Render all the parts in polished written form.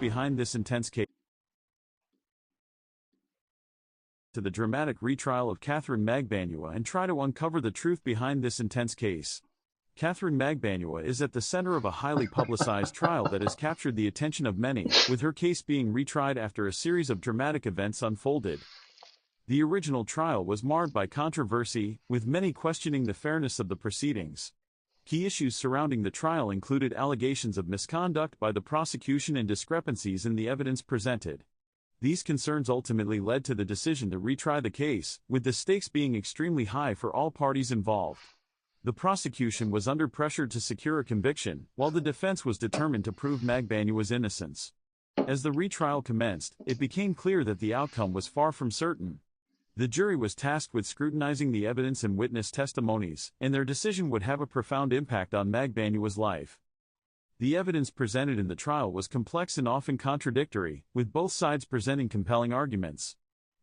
behind this intense case to the dramatic retrial of Katherine Magbanua and try to uncover the truth behind this intense case. Katherine Magbanua is at the center of a highly publicized trial that has captured the attention of many, with her case being retried after a series of dramatic events unfolded. The original trial was marred by controversy, with many questioning the fairness of the proceedings. Key issues surrounding the trial included allegations of misconduct by the prosecution and discrepancies in the evidence presented. These concerns ultimately led to the decision to retry the case, with the stakes being extremely high for all parties involved. The prosecution was under pressure to secure a conviction, while the defense was determined to prove Magbanua's innocence. As the retrial commenced, it became clear that the outcome was far from certain. The jury was tasked with scrutinizing the evidence and witness testimonies, and their decision would have a profound impact on Magbanua's life. The evidence presented in the trial was complex and often contradictory, with both sides presenting compelling arguments.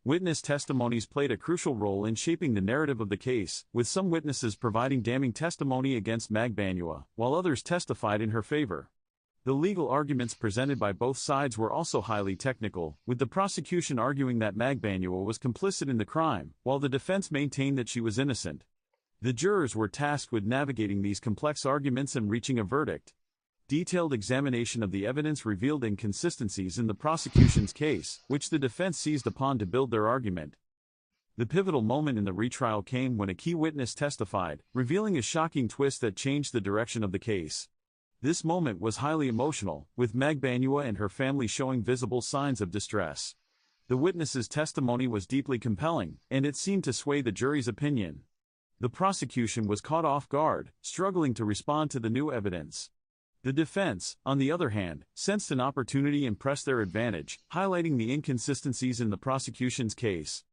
Witness testimonies played a crucial role in shaping the narrative of the case, with some witnesses providing damning testimony against Magbanua, while others testified in her favor. The legal arguments presented by both sides were also highly technical, with the prosecution arguing that Magbanua was complicit in the crime, while the defense maintained that she was innocent. The jurors were tasked with navigating these complex arguments and reaching a verdict. Detailed examination of the evidence revealed inconsistencies in the prosecution's case, which the defense seized upon to build their argument. The pivotal moment in the retrial came when a key witness testified, revealing a shocking twist that changed the direction of the case. This moment was highly emotional, with Magbanua and her family showing visible signs of distress. The witness's testimony was deeply compelling, and it seemed to sway the jury's opinion. The prosecution was caught off guard, struggling to respond to the new evidence. The defense, on the other hand, sensed an opportunity and pressed their advantage, highlighting the inconsistencies in the prosecution's case.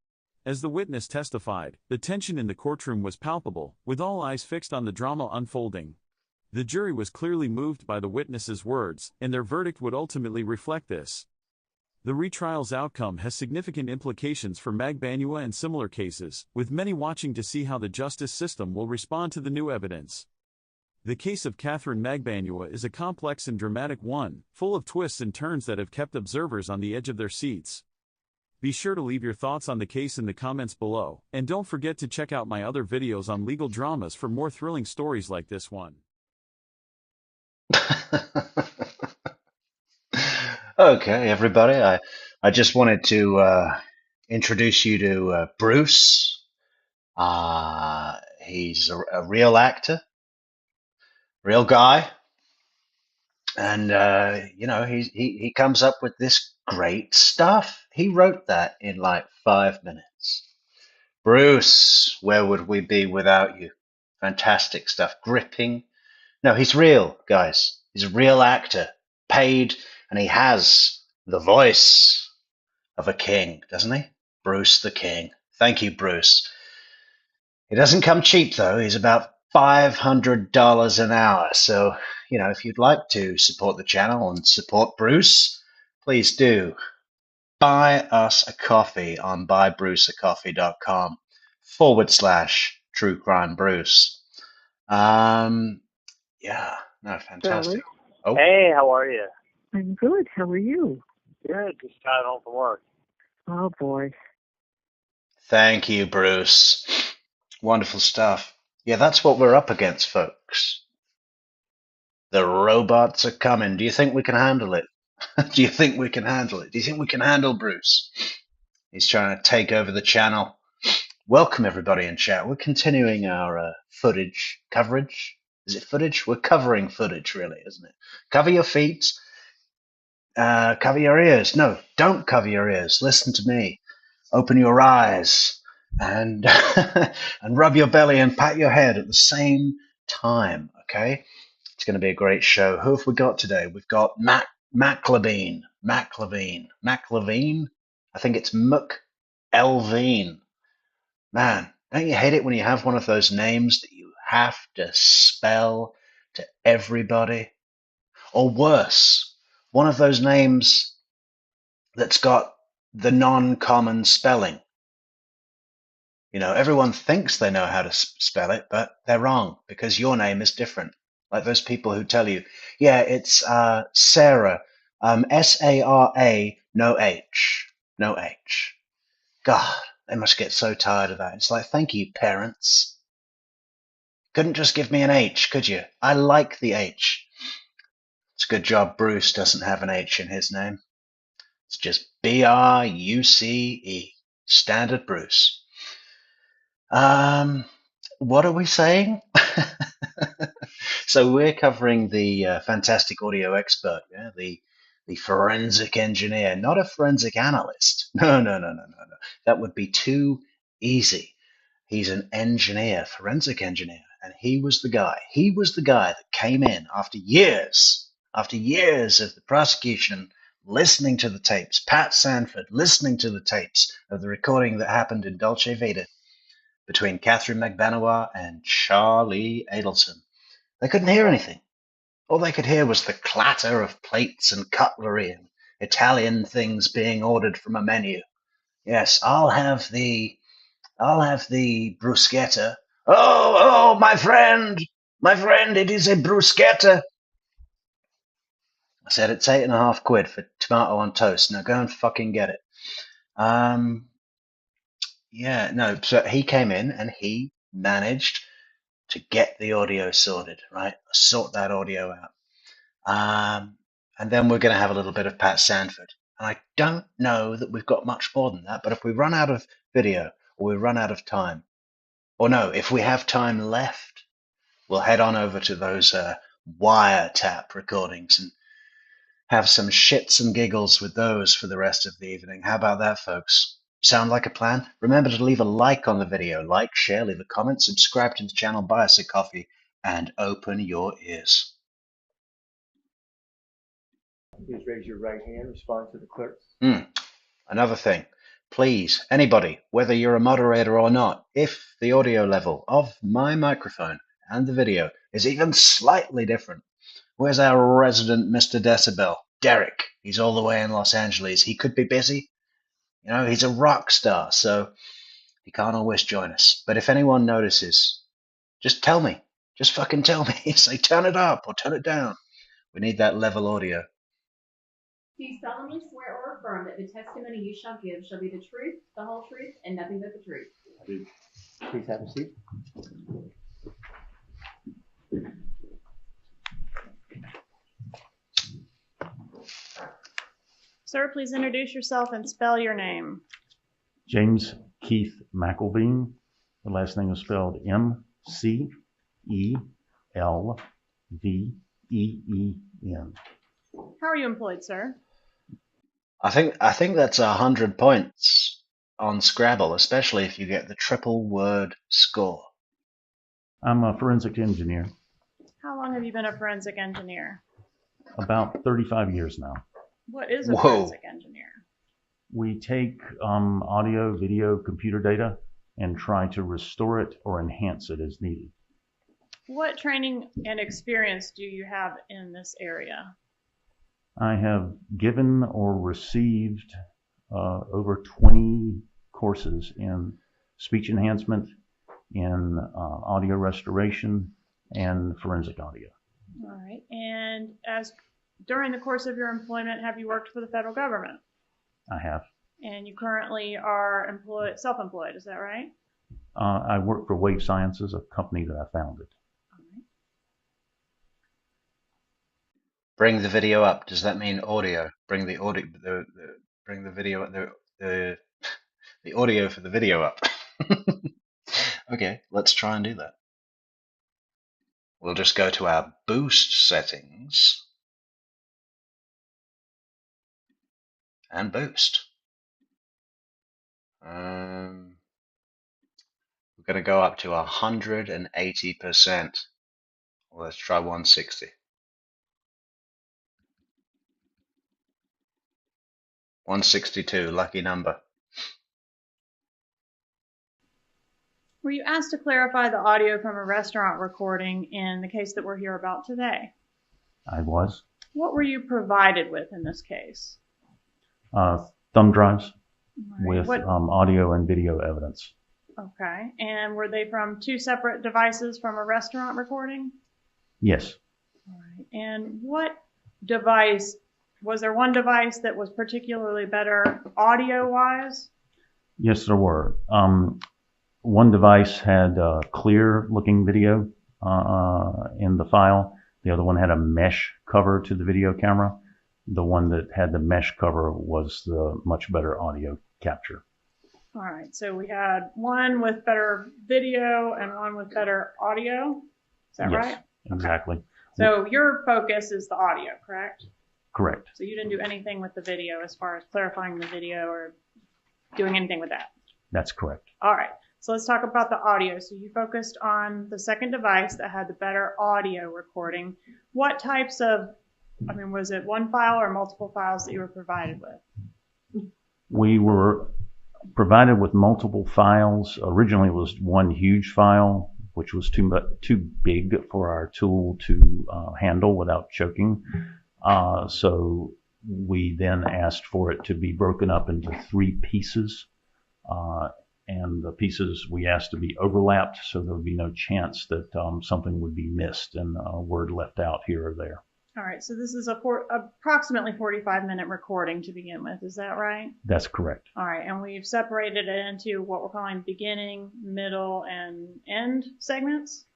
As the witness testified, the tension in the courtroom was palpable, with all eyes fixed on the drama unfolding. The jury was clearly moved by the witness's words, and their verdict would ultimately reflect this. The retrial's outcome has significant implications for Magbanua and similar cases, with many watching to see how the justice system will respond to the new evidence. The case of Katherine Magbanua is a complex and dramatic one, full of twists and turns that have kept observers on the edge of their seats. Be sure to leave your thoughts on the case in the comments below, and don't forget to check out my other videos on legal dramas for more thrilling stories like this one. Okay, everybody, I just wanted to introduce you to Bruce. He's a real actor, real guy, and he comes up with this great stuff. He wrote that in like 5 minutes. Bruce, where would we be without you? Fantastic stuff, gripping. No, he's real, guys. He's a real actor, paid, and he has the voice of a king, doesn't he? Bruce the King. Thank you, Bruce. It doesn't come cheap, though. He's about $500 an hour. So, if you'd like to support the channel and support Bruce, please do. Buy us a coffee on buybruceacoffee.com/True Crime Bruce. Yeah, no, fantastic. Oh. Hey, how are you? I'm good. How are you? Good. Just got home from work. Oh, boy. Thank you, Bruce. Wonderful stuff. Yeah, that's what we're up against, folks. The robots are coming. Do you think we can handle it? Do you think we can handle it? Do you think we can handle Bruce? He's trying to take over the channel. Welcome, everybody in chat. We're continuing our footage coverage. Is it footage? We're covering footage, really, isn't it? Cover your feet. Cover your ears. No, don't cover your ears. Listen to me. Open your eyes and and rub your belly and pat your head at the same time, okay? It's going to be a great show. Who have we got today? We've got McElveen. I think it's McElveen. Man, don't you hate it when you have one of those names that you have to spell to everybody? Or worse, one of those names that's got the non-common spelling. Everyone thinks they know how to spell it, but they're wrong because your name is different. Like those people who tell you, yeah, it's Sarah S-A-R-A, no H. No H. God, they must get so tired of that. It's like, thank you, parents. Couldn't just give me an H, could you? I like the H. It's a good job Bruce doesn't have an H in his name. It's just B-R-U-C-E. Standard Bruce. What are we saying? So we're covering the fantastic audio expert, yeah? The forensic engineer, not a forensic analyst. No. That would be too easy. He's an engineer, forensic engineer, and he was the guy. He was the guy that came in after years of the prosecution listening to the tapes, Pat Sanford listening to the tapes of the recording that happened in Dolce Vida between Katherine Magbanua and Charlie Adelsson. They couldn't hear anything. All they could hear was the clatter of plates and cutlery and Italian things being ordered from a menu. Yes, I'll have the bruschetta. Oh, my friend, it is a bruschetta. I said, it's £8.50 for tomato on toast. Now go and fucking get it. So he came in and he managed to get the audio sorted, right? Sort that audio out. And then we're going to have a little bit of Pat Sanford. And I don't know that we've got much more than that, but if we run out of video or we run out of time, or no, if we have time left, we'll head on over to those wiretap recordings and have some shits and giggles with those for the rest of the evening. How about that, folks? Sound like a plan? Remember to leave a like on the video. Like, share, leave a comment, subscribe to the channel, buy us a coffee, and open your ears. Please raise your right hand, respond to the clerk. Another thing. Please, anybody, whether you're a moderator or not, if the audio level of my microphone and the video is even slightly different, where's our resident Mr. Decibel? Derek. He's all the way in Los Angeles. He could be busy. You know, he's a rock star, so he can't always join us. But if anyone notices, just tell me. Just fucking tell me. Say, turn it up or turn it down. We need that level audio. Do you solemnly swear or affirm that the testimony you shall give shall be the truth, the whole truth, and nothing but the truth? I do. Please have a seat. Sir, please introduce yourself and spell your name. James Keith McElveen. The last name is spelled M-C-E-L-V-E-E-N. How are you employed, sir? I think that's 100 points on Scrabble, especially if you get the triple word score. I'm a forensic engineer. How long have you been a forensic engineer? About 35 years now. What is a forensic engineer? We take audio, video, computer data and try to restore it or enhance it as needed. What training and experience do you have in this area? I have given or received over 20 courses in speech enhancement, in audio restoration, and forensic audio. All right. And during the course of your employment, have you worked for the federal government? I have. And you currently are self-employed, is that right? I work for Wave Sciences, a company that I founded. Bring the video up. Does that mean audio? Bring the audio. Bring the video. The audio for the video up. Okay, let's try and do that. We'll just go to our boost settings and boost. We're going to go up to 180%. Let's try 160. 162, lucky number. Were you asked to clarify the audio from a restaurant recording in the case that we're here about today? I was. What were you provided with in this case? Thumb drives Right. with audio and video evidence. Okay. And were they from two separate devices from a restaurant recording? Yes. All right. And what device Was there one device that was particularly better audio-wise? Yes, there were. One device had clear-looking video in the file. The other one had a mesh cover to the video camera. The one that had the mesh cover was the much better audio capture. All right, so we had one with better video and one with better audio. Is that right? Yes, exactly. Okay. So your focus is the audio, correct? Correct. So you didn't do anything with the video as far as clarifying the video or doing anything with that? That's correct. All right. So let's talk about the audio. So you focused on the second device that had the better audio recording. What types of, was it one file or multiple files that you were provided with? We were provided with multiple files. Originally it was one huge file, which was too big for our tool to handle without choking. So we then asked for it to be broken up into 3 pieces. And the pieces we asked to be overlapped so there would be no chance that something would be missed and a word left out here or there. All right, so this is approximately 45-minute recording to begin with, is that right? That's correct. All right, and we've separated it into what we're calling beginning, middle, and end segments?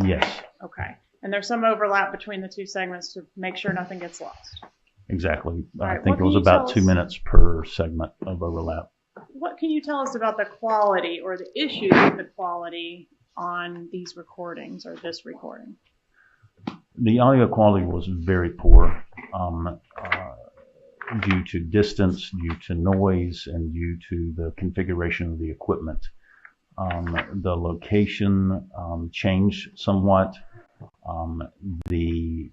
Yes. Okay, and there's some overlap between the 2 segments to make sure nothing gets lost. Exactly. Right, I think it was about 2 minutes per segment of overlap. What can you tell us about the quality or the issues with the quality on these recordings or this recording? The audio quality was very poor due to distance, due to noise, and due to the configuration of the equipment. The location changed somewhat. The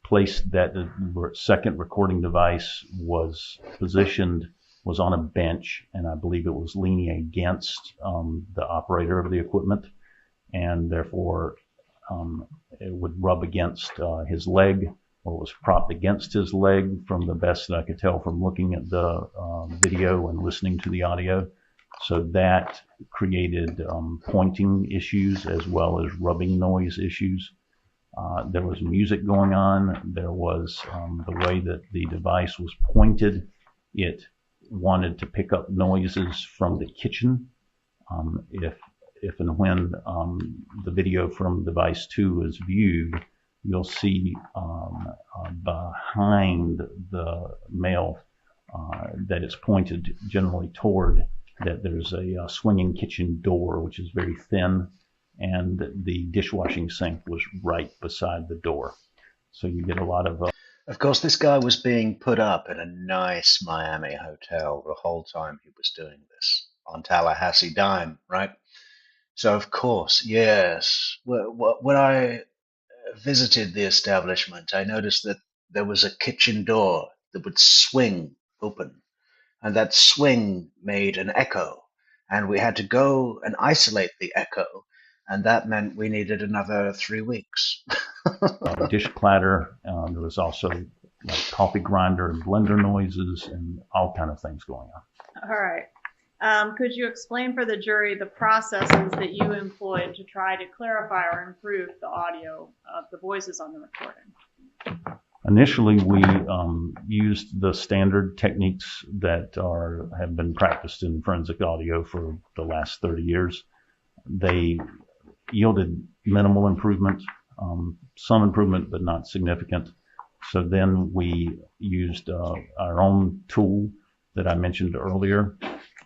place that the second recording device was positioned was on a bench, and I believe it was leaning against the operator of the equipment, and therefore it would rub against his leg, or was propped against his leg from the best that I could tell from looking at the video and listening to the audio. So that created pointing issues as well as rubbing noise issues. There was music going on. There was the way that the device was pointed. It wanted to pick up noises from the kitchen. If and when the video from device 2 is viewed, you'll see behind the male that it's pointed generally toward, that there's a swinging kitchen door, which is very thin, and the dishwashing sink was right beside the door. So you get a lot of... Of course, this guy was being put up in a nice Miami hotel the whole time he was doing this, on Tallahassee dime, right? So, of course, yes. When I visited the establishment, I noticed that there was a kitchen door that would swing open, and that swing made an echo, and we had to go and isolate the echo, and that meant we needed another 3 weeks. dish clatter. There was also like coffee grinder and blender noises and all kind of things going on. All right. Could you explain for the jury the processes that you employed to try to clarify or improve the audio of the voices on the recording? Initially, we used the standard techniques that have been practiced in forensic audio for the last 30 years. They yielded minimal improvement, some improvement, but not significant. So then we used our own tool that I mentioned earlier,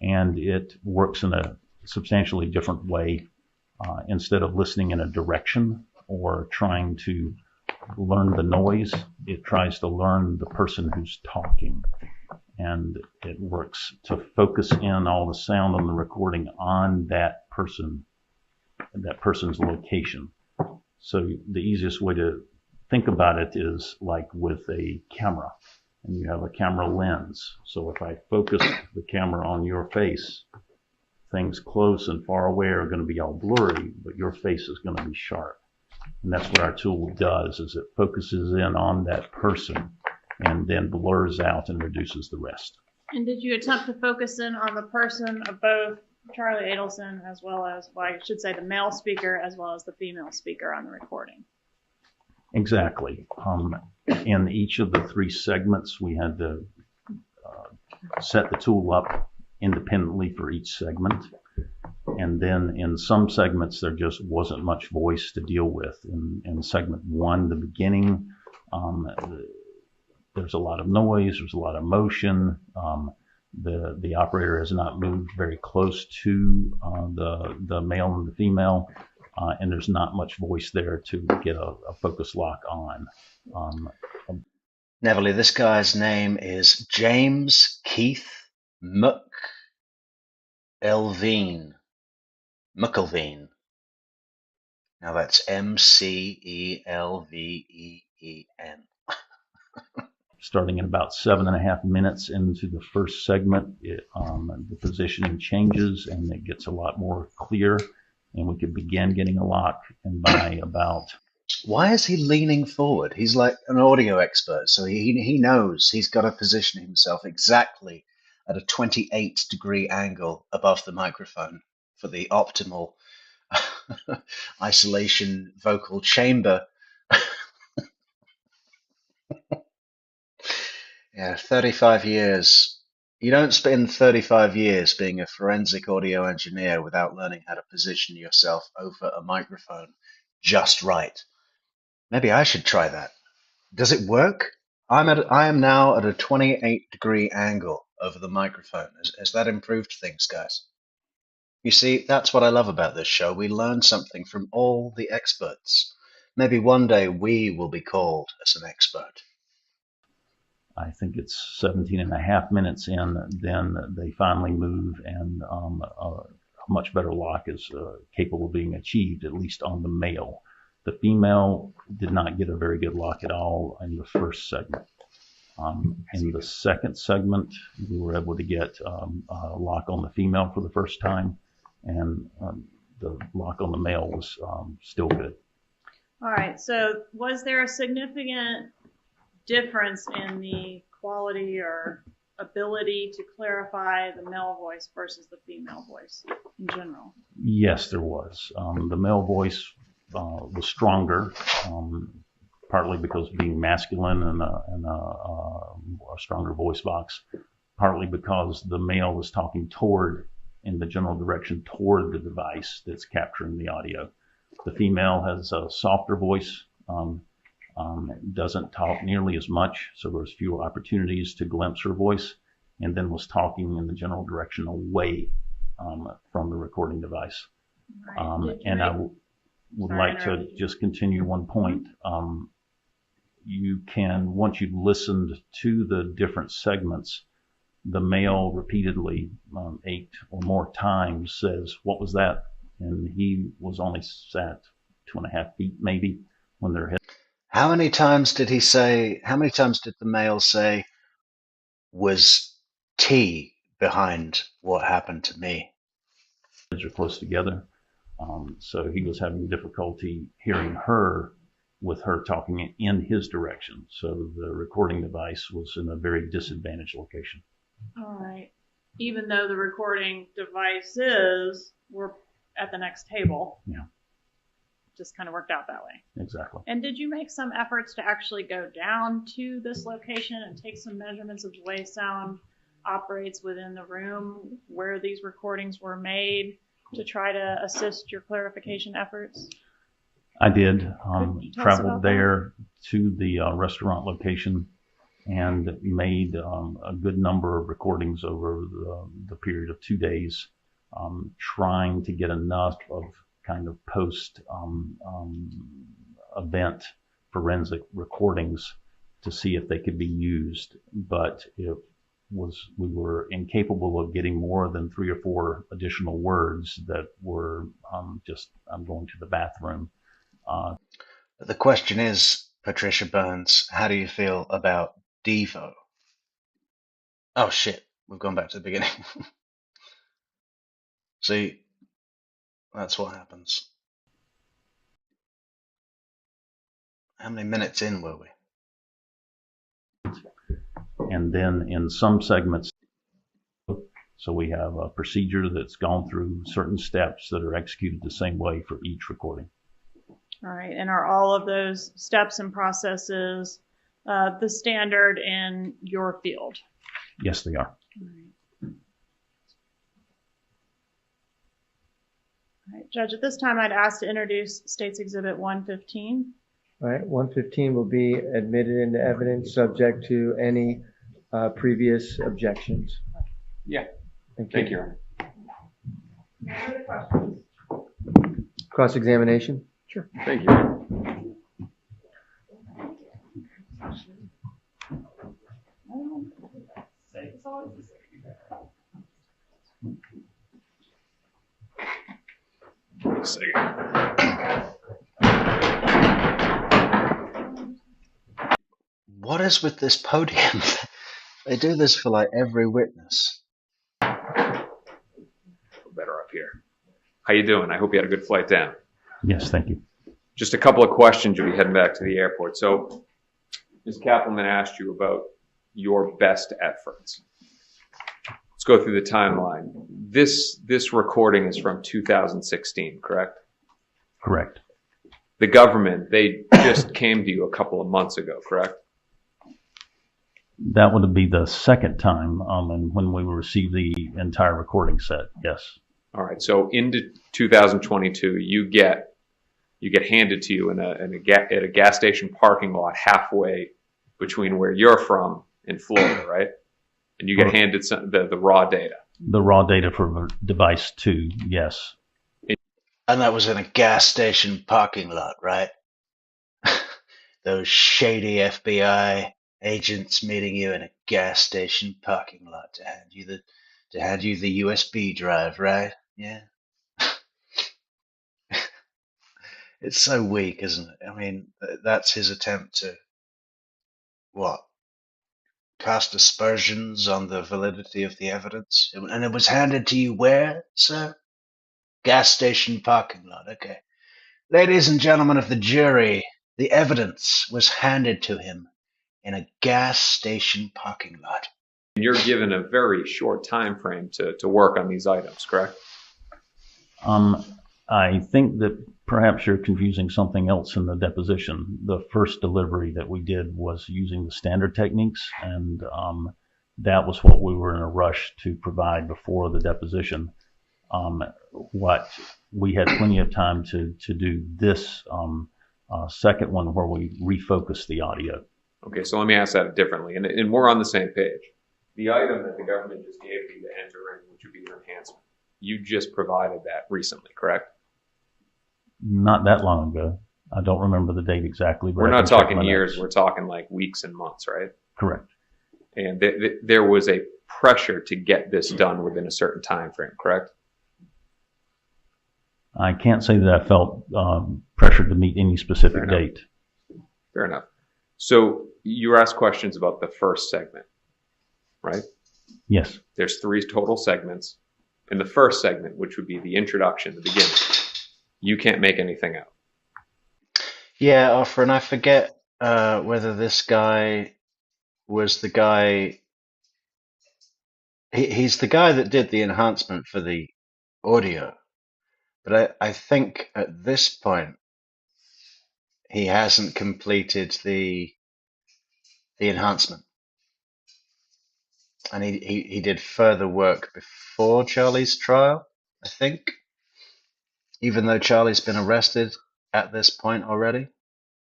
and it works in a substantially different way. Instead of listening in a direction or trying to learn the noise, it tries to learn the person who's talking. And it works to focus in all the sound on the recording on that person, that person's location. So the easiest way to think about it is like with a camera, and you have a camera lens. So if I focus the camera on your face, things close and far away are going to be all blurry, but your face is going to be sharp. And that's what our tool does, is it focuses in on that person and then blurs out and reduces the rest. And did you attempt to focus in on the person of both Charlie Adelson as well as, well, I should say the male speaker as well as the female speaker on the recording? Exactly. In each of the three segments, we had to set the tool up independently for each segment. And then in some segments, there just wasn't much voice to deal with. In segment one, the beginning, there's a lot of noise, there's a lot of motion. The operator has not moved very close to the male and the female, and there's not much voice there to get a focus lock on. Neville, this guy's name is James Keith McElveen. McElveen. Now that's McElveen. Starting in about 7.5 minutes into the first segment, the positioning changes and it gets a lot more clear, and we could begin getting a lock. And by about... Why is he leaning forward? He's like an audio expert, so he knows he's got to position himself exactly at a 28-degree angle above the microphone for the optimal isolation vocal chamber. Yeah, 35 years. You don't spend 35 years being a forensic audio engineer without learning how to position yourself over a microphone just right. Maybe I should try that. Does it work? I am now at a 28-degree angle over the microphone. Has that improved things, guys? You see, that's what I love about this show. We learn something from all the experts. Maybe one day we will be called as an expert. I think it's 17.5 minutes in, then they finally move, and a much better lock is capable of being achieved, at least on the male. The female did not get a very good lock at all in the first segment. In the second segment, we were able to get a lock on the female for the first time, and the lock on the male was still good. All right, so was there a significant difference in the quality or ability to clarify the male voice versus the female voice in general? Yes, there was. The male voice was stronger, partly because being masculine and a stronger voice box, partly because the male is talking in the general direction toward the device that's capturing the audio. The female has a softer voice, doesn't talk nearly as much, so there's fewer opportunities to glimpse her voice, and then was talking in the general direction away from the recording device. Right. And I would like to just continue one point. You can, once you've listened to the different segments, the male repeatedly 8 or more times says, "What was that?" And he was only sat 2.5 feet maybe when they're hit. How many times did the male say, "Was T behind what happened to me"? Are close together. So he was having difficulty hearing her with her talking in his direction. So the recording device was in a very disadvantaged location. All right. Even though the recording devices were at the next table. Yeah. Just kind of worked out that way. Exactly. And did you make some efforts to actually go down to this location and take some measurements of the way sound operates within the room where these recordings were made to try to assist your clarification efforts? I did. Traveled there to the restaurant location and made a good number of recordings over the period of 2 days, trying to get enough of kind of post-event forensic recordings to see if they could be used. But we were incapable of getting more than 3 or 4 additional words that were just, "I'm going to the bathroom." The question is, Patricia Burns, how do you feel about Devo? Oh shit, we've gone back to the beginning. See, that's what happens. How many minutes in were we? And then in some segments, so we have a procedure that's gone through certain steps that are executed the same way for each recording. All right. And are all of those steps and processes the standard in your field? Yes, they are. All right. All right, Judge, at this time I'd ask to introduce State's Exhibit 115. All right, 115 will be admitted into evidence subject to any previous objections. Yeah. Thank you. Your Honor. No further questions? Cross-examination? Sure. Thank you. What is with this podium? They do this for like every witness. Better up here. How you doing? I hope you had a good flight down. Yes, thank you. Just a couple of questions. You'll be heading back to the airport. So, Ms. Katherine asked you about your best efforts. Let's go through the timeline. This recording is from 2016, correct? Correct. The government, they just came to you a couple of months ago, correct? That would be the second time and when we received the entire recording set, yes. All right. So into 2022, you get handed to you at a gas station parking lot halfway between where you're from in Florida, right? And you get handed the raw data. The raw data for device 2, yes. And that was in a gas station parking lot, right? Those shady FBI agents meeting you in a gas station parking lot to hand you the USB drive, right? Yeah. It's so weak, isn't it? I mean, that's his attempt to cast aspersions on the validity of the evidence. And it was handed to you where, sir? Gas station parking lot. Okay. Ladies and gentlemen of the jury, the evidence was handed to him in a gas station parking lot. And you're given a very short time frame to work on these items, correct? I think that perhaps you're confusing something else in the deposition. The first delivery that we did was using the standard techniques, and that was what we were in a rush to provide before the deposition. What we had plenty of time to do this second one where we refocused the audio. Okay, so let me ask that differently, and we're on the same page. The item that the government just gave you to enter in, which would be your enhancement, you just provided that recently, correct? Not that long ago. I don't remember the date exactly. But We're not talking years. We're talking like weeks and months, right? Correct. And there was a pressure to get this done within a certain time frame, correct? I can't say that I felt pressured to meet any specific date. Fair enough. So you were asked questions about the first segment, right? Yes. There's 3 total segments. In the first segment, which would be the introduction, the beginning, you can't make anything out. Yeah, Offer, and I forget whether this guy was the guy. He's the guy that did the enhancement for the audio. But I think at this point, he hasn't completed the enhancement. And he did further work before Charlie's trial, I think. Even though Charlie's been arrested at this point already.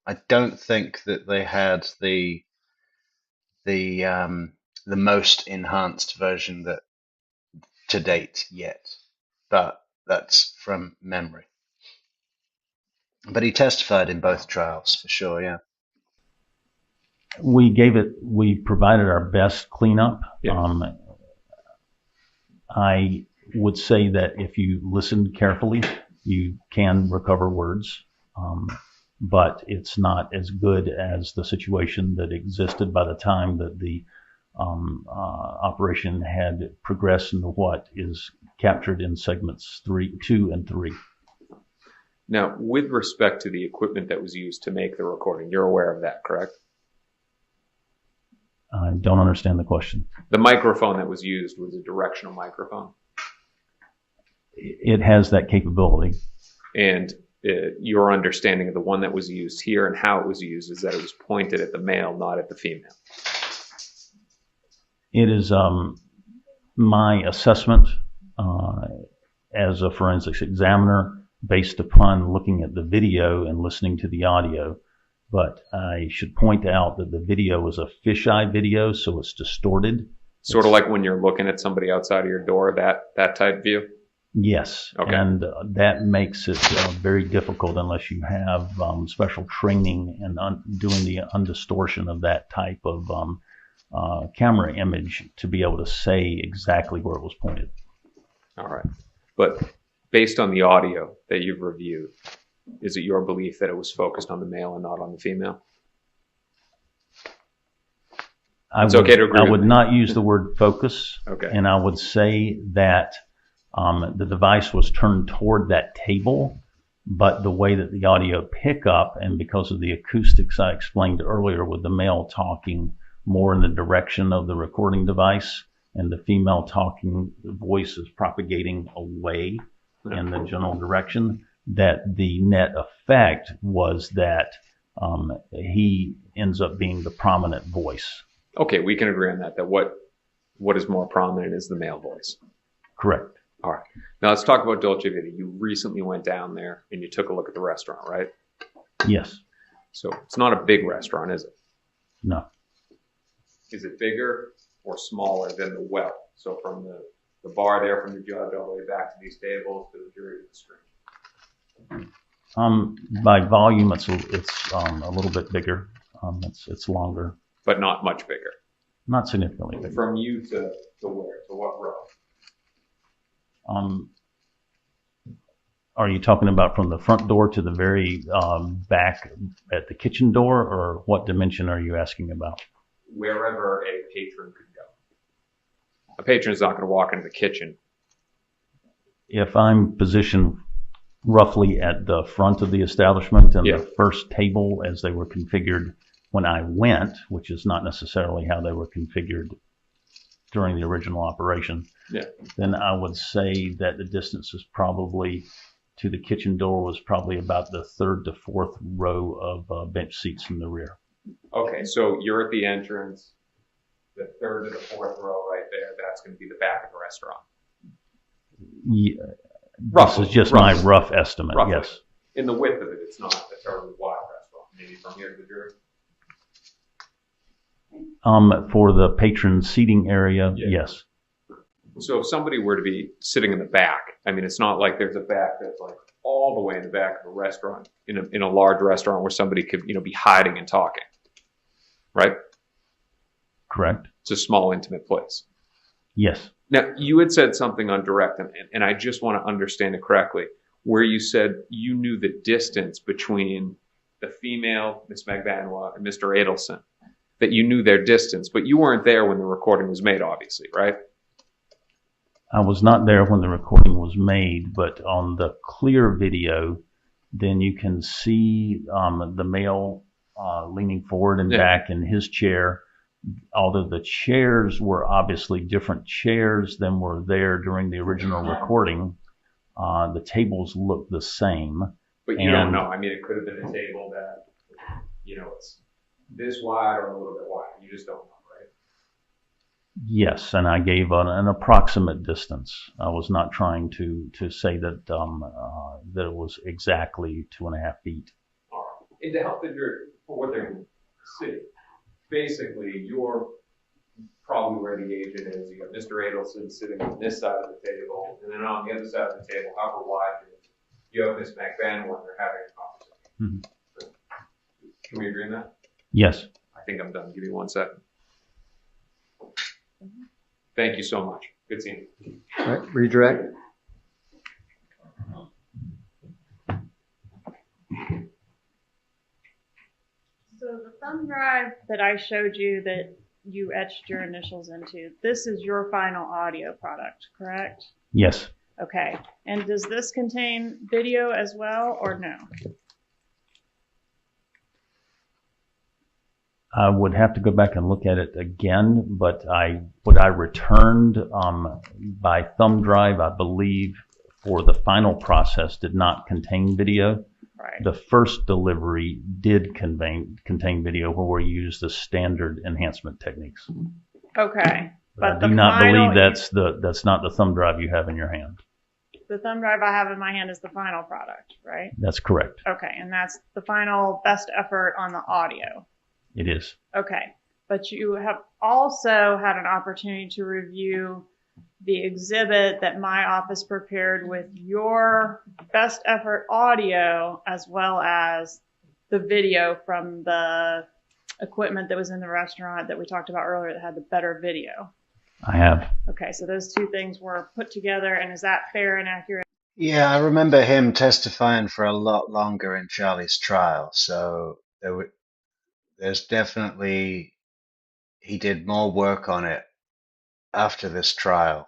I don't think that they had the most enhanced version that to date yet. But that's from memory. But he testified in both trials for sure, yeah. We provided our best cleanup. Yeah. I would say that if you listen carefully, you can recover words, but it's not as good as the situation that existed by the time that the operation had progressed into what is captured in segments 2 and 3. Now, with respect to the equipment that was used to make the recording, you're aware of that, correct? I don't understand the question. The microphone that was used was a directional microphone. It has that capability. And your understanding of the one that was used here and how it was used is that it was pointed at the male, not at the female. It is my assessment as a forensics examiner based upon looking at the video and listening to the audio. But I should point out that the video is a fisheye video, so it's distorted. Sort of like when you're looking at somebody outside of your door, that type view? Yes, okay. And that makes it very difficult unless you have special training in doing the undistortion of that type of camera image to be able to say exactly where it was pointed. All right. But based on the audio that you've reviewed, is it your belief that it was focused on the male and not on the female? It's okay to agree. I would not use the word focus. Okay. And I would say that the device was turned toward that table, but the way that the audio pickup, and because of the acoustics I explained earlier with the male talking more in the direction of the recording device and the female talking, the voice is propagating away in the general direction, that the net effect was that he ends up being the prominent voice. Okay, we can agree on that what is more prominent is the male voice. Correct. All right. Now let's talk about Dolce Vida. You recently went down there and you took a look at the restaurant, right? Yes. So it's not a big restaurant, is it? No. Is it bigger or smaller than the well? So from the bar there, from the judge all the way back to these tables to the jury to the screen? By volume, it's a little bit bigger. It's longer. But not much bigger. Not significantly bigger. From you to where? To what row? Are you talking about from the front door to the very back at the kitchen door, or what dimension are you asking about? Wherever a patron could go. A patron is not going to walk into the kitchen. If I'm positioned roughly at the front of the establishment and the first table as they were configured when I went, which is not necessarily how they were configured during the original operation, then I would say that the distance is probably to the kitchen door was probably about the third to fourth row of bench seats in the rear. Okay, so you're at the entrance, the third to the fourth row right there, that's going to be the back of the restaurant. Yeah, roughly, this is just my rough estimate, roughly. Yes. In the width of it, it's not a terribly wide restaurant, maybe from here to the jury? For the patron seating area, yes. So if somebody were to be sitting in the back, I mean, it's not like there's a back that's like all the way in the back of a restaurant, in a large restaurant where somebody could, be hiding and talking, right? Correct. It's a small, intimate place. Yes. Now, you had said something on direct, and I just want to understand it correctly, where you said you knew the distance between the female, Miss Magbanua, and Mr. Adelson, that you knew their distance, but you weren't there when the recording was made, obviously, right? I was not there when the recording was made, but on the clear video, then you can see the male leaning forward and back in his chair. Although the chairs were obviously different chairs than were there during the original recording, the tables looked the same. But you don't know. I mean, it could have been a table that, it's this wide or a little bit wide. You just don't know, right? Yes, and I gave an approximate distance. I was not trying to say that that it was exactly 2.5 feet. All right. And to help the jury for what they're going to see, basically, you're probably where the agent is. You got Mr. Adelson sitting on this side of the table, and then on the other side of the table, however wide it is, you have Miss Magbanua when they're having a conversation. Mm-hmm. Can we agree on that? Yes. I think I'm done. Give me 1 second. Thank you so much. Good seeing you. All right, redirect. So the thumb drive that I showed you that you etched your initials into, this is your final audio product, correct? Yes. Okay. And does this contain video as well or no? I would have to go back and look at it again, but what I returned by thumb drive, I believe, for the final process did not contain video. Right. The first delivery did contain video where we used the standard enhancement techniques. Okay. But I do not believe that's not the thumb drive you have in your hand. The thumb drive I have in my hand is the final product, right? That's correct. Okay, and that's the final best effort on the audio. It is. Okay, but you have also had an opportunity to review the exhibit that my office prepared with your best effort audio as well as the video from the equipment that was in the restaurant that we talked about earlier that had the better video. I have. Okay, so those two things were put together, and is that fair and accurate? Yeah, I remember him testifying for a lot longer in Charlie's trial. So there's definitely, he did more work on it after this trial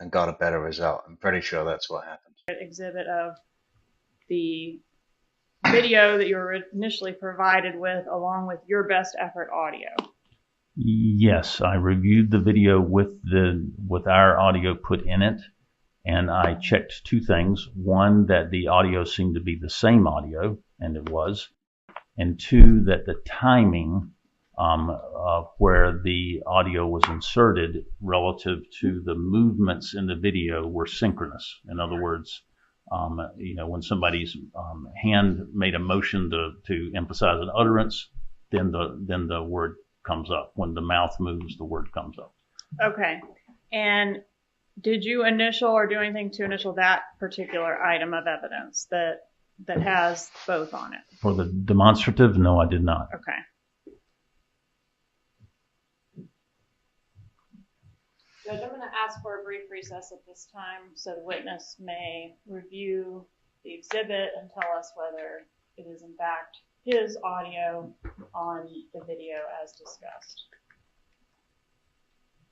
and got a better result. I'm pretty sure that's what happened. Exhibit of the video that you were initially provided with along with your best effort audio. Yes, I reviewed the video with our audio put in it, and I checked two things. One, that the audio seemed to be the same audio, and it was. And two, that the timing of where the audio was inserted relative to the movements in the video were synchronous. In other words, when somebody's hand made a motion to emphasize an utterance, then the word comes up. When the mouth moves, the word comes up. Okay. And did you initial or do anything to initial that particular item of evidence that has both on it? For the demonstrative, no, I did not. Okay. Judge, I'm going to ask for a brief recess at this time so the witness may review the exhibit and tell us whether it is in fact his audio on the video as discussed.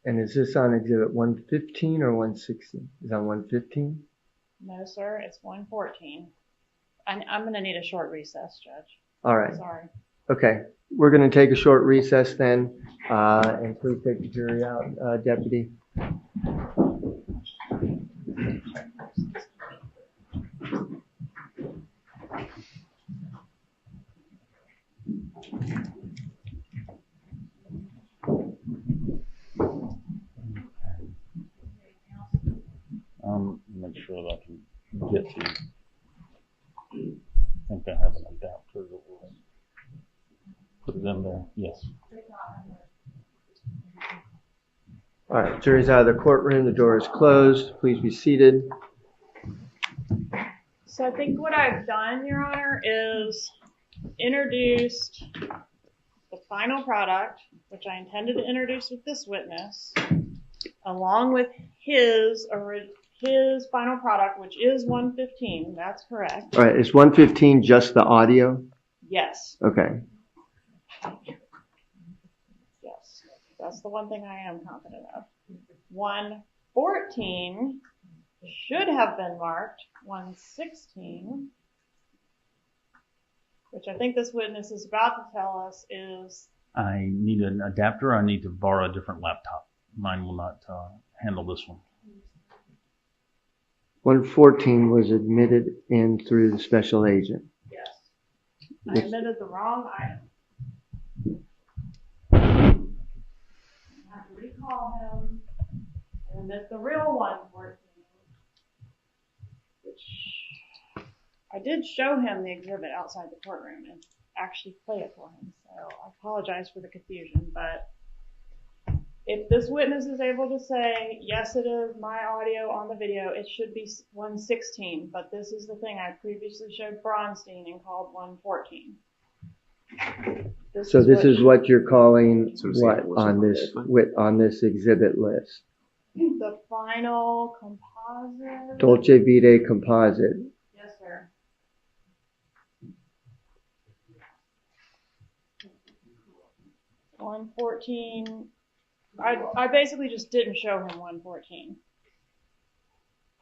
And is this on exhibit 115 or 116? Is on 115? No, sir, it's 114. I'm going to need a short recess, Judge. All right. Sorry. Okay. We're going to take a short recess then. And please take the jury out, Deputy. Make sure that I can get to. I think I have an adapter that will put it in there. Yes. All right. Jury's out of the courtroom. The door is closed. Please be seated. So I think what I've done, Your Honor, is introduced the final product, which I intended to introduce with this witness, along with his final product, which is 115. That's correct. All right. Is 115 just the audio? Yes. Okay. Yes. That's the one thing I am confident of. 114 should have been marked 116, which I think this witness is about to tell us is... I need an adapter. I need to borrow a different laptop. Mine will not handle this one. 114 was admitted in through the special agent. Yes. I admitted the wrong item. I have to recall him and admit the real 114, which I did show him the exhibit outside the courtroom and actually play it for him. So I apologize for the confusion, but if this witness is able to say, yes, it is my audio on the video, it should be 116. But this is the thing I previously showed Bronstein and called 114. This is what you're calling what on this exhibit list? The final composite. Dolce Vida composite. Yes, sir. $114. I basically just didn't show him 114.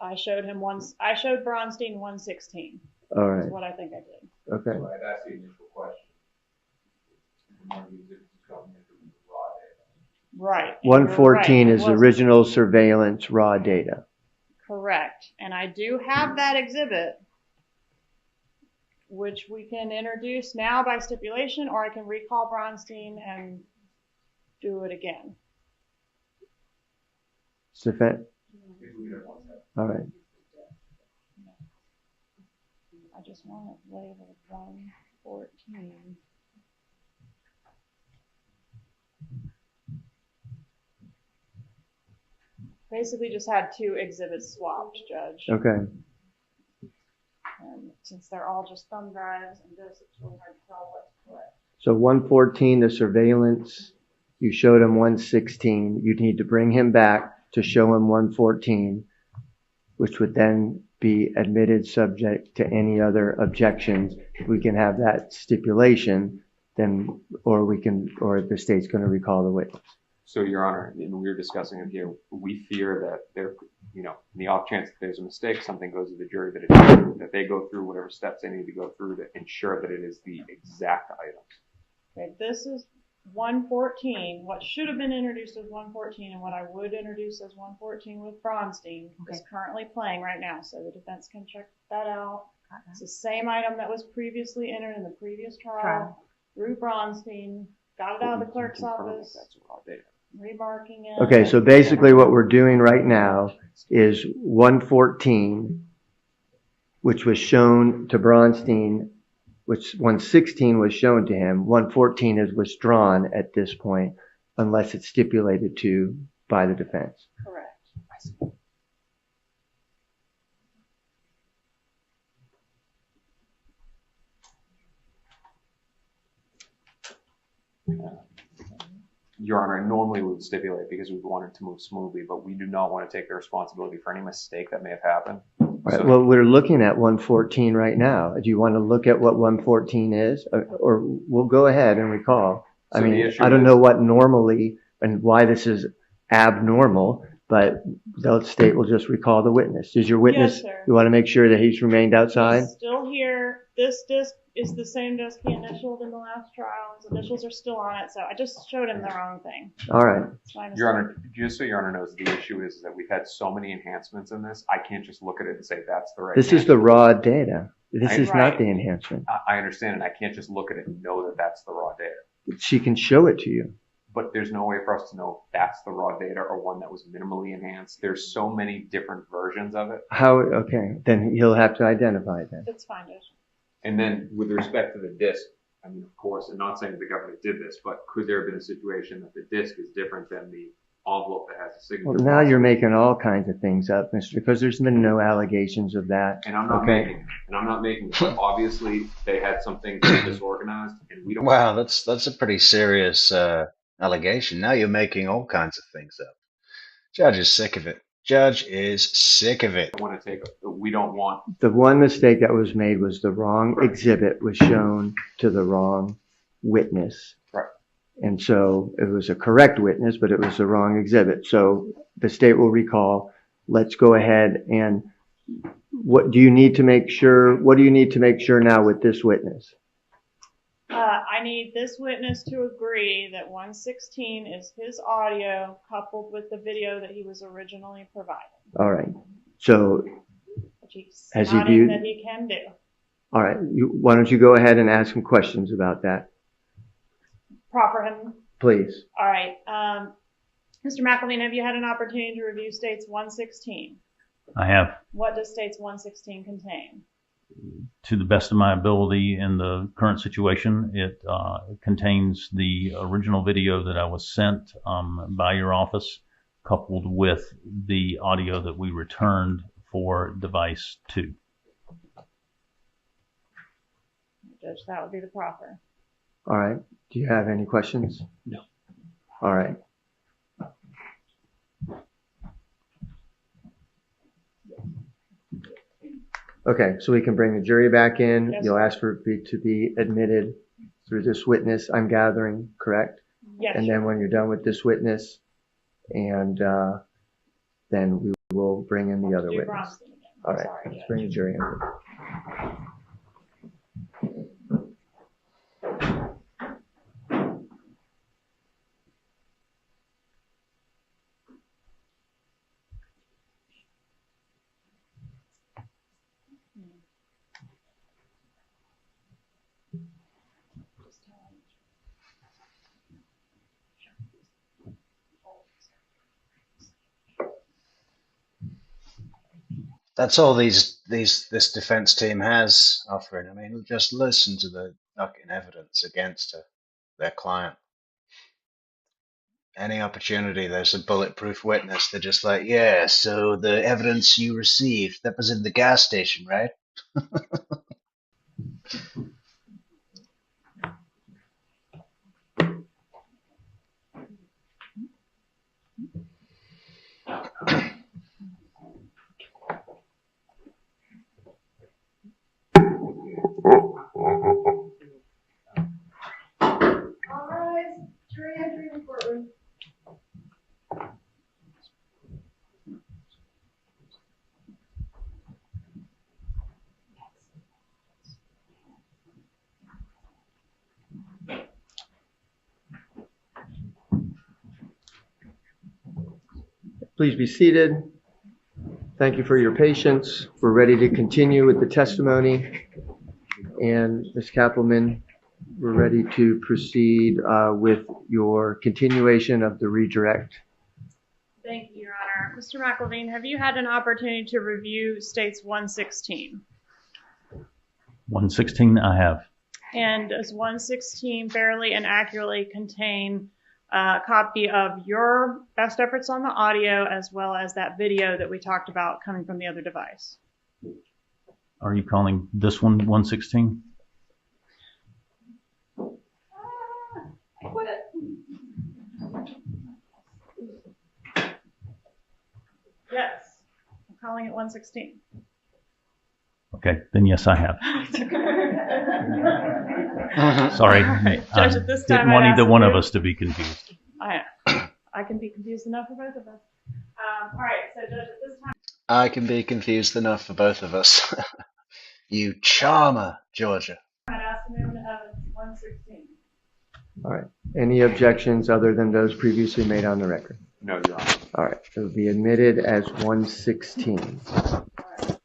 I showed Bronstein 116. All right. That's what I think I did. Okay. So I'd ask the initial question. Right. 114 right. is original surveillance raw data. Correct. And I do have that exhibit, which we can introduce now by stipulation, or I can recall Bronstein and do it again. Stefan? All right. I just want it labeled 114. Basically just had two exhibits swapped, Judge. Okay. And since they're all just thumb drives and this, it's really hard to tell what's correct. So 114, the surveillance, you showed him 116. You'd need to bring him back to show him 114, which would then be admitted subject to any other objections. We can have that stipulation, then, or the state's going to recall the witness. So, Your Honor, and we were discussing it here, we fear that there, in the off chance that there's a mistake, something goes to the jury that they go through whatever steps they need to go through to ensure that it is the exact item. Okay, this is 114. What should have been introduced as 114 and what I would introduce as 114 with Bronstein is currently playing right now, so the defense can check that out. It's the same item that was previously entered in the previous trial through Bronstein. Got it out of the clerk's office. Remarking it. Okay, so basically what we're doing right now is 114, which was shown to Bronstein, which 116 was shown to him. 114 is withdrawn at this point, unless it's stipulated to by the defense. Correct. Your Honor, normally we would stipulate because we want it to move smoothly, but we do not want to take the responsibility for any mistake that may have happened. Right. Well, we're looking at 114 right now. Do you want to look at what 114 is? Or we'll go ahead and recall. So I mean, I don't know what normally and why this is abnormal, but the state will just recall the witness. Is your witness, yes, sir. You want to make sure that he's remained outside? He's still here. This disc is the same disc he initialed in the last trial. His initials are still on it, so I just showed him the wrong thing. All right. Your Honor, just so Your Honor knows, the issue is that we've had so many enhancements in this, I can't just look at it and say that's the right This is the raw data. This is not the enhancement. I understand, and I can't just look at it and know that that's the raw data. She can show it to you. But there's no way for us to know if that's the raw data or one that was minimally enhanced. There's so many different versions of it. How? Okay, then he'll have to identify it then. That's fine, Judge. And then with respect to the disc, I mean, of course, and not saying that the government did this, but could there have been a situation that the disc is different than the envelope that has a signature? Well, now you're making all kinds of things up, mister, because there's been no allegations of that. And I'm not making it. Obviously, they had some things that were disorganized, and we don't. Wow, that's a pretty serious allegation. Now you're making all kinds of things up. Judge is sick of it. Judge is sick of it. We don't want. The one mistake that was made was the wrong exhibit was shown to the wrong witness. Right. And so it was a correct witness, but it was the wrong exhibit. So the state will recall, let's go ahead and what do you need to make sure now with this witness? I need this witness to agree that 116 is his audio coupled with the video that he was originally provided. All right. So has he viewed that he can do? All right. Why don't you go ahead and ask him questions about that? Proffer him. Please. All right. Mr. McElveen, have you had an opportunity to review States 116? I have. What does States 116 contain? To the best of my ability in the current situation, it contains the original video that I was sent by your office, coupled with the audio that we returned for device 2. Judge, that would be the proffer. All right. Do you have any questions? No. All right. Okay, so we can bring the jury back in. Yes, You'll sir. ask for it to be admitted through this witness, I'm gathering, correct? Yes. And then when you're done with this witness, and then we will bring in the other witness. Bronstein again. All right, Sorry, let's Judge. bring the jury in. That's all this defense team has offering. I mean, just listen to the fucking evidence against their client. Any opportunity there's a bulletproof witness, they're just like, yeah, so the evidence you received, that was in the gas station, right? All right, jury entry in the courtroom. Please be seated. Thank you for your patience. We're ready to continue with the testimony. And Ms. Kappelman, we're ready to proceed with your continuation of the redirect. Thank you, Your Honor. Mr. McElveen, have you had an opportunity to review States 116? 116, I have. And does 116 fairly and accurately contain a copy of your best efforts on the audio as well as that video that we talked about coming from the other device? Are you calling this one 116? Quit. Yes. I'm calling it 116. Okay, then yes, I have. Sorry. Right. Judge, at this time, didn't want I'd either ask one you- of us to be confused. I can be confused enough for both of us. All right, so Judge, at this time. I can be confused enough for both of us. You charmer, Georgia. I'd ask the movement of 116. All right. Any objections other than those previously made on the record? No, Your Honor. All right. It will be admitted as 116. All right.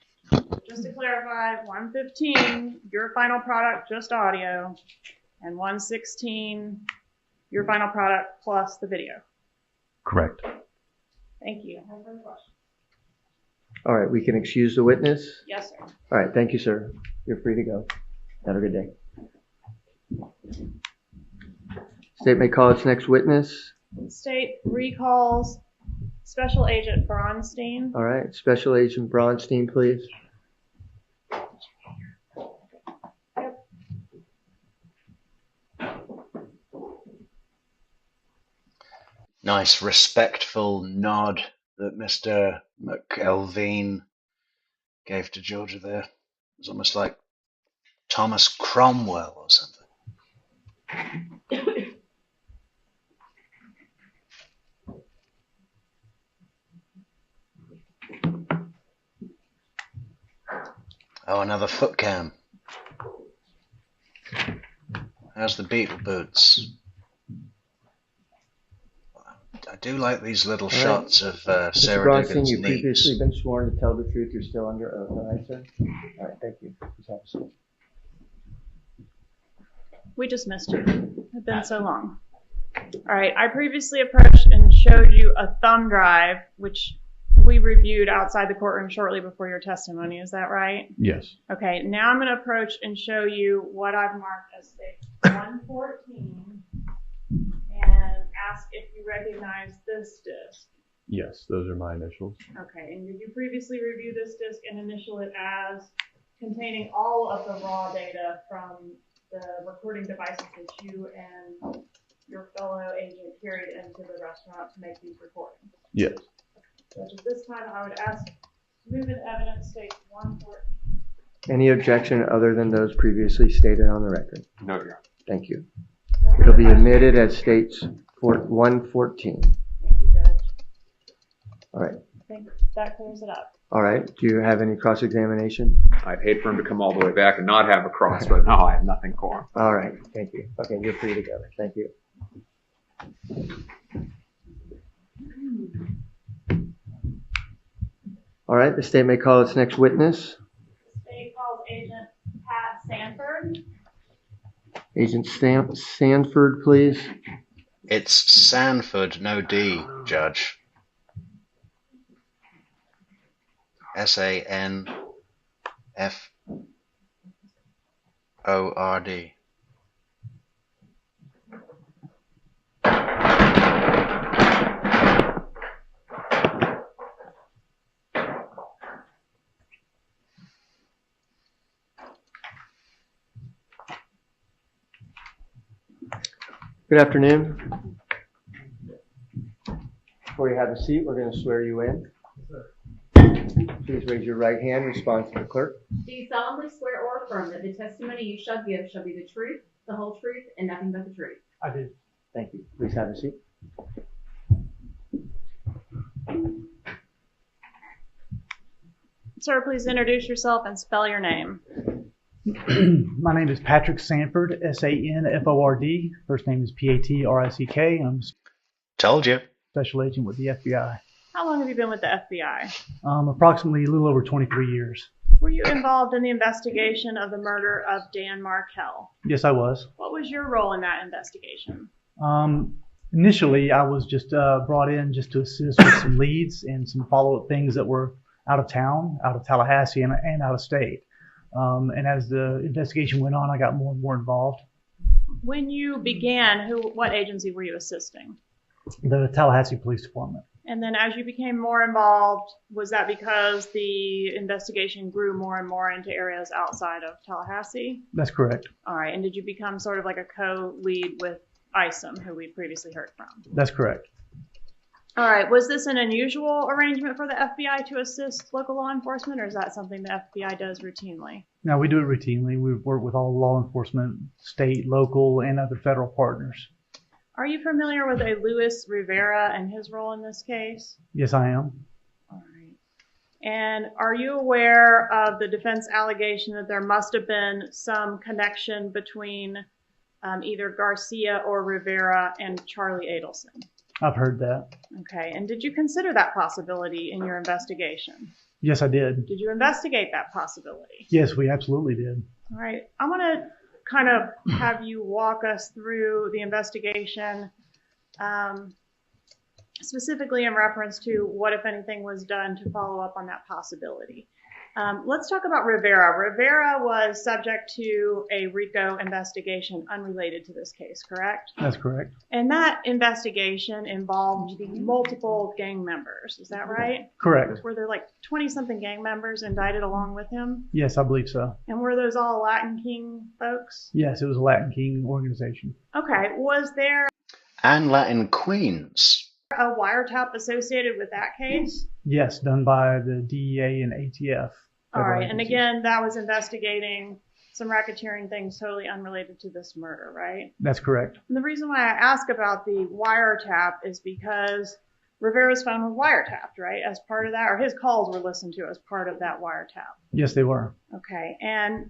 Just to clarify, 115, your final product, just audio, and 116, your final product plus the video. Correct. Thank you. No further questions. All right. We can excuse the witness. Yes, sir. All right. Thank you, sir. You're free to go. Have a good day. State may call its next witness. State recalls Special Agent Bronstein. All right. Special Agent Bronstein, please. Nice respectful nod that Mr. McElveen gave to Georgia there. It was almost like Thomas Cromwell or something. Oh, another foot cam. How's the Beetle boots? I do like these little shots of Mr. Sarah Bronstein, Diggins' you've knees. previously been sworn to tell the truth. You're still under oath. All right, sir? All right, thank you. Please have a seat. We just missed you. It's been so long. All right. I previously approached and showed you a thumb drive, which we reviewed outside the courtroom shortly before your testimony. Is that right? Yes. Okay. Now I'm going to approach and show you what I've marked as state 114 and ask if you recognize this disc. Yes, those are my initials. Okay. And did you previously review this disc and initial it as containing all of the raw data from the recording devices that you and your fellow agent carried into the restaurant to make these recordings? Yes. So at this time, I would ask movement evidence state 114. Any objection other than those previously stated on the record? No, Your Honor. Thank you. It'll be admitted as states 114. Thank you, Judge. All right. I think that clears it up. All right. Do you have any cross-examination? I'd hate for him to come all the way back and not have a cross, but no, I have nothing for him. All right. Thank you. Okay, you're free to go. Thank you. All right. The state may call its next witness. State calls Agent Pat Sanford. Agent Sanford, please. It's Sanford, no D, Judge. Sanford. Good afternoon. Before you have a seat, we're going to swear you in. Please raise your right hand, respond to the clerk. Do you solemnly swear or affirm that the testimony you shall give shall be the truth, the whole truth, and nothing but the truth? I do. Thank you. Please have a seat. Sir, please introduce yourself and spell your name. My name is Patrick Sanford, Sanford. First name is Patrick. I'm Told you. a special agent with the FBI. How long have you been with the FBI? Approximately a little over 23 years. Were you involved in the investigation of the murder of Dan Markell? Yes, I was. What was your role in that investigation? Initially, I was just brought in just to assist with some leads and some follow-up things that were out of town, out of Tallahassee, and out of state. And as the investigation went on, I got more and more involved. When you began, what agency were you assisting? The Tallahassee Police Department. And then as you became more involved, was that because the investigation grew more and more into areas outside of Tallahassee? That's correct. All right. And did you become sort of like a co-lead with Isom, who we previously heard from? That's correct. All right. Was this an unusual arrangement for the FBI to assist local law enforcement, or is that something the FBI does routinely? No, we do it routinely. We work with all law enforcement, state, local, and other federal partners. Are you familiar with a Luis Rivera and his role in this case? Yes, I am. All right. And are you aware of the defense allegation that there must have been some connection between either Garcia or Rivera and Charlie Adelson? I've heard that. Okay. And did you consider that possibility in your investigation? Yes, I did. Did you investigate that possibility? Yes, we absolutely did. All right. I want to kind of have you walk us through the investigation, specifically in reference to what, if anything, was done to follow up on that possibility. Let's talk about Rivera. Rivera was subject to a RICO investigation unrelated to this case, correct? That's correct. And that investigation involved multiple gang members. Is that right? Correct. Were there like 20-something gang members indicted along with him? Yes, I believe so. And were those all Latin King folks? Yes, it was a Latin King organization. Okay. Was there And Latin Queens. a wiretap associated with that case? Yes, done by the DEA and ATF. All right. And agencies. again, that was investigating some racketeering things totally unrelated to this murder, right? That's correct. And the reason why I ask about the wiretap is because Rivera's phone was wiretapped, right? As part of that, or his calls were listened to as part of that wiretap. Yes, they were. Okay. And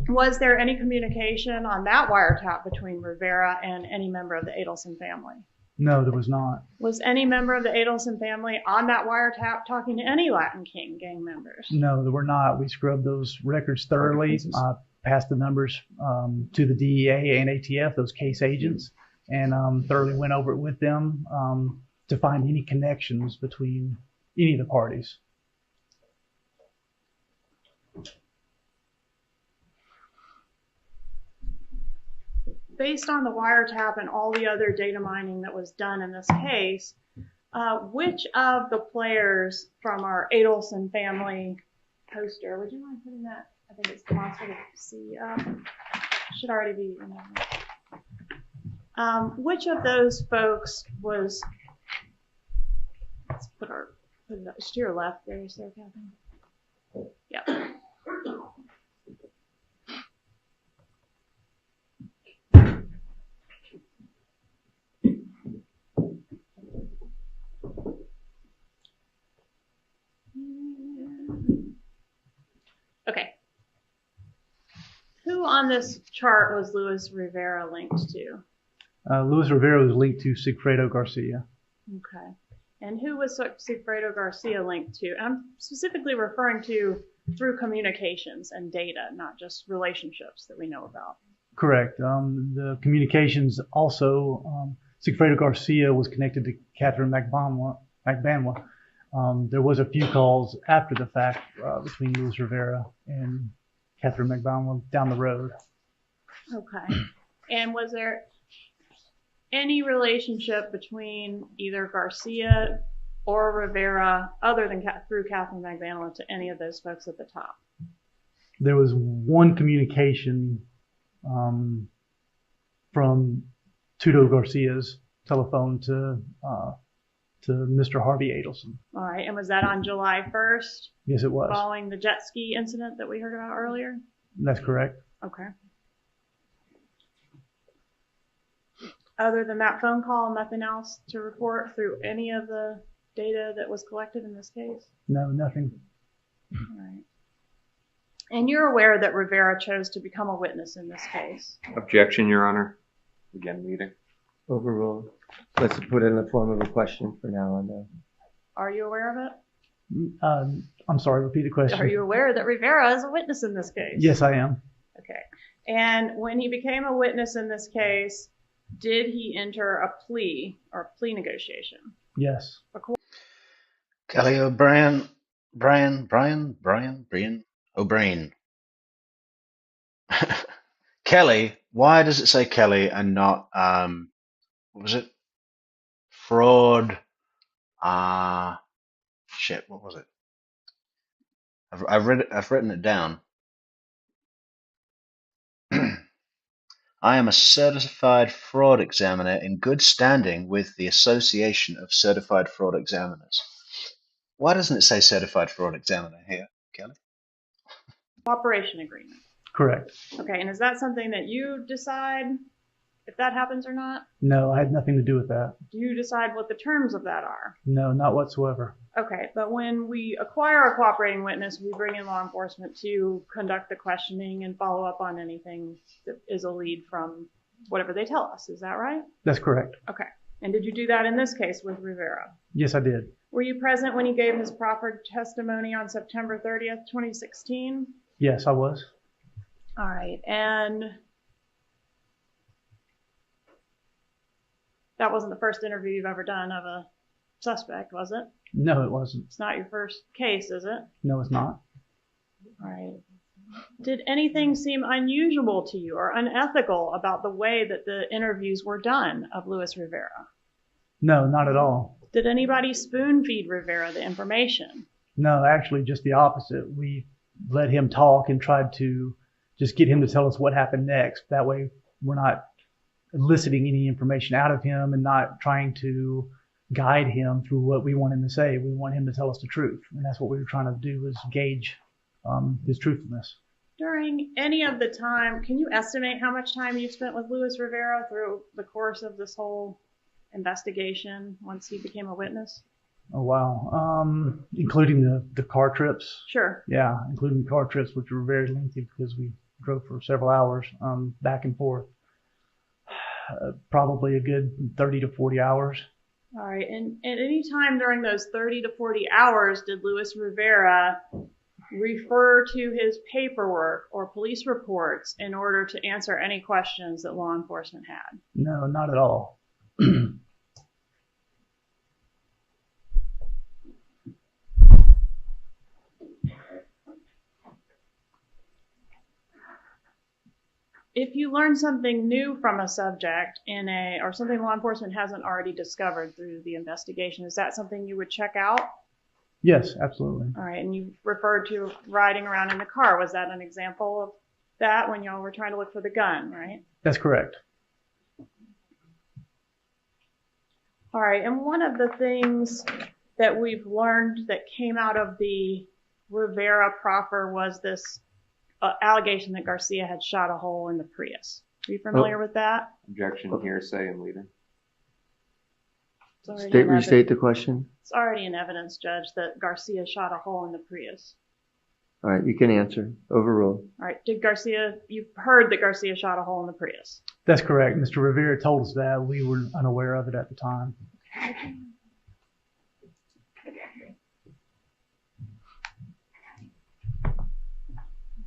was there any communication on that wiretap between Rivera and any member of the Adelson family? No, there was not. Was any member of the Adelson family on that wiretap talking to any Latin King gang members? No, there were not. We scrubbed those records thoroughly. Passed the numbers to the DEA and ATF, those case agents, and thoroughly went over it with them to find any connections between any of the parties. Based on the wiretap and all the other data mining that was done in this case, which of the players from our Adelson family poster, would you mind putting that? I think it's demonstrative to see. Should already be. Which of those folks was? Let's put it up to your left there, Sarah Katherine. Yep. Okay. Who on this chart was Luis Rivera linked to? Luis Rivera was linked to Sigfredo Garcia. Okay. And who was Sigfredo Garcia linked to? I'm specifically referring to through communications and data, not just relationships that we know about. Correct. The communications also, Sigfredo Garcia was connected to Katherine Magbanua, There was a few calls after the fact between Luis Rivera and Katherine Magbanua down the road. Okay. And was there any relationship between either Garcia or Rivera, other than through Katherine Magbanua, to any of those folks at the top? There was one communication from Tudo Garcia's telephone to Mr. Harvey Adelson. All right. And was that on July 1st? Yes, it was. Following the jet ski incident that we heard about earlier? That's correct. Okay. Other than that phone call, nothing else to report through any of the data that was collected in this case? No, nothing. All right. And you're aware that Rivera chose to become a witness in this case? Objection, Your Honor. Again, leading. Overruled. Let's put it in the form of a question for now on though. Are you aware of it? I'm sorry, repeat the question. Are you aware that Rivera is a witness in this case? Yes, I am. Okay. And when he became a witness in this case, did he enter a plea or a plea negotiation? Yes. Kelly O'Brien, Brian O'Brien. Kelly, why does it say Kelly and not, what was it? Fraud, shit, what was it? I've written it down. I am a certified fraud examiner in good standing with the Association of Certified Fraud Examiners. Why doesn't it say certified fraud examiner here, Kelly? Cooperation agreement. Correct. Okay, and is that something that you decide if that happens or not? No, I had nothing to do with that. Do you decide what the terms of that are? No, not whatsoever. Okay, but when we acquire a cooperating witness, we bring in law enforcement to conduct the questioning and follow up on anything that is a lead from whatever they tell us. Is that right? That's correct. Okay. And did you do that in this case with Rivera? Yes, I did. Were you present when he gave his proffered testimony on September 30th, 2016? Yes, I was. All right. And that wasn't the first interview you've ever done of a suspect, was it? No, it wasn't. It's not your first case, is it? No, it's not. All right. Did anything seem unusual to you or unethical about the way that the interviews were done of Luis Rivera? No, not at all. Did anybody spoon feed Rivera the information? No, actually just the opposite. We let him talk and tried to just get him to tell us what happened next. That way we're not eliciting any information out of him and not trying to guide him through what we want him to say. We want him to tell us the truth. And that's what we were trying to do, is gauge his truthfulness. During any of the time, can you estimate how much time you spent with Luis Rivera through the course of this whole investigation once he became a witness? Oh, wow. Including the car trips? Sure. Yeah, including car trips, which were very lengthy because we drove for several hours back and forth. Probably a good 30 to 40 hours. All right. And at any time during those 30 to 40 hours, did Luis Rivera refer to his paperwork or police reports in order to answer any questions that law enforcement had? No, not at all. If you learn something new from a subject or something law enforcement hasn't already discovered through the investigation, is that something you would check out? Yes, absolutely. All right. And you referred to riding around in the car. Was that an example of that when y'all were trying to look for the gun, right? That's correct. All right. And one of the things that we've learned that came out of the Rivera proffer was this allegation that Garcia had shot a hole in the Prius. Are you familiar with that? Objection, hearsay, and leading. Restate the question. It's already in evidence, Judge, that Garcia shot a hole in the Prius. All right, you can answer. Overruled. All right. You've heard that Garcia shot a hole in the Prius? That's correct. Mr. Rivera told us that. We were unaware of it at the time.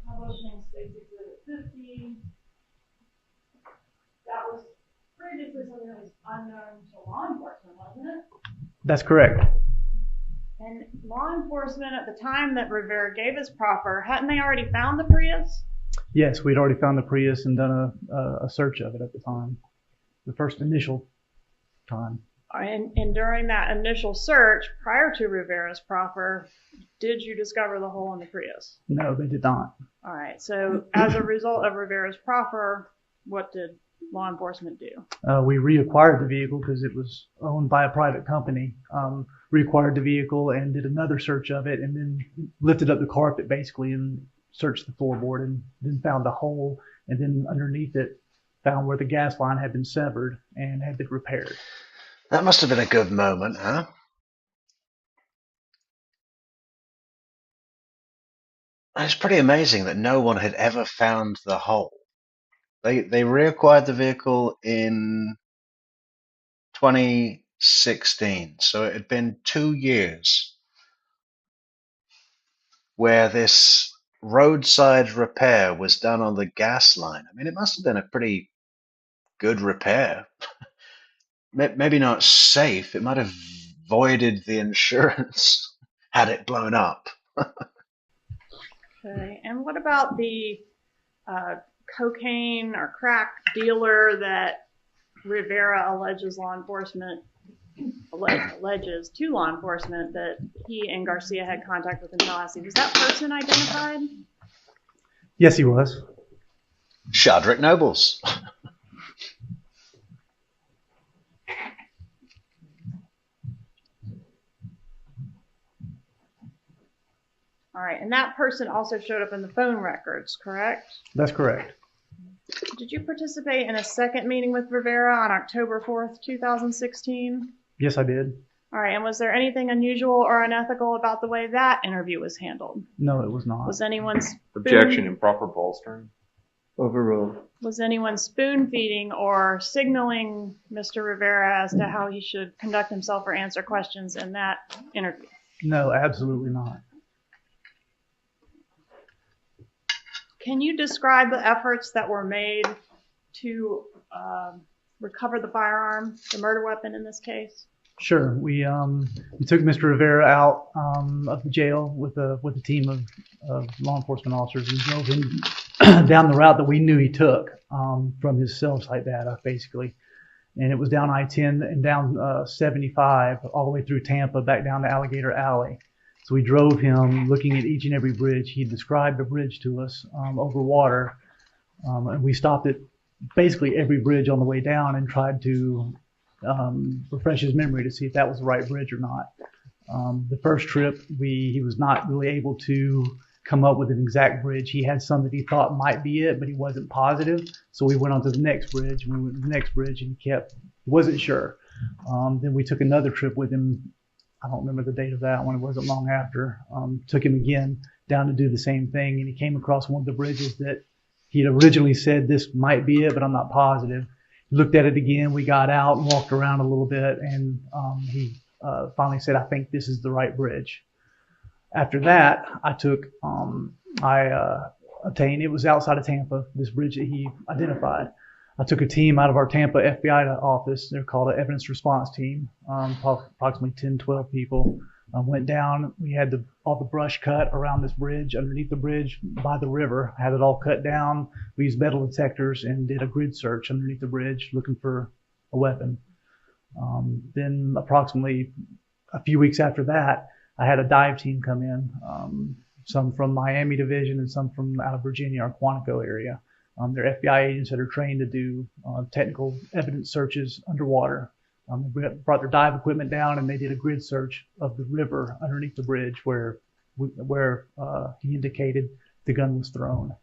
Publishing State Exhibit 50. That was previously something that was unknown to law enforcement, wasn't it? That's correct. And law enforcement at the time that Rivera gave his proffer, hadn't they already found the Prius? Yes, we'd already found the Prius and done a search of it at the time, the first initial time. And during that initial search, prior to Rivera's proffer, did you discover the hole in the Prius? No, they did not. All right. So as a result of Rivera's proffer, what did law enforcement do? We reacquired the vehicle because it was owned by a private company. Reacquired the vehicle and did another search of it, and then lifted up the carpet basically and searched the floorboard, and then found the hole, and then underneath it found where the gas line had been severed and had been repaired. That must have been a good moment, huh? It's pretty amazing that no one had ever found the hole. They reacquired the vehicle in 2016, so it had been 2 years where this roadside repair was done on the gas line. I mean, it must have been a pretty good repair. Maybe not safe. It might have voided the insurance had it blown up. Okay. And what about the cocaine or crack dealer that Rivera alleges to law enforcement that he and Garcia had contact with in Tallahassee? Was that person identified? Yes, he was. Shadrick Nobles. All right, and that person also showed up in the phone records, correct? That's correct. Did you participate in a second meeting with Rivera on October 4th, 2016? Yes, I did. All right, and was there anything unusual or unethical about the way that interview was handled? No, it was not. Was anyone Objection, improper bolstering. Overruled. Was anyone spoon feeding or signaling Mr. Rivera as to how he should conduct himself or answer questions in that interview? No, absolutely not. Can you describe the efforts that were made to recover the firearm, the murder weapon in this case? Sure. We took Mr. Rivera out of the jail with a team of law enforcement officers and drove him down the route that we knew he took from his cell site data, basically. And it was down I-10 and down 75 all the way through Tampa back down to Alligator Alley. So we drove him looking at each and every bridge. He described a bridge to us over water. And we stopped at basically every bridge on the way down and tried to refresh his memory to see if that was the right bridge or not. The first trip, he was not really able to come up with an exact bridge. He had some that he thought might be it, but he wasn't positive. So we went on to the next bridge, and we went to the next bridge, and he wasn't sure. Then we took another trip with him. I don't remember the date of that one. It wasn't long after. Took him again down to do the same thing, and he came across one of the bridges that he'd originally said this might be it, but I'm not positive. Looked at it again. We got out and walked around a little bit, and he finally said, I think this is the right bridge. After that, I obtained, it was outside of Tampa, this bridge that he identified. I took a team out of our Tampa FBI office. They're called an evidence response team, approximately 10, 12 people. Went down. We had all the brush cut around this bridge, underneath the bridge by the river. Had it all cut down. We used metal detectors and did a grid search underneath the bridge looking for a weapon. Then approximately a few weeks after that, I had a dive team come in, some from Miami division and some from out of Virginia or Quantico area. They're FBI agents that are trained to do technical evidence searches underwater. They brought their dive equipment down and they did a grid search of the river underneath the bridge where he indicated the gun was thrown.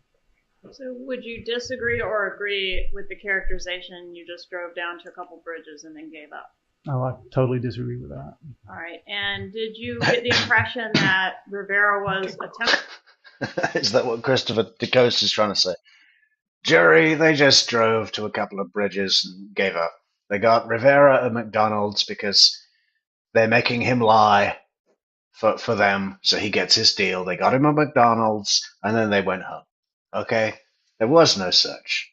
So would you disagree or agree with the characterization you just drove down to a couple bridges and then gave up? Oh, I totally disagree with that. All right. And did you get the impression that Rivera was attempting? Is that what Christopher DeCoste is trying to say? Jury, they just drove to a couple of bridges and gave up. They got Rivera at McDonald's because they're making him lie for them, so he gets his deal. They got him at McDonald's, and then they went home. Okay? There was no search.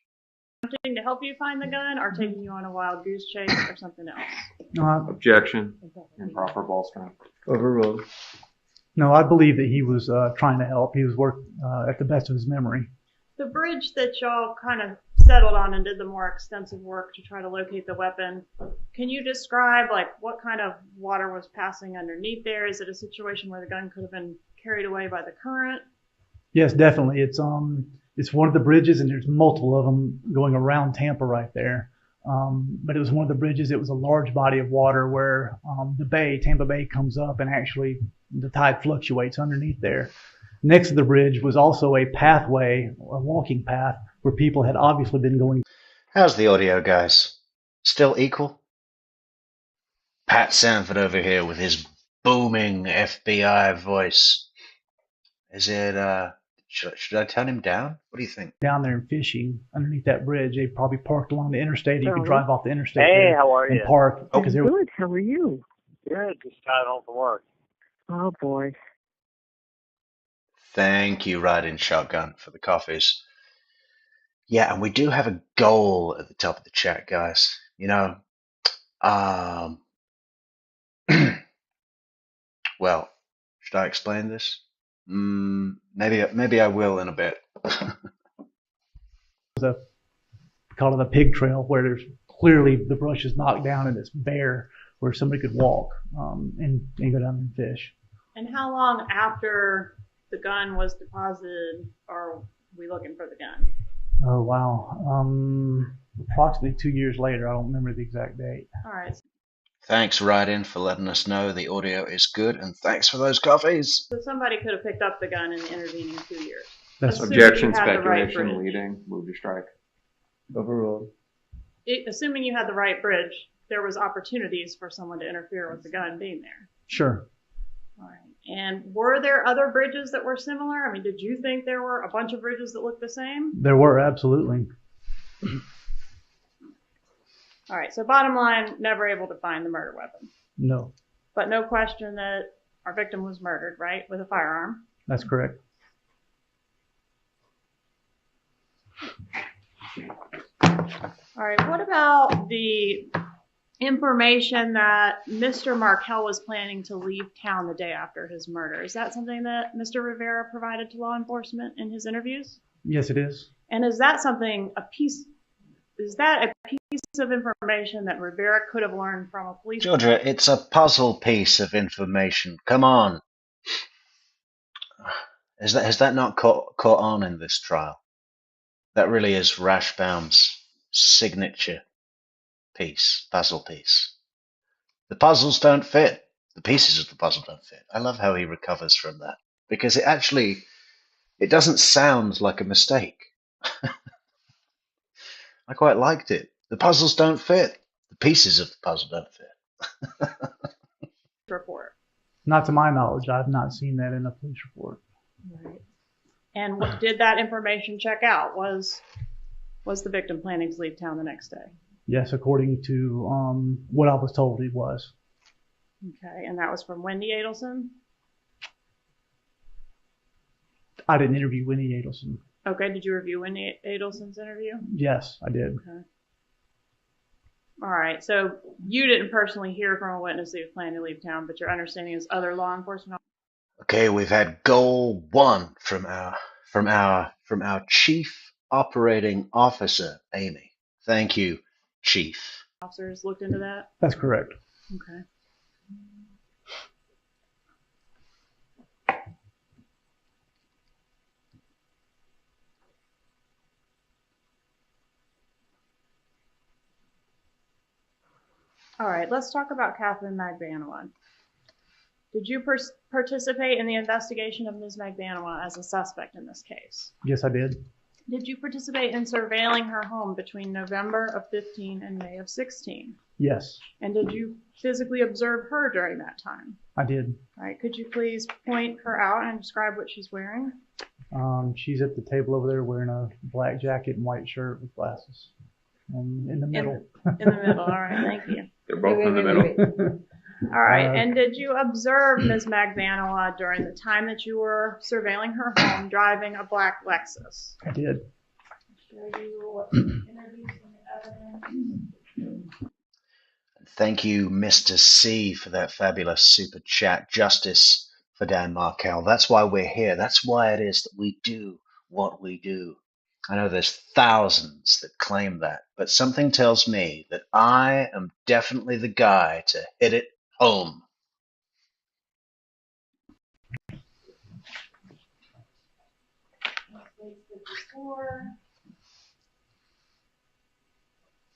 Attempting to help you find the gun or taking you on a wild goose chase or something else? Objection. Improper bolstering. Overruled. No, I believe that he was trying to help. He was at the best of his memory. The bridge that y'all kind of settled on and did the more extensive work to try to locate the weapon, can you describe like what kind of water was passing underneath there? Is it a situation where the gun could have been carried away by the current? Yes, definitely. It's one of the bridges, and there's multiple of them going around Tampa right there. But it was one of the bridges. It was a large body of water where Tampa Bay comes up, and actually the tide fluctuates underneath there. Next to the bridge was also a pathway, a walking path, where people had obviously been going. How's the audio, guys? Still equal? Pat Sanford over here with his booming FBI voice. Is it, should I turn him down? What do you think? Down there and fishing underneath that bridge. They probably parked along the interstate. You could drive off the interstate. Hey, how are and you? park. I'm good. How are you? Good. Just got home from work. Oh, boy. Thank you, Riding Shotgun, for the coffees. Yeah, and we do have a goal at the top of the chat, guys. You know, well, should I explain this? Maybe I will in a bit. Call it a pig trail, where there's clearly the brush is knocked down and it's bare, where somebody could walk and go down and fish. And how long after the gun was deposited are we looking for the gun? Oh, wow. Approximately 2 years later. I don't remember the exact date. All right. Thanks, Ryan, for letting us know the audio is good, and thanks for those coffees. So somebody could have picked up the gun in the intervening 2 years. That's Objection, speculation, leading, move to strike. Overruled. Assuming you had the right bridge, there was opportunities for someone to interfere with the gun being there. Sure. All right. And were there other bridges that were similar? I mean, did you think there were a bunch of bridges that looked the same? There were, absolutely. All right. So bottom line, never able to find the murder weapon. No. But no question that our victim was murdered, right, with a firearm. That's correct. All right. What about the information that Mr. Markel was planning to leave town the day after his murder? Is that something that Mr. Rivera provided to law enforcement in his interviews? Yes, it is. And is that a piece of information that Rivera could have learned from a police? Georgia, it's a puzzle piece of information. Come on. Has that not caught on in this trial? That really is Rashbaum's signature piece, puzzle piece. The puzzles don't fit. The pieces of the puzzle don't fit. I love how he recovers from that, because it doesn't sound like a mistake. I quite liked it. The puzzles don't fit. The pieces of the puzzle don't fit. Report. Not to my knowledge. I've not seen that in a police report. Right. And what did that information check out? Was the victim planning to leave town the next day? Yes, according to what I was told he was. Okay, and that was from Wendy Adelson? I didn't interview Wendy Adelson. Okay, did you review Wendy Adelson's interview? Yes, I did. Okay. All right, so you didn't personally hear from a witness that was planning to leave town, but your understanding is other law enforcement. Okay, we've had goal 1 from our chief operating officer, Amy. Thank you, Chief. Officers looked into that? That's correct. Okay. All right, let's talk about Katherine Magbanua. Did you participate in the investigation of Ms. Magbanua as a suspect in this case? Yes, I did. Did you participate in surveilling her home between November of 15 and May of 16? Yes. And did you physically observe her during that time? I did. All right, could you please point her out and describe what she's wearing? She's at the table over there wearing a black jacket and white shirt with glasses. In the middle. In the middle, all right, thank you. They're both in the middle. All right, and did you observe Ms. Magbanua during the time that you were surveilling her home driving a black Lexus? I did. Thank you, Mr. C, for that fabulous super chat. Justice for Dan Markel. That's why we're here. That's why it is that we do what we do. I know there's thousands that claim that, but something tells me that I am definitely the guy to hit it home.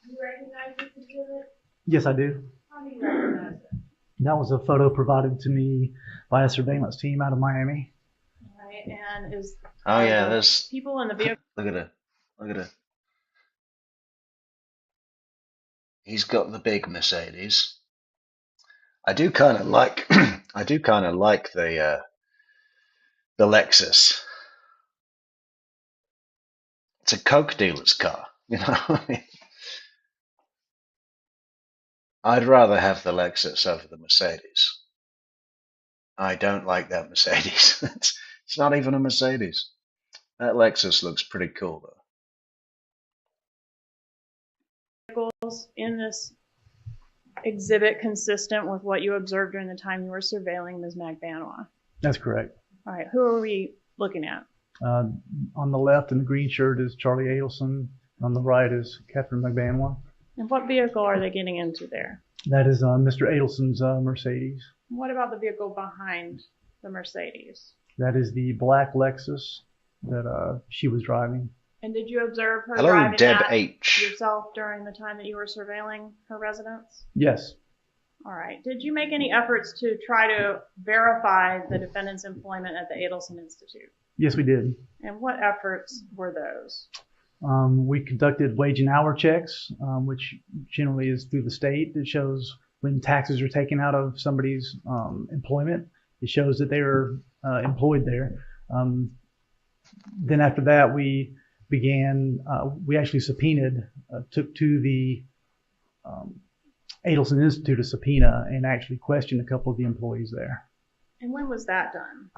You recognize this exhibit? Yes, I do. How do you recognize it? That was a photo provided to me by a surveillance team out of Miami. All right, and Oh yeah, there's people in the vehicle. Look at it. Look at it. He's got the big Mercedes. I do kind of like I do kind of like the Lexus. It's a Coke dealer's car, you know. I'd rather have the Lexus over the Mercedes. I don't like that Mercedes. It's not even a Mercedes. That Lexus looks pretty cool though. Vehicles in this exhibit consistent with what you observed during the time you were surveilling Ms. Magbanua? That's correct. All right, who are we looking at? On the left in the green shirt is Charlie Adelson. On the right is Katherine Magbanua. And what vehicle are they getting into there? That is Mr. Adelson's Mercedes. What about the vehicle behind the Mercedes? That is the black Lexus that she was driving. And did you observe her Hello, driving Deb that H. yourself during the time that you were surveilling her residence? Yes. All right. Did you make any efforts to try to verify the defendant's employment at the Adelson Institute? Yes, we did. And what efforts were those? We conducted wage and hour checks, which generally is through the state. It shows when taxes are taken out of somebody's employment. It shows that they were employed there. Then after that, we actually subpoenaed, took to the Adelson Institute a subpoena and actually questioned a couple of the employees there. And when was that done?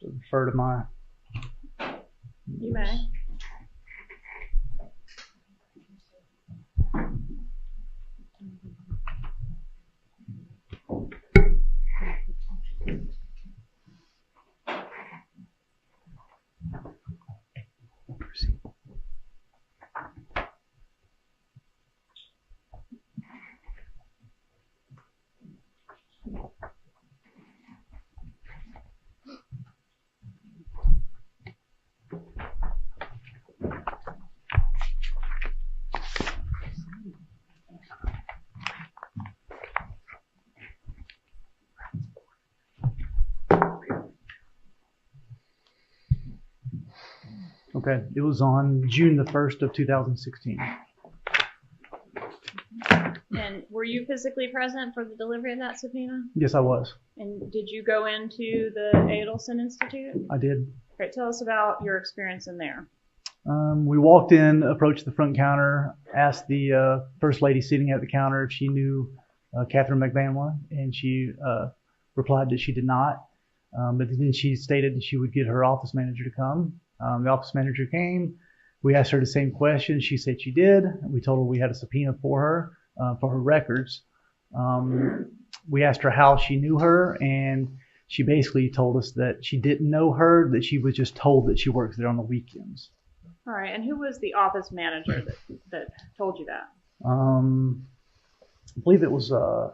To refer to my. You may. Okay, it was on June the 1st of 2016. And were you physically present for the delivery of that subpoena? Yes, I was. And did you go into the Adelson Institute? I did. Great. Tell us about your experience in there. We walked in, approached the front counter, asked the first lady sitting at the counter if she knew Katherine Magbanua, and she replied that she did not. But then she stated that she would get her office manager to come. The office manager came. We asked her the same question. She said she did. We told her we had a subpoena for her records. We asked her how she knew her, and she basically told us that she didn't know her, that she was just told that she works there on the weekends. All right. And who was the office manager that told you that? I believe it was Are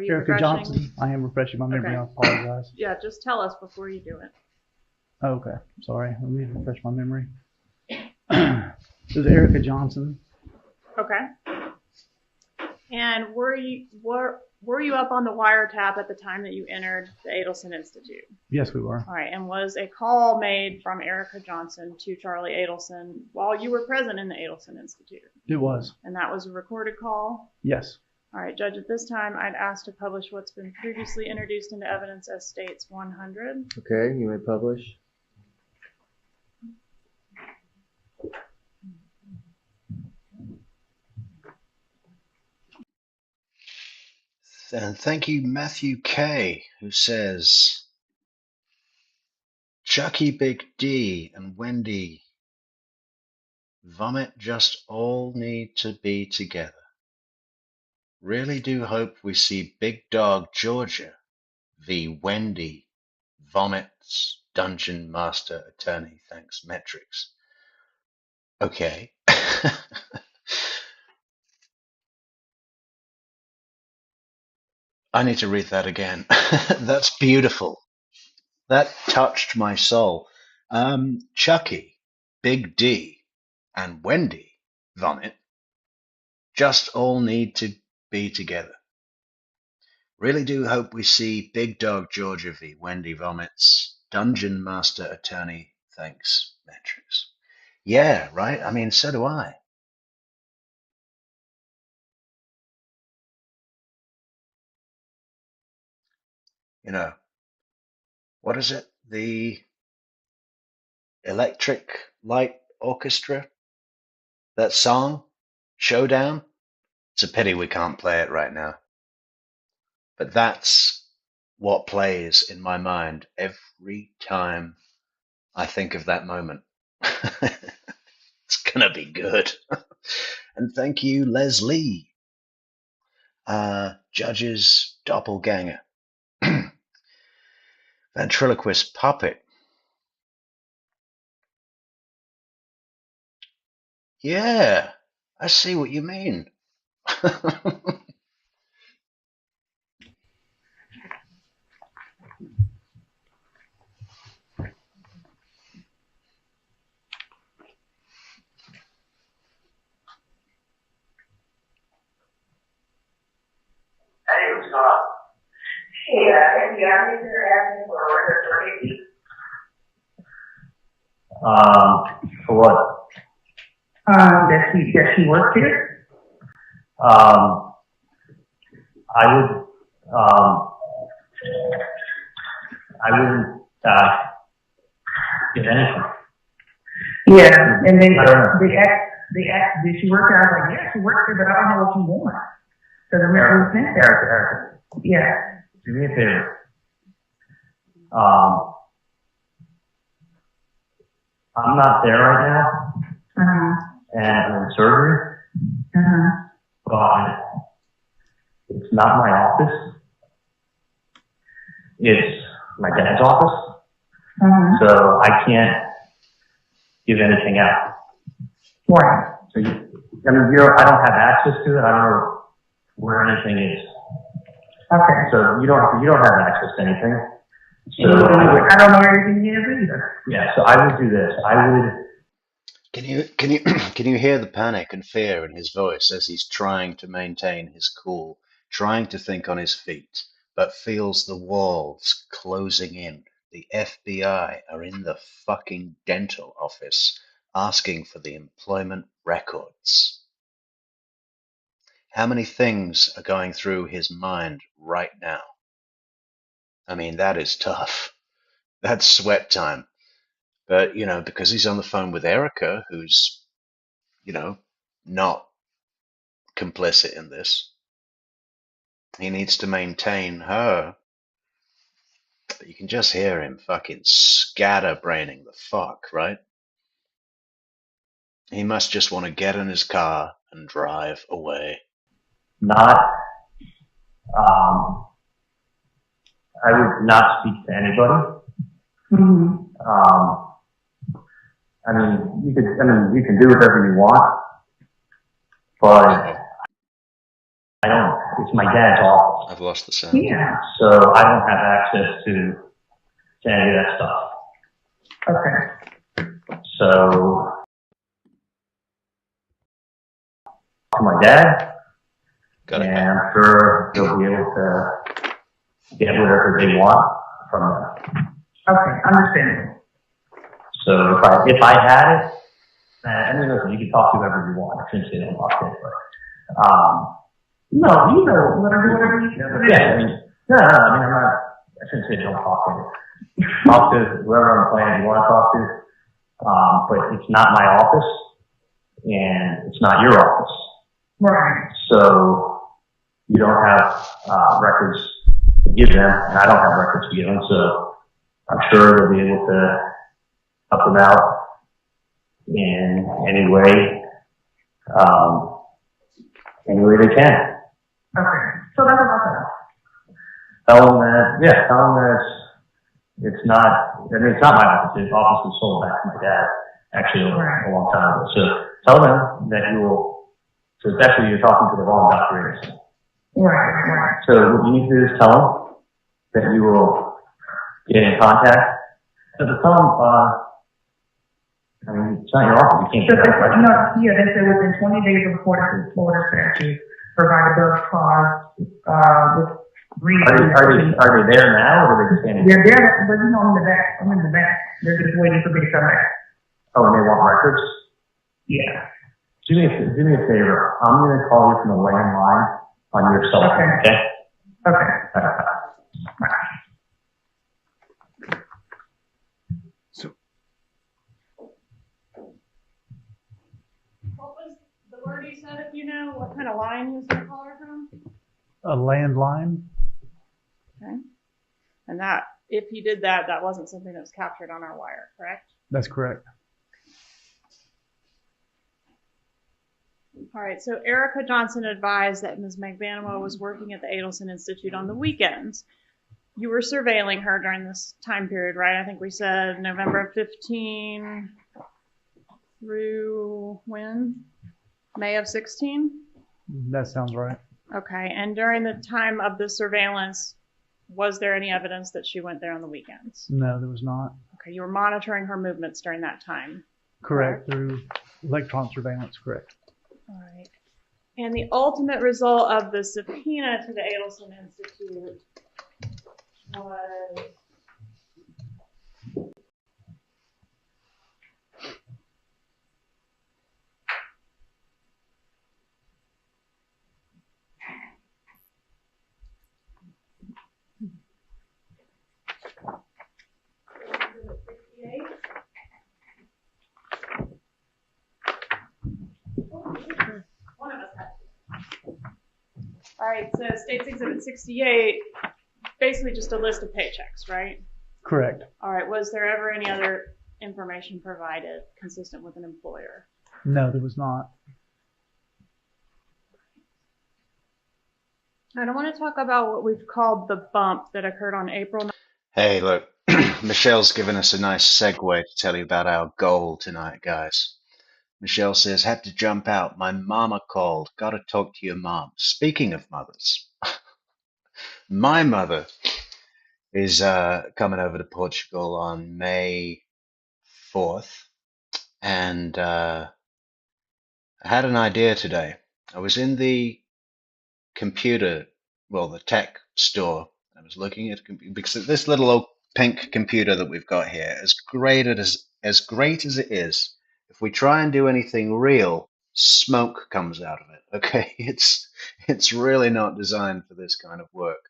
you Erica refreshing? Johnson. I am refreshing my memory. Okay. I apologize. Yeah, just tell us before you do it. Okay, sorry. Let me refresh my memory. It was Erica Johnson. Okay. And were you up on the wiretap at the time that you entered the Adelson Institute? Yes, we were. All right. And was a call made from Erica Johnson to Charlie Adelson while you were present in the Adelson Institute? It was. And that was a recorded call? Yes. All right, Judge, at this time, I'd ask to publish what's been previously introduced into evidence as states 100. Okay, you may publish. And thank you, Matthew K., who says, Chucky Big D and Wendy Vomit just all need to be together. Really do hope we see Big Dog Georgia v. Wendy Vomits Dungeon Master Attorney. Thanks, Metrix. Okay. I need to read that again. That's beautiful. That touched my soul. Chucky, Big D, and Wendy Vomit just all need to be together. Really do hope we see Big Dog Georgia v. Wendy Vomits Dungeon Master Attorney. Thanks, Metrix. Yeah, right? I mean, so do I. You know, what is it? The Electric Light Orchestra? That song? Showdown? It's a pity we can't play it right now. But that's what plays in my mind every time I think of that moment. It's gonna be good. And thank you, Leslie. Judge's doppelganger. Ventriloquist puppet. Yeah, I see what you mean. Hey, what's going on? Hey, FBI is there asking for a regulatory. For what? Does she work here? I wouldn't, get anything. Yeah, and they asked, did she work here? I was like, yeah, she works here, but I don't know what you want. So the reference sent there. Erica. Yeah. Do me a favor. I'm not there right now. And I'm in surgery. But it's not my office. It's my dad's office. So I can't give anything out. Right. So I don't have access to it. I don't know where anything is. Okay. So you don't have access to anything. So I don't know everything is either. Yeah. So I would do this. I would. Can you hear the panic and fear in his voice as he's trying to maintain his cool, trying to think on his feet, but feels the walls closing in? The FBI are in the fucking dental office asking for the employment records. How many things are going through his mind right now? I mean, that is tough. That's sweat time. But, because he's on the phone with Erica, who's, not complicit in this, he needs to maintain her. But you can just hear him fucking scatterbraining the fuck, right? He must just want to get in his car and drive away. I would not speak to anybody. You can do whatever you want, but I don't. It's my dad's office. I've lost the sound. Yeah. So I don't have access to any of that stuff. Okay. So to my dad, and I'm sure they'll be able to get whatever they want from them. Okay, understandable. So if I had it, listen, you can talk to whoever you want. I shouldn't say don't talk to it, but no, whatever you do. Yeah, I shouldn't say don't talk to it. Talk to whoever I'm playing you want to talk to, but it's not my office, and it's not your office. Right. So you don't have records to give them, and I don't have records to give them, so I'm sure they'll be able to help them out in any way, any way they can. Okay. So that's what I thought. Tell them that it's not, I mean, it's not my office. The office was sold back to my dad, actually, a long time ago. So tell them that so it's actually you're talking to the wrong Dr. Adelsons. Right. So what you need to do is tell them that you will get in contact. So to tell them, I mean, it's not your office. You can't do that, right? No, yeah, they said within 20 days of Florida statute, provide a bill of cause, with Are they there now, or are they just standing? They're there, but you know, I'm in the back. They're just waiting for me to come back. Oh, and they want records? Yeah. Do me a favor. I'm going to call you from the landline on your cell phone, okay? Okay. What was the word you said, if you know? What kind of line he was going to call her from? A landline. Okay. And that, if he did that, that wasn't something that was captured on our wire, correct? That's correct. All right, so Erica Johnson advised that Ms. Magbanua was working at the Adelson Institute on the weekends. You were surveilling her during this time period, right? I think we said November of 15 through when? May of 16? That sounds right. Okay, and during the time of the surveillance, was there any evidence that she went there on the weekends? No, there was not. Okay, you were monitoring her movements during that time. Correct, through electron surveillance, correct. All right. And the ultimate result of the subpoena to the Adelson Institute was one of us had to. All right, so State's Exhibit 68, basically just a list of paychecks, right? Correct. All right, was there ever any other information provided consistent with an employer? No, there was not. I don't want to talk about what we've called the bump that occurred on April 9th. Hey, look, Michelle's given us a nice segue to tell you about our goal tonight, guys. Michelle says, had to jump out. My mama called. Gotta talk to your mom. Speaking of mothers, my mother is coming over to Portugal on May 4th. And I had an idea today. I was in the the tech store. I was looking at a computer because this little old pink computer that we've got here, as great as it is, if we try and do anything real, smoke comes out of it. Okay, it's really not designed for this kind of work.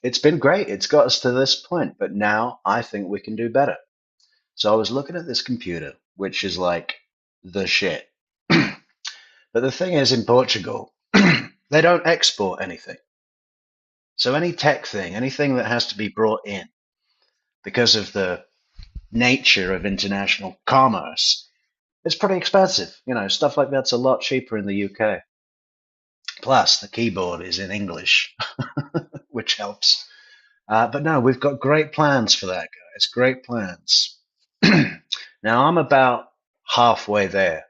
It's been great. It's got us to this point, but now I think we can do better. So I was looking at this computer, which is like the shit. But the thing is, in Portugal, they don't export anything. So any tech thing, anything that has to be brought in because of the nature of international commerce, it's pretty expensive. You know, stuff like that's a lot cheaper in the UK. Plus, the keyboard is in English, which helps. But no, we've got great plans for that, guys. Great plans. Now, I'm about halfway there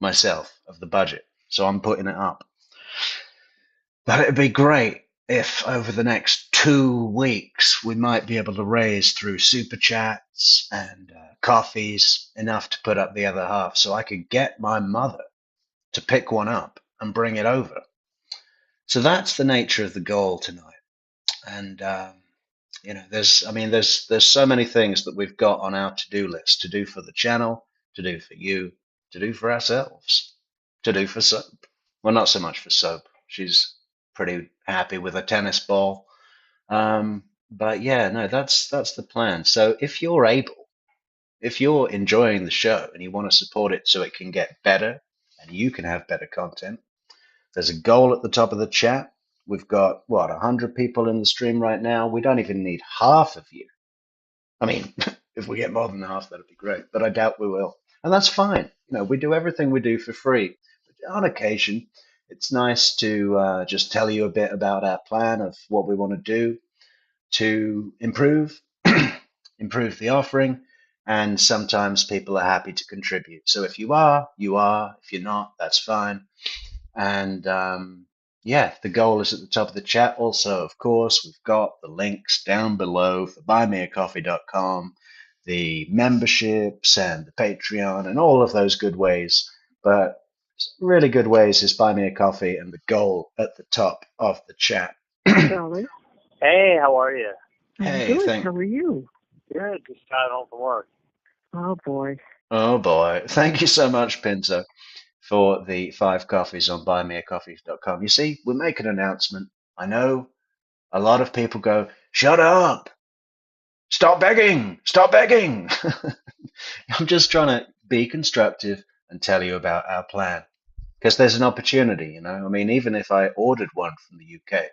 myself of the budget, so I'm putting it up. But it'd be great if over the next 2 weeks we might be able to raise through super chats and coffees enough to put up the other half so I could get my mother to pick one up and bring it over. So that's the nature of the goal tonight. And you know, there's so many things that we've got on our to-do list to do for the channel, to do for you, to do for ourselves, to do for Soap. Well, not so much for Soap. She's pretty happy with a tennis ball. But yeah, no, that's the plan. So if you're enjoying the show and you want to support it so it can get better and you can have better content, there's a goal at the top of the chat. We've got, 100 people in the stream right now. We don't even need half of you. I mean, If we get more than half, that'd be great, but I doubt we will. And that's fine. We do everything we do for free. But on occasion, it's nice to just tell you a bit about our plan of what we want to do to improve improve the offering, and sometimes people are happy to contribute. So if you are, you are. If you're not, that's fine. And yeah, the goal is at the top of the chat. Also, of course, we've got the links down below for buymeacoffee.com, the memberships and the Patreon and all of those good ways. But really good ways is buy me a coffee and the goal at the top of the chat. Charlie. Hey, how are you? I'm Hey, good. How are you? Good. Just got home from work. Oh, boy. Oh boy. Thank you so much, Pinto, for the 5 coffees on buymeacoffee.com. You see, we make an announcement. I know a lot of people go, shut up, stop begging, stop begging. I'm just trying to be constructive and tell you about our plan. Because there's an opportunity, I mean, even if I ordered one from the UK,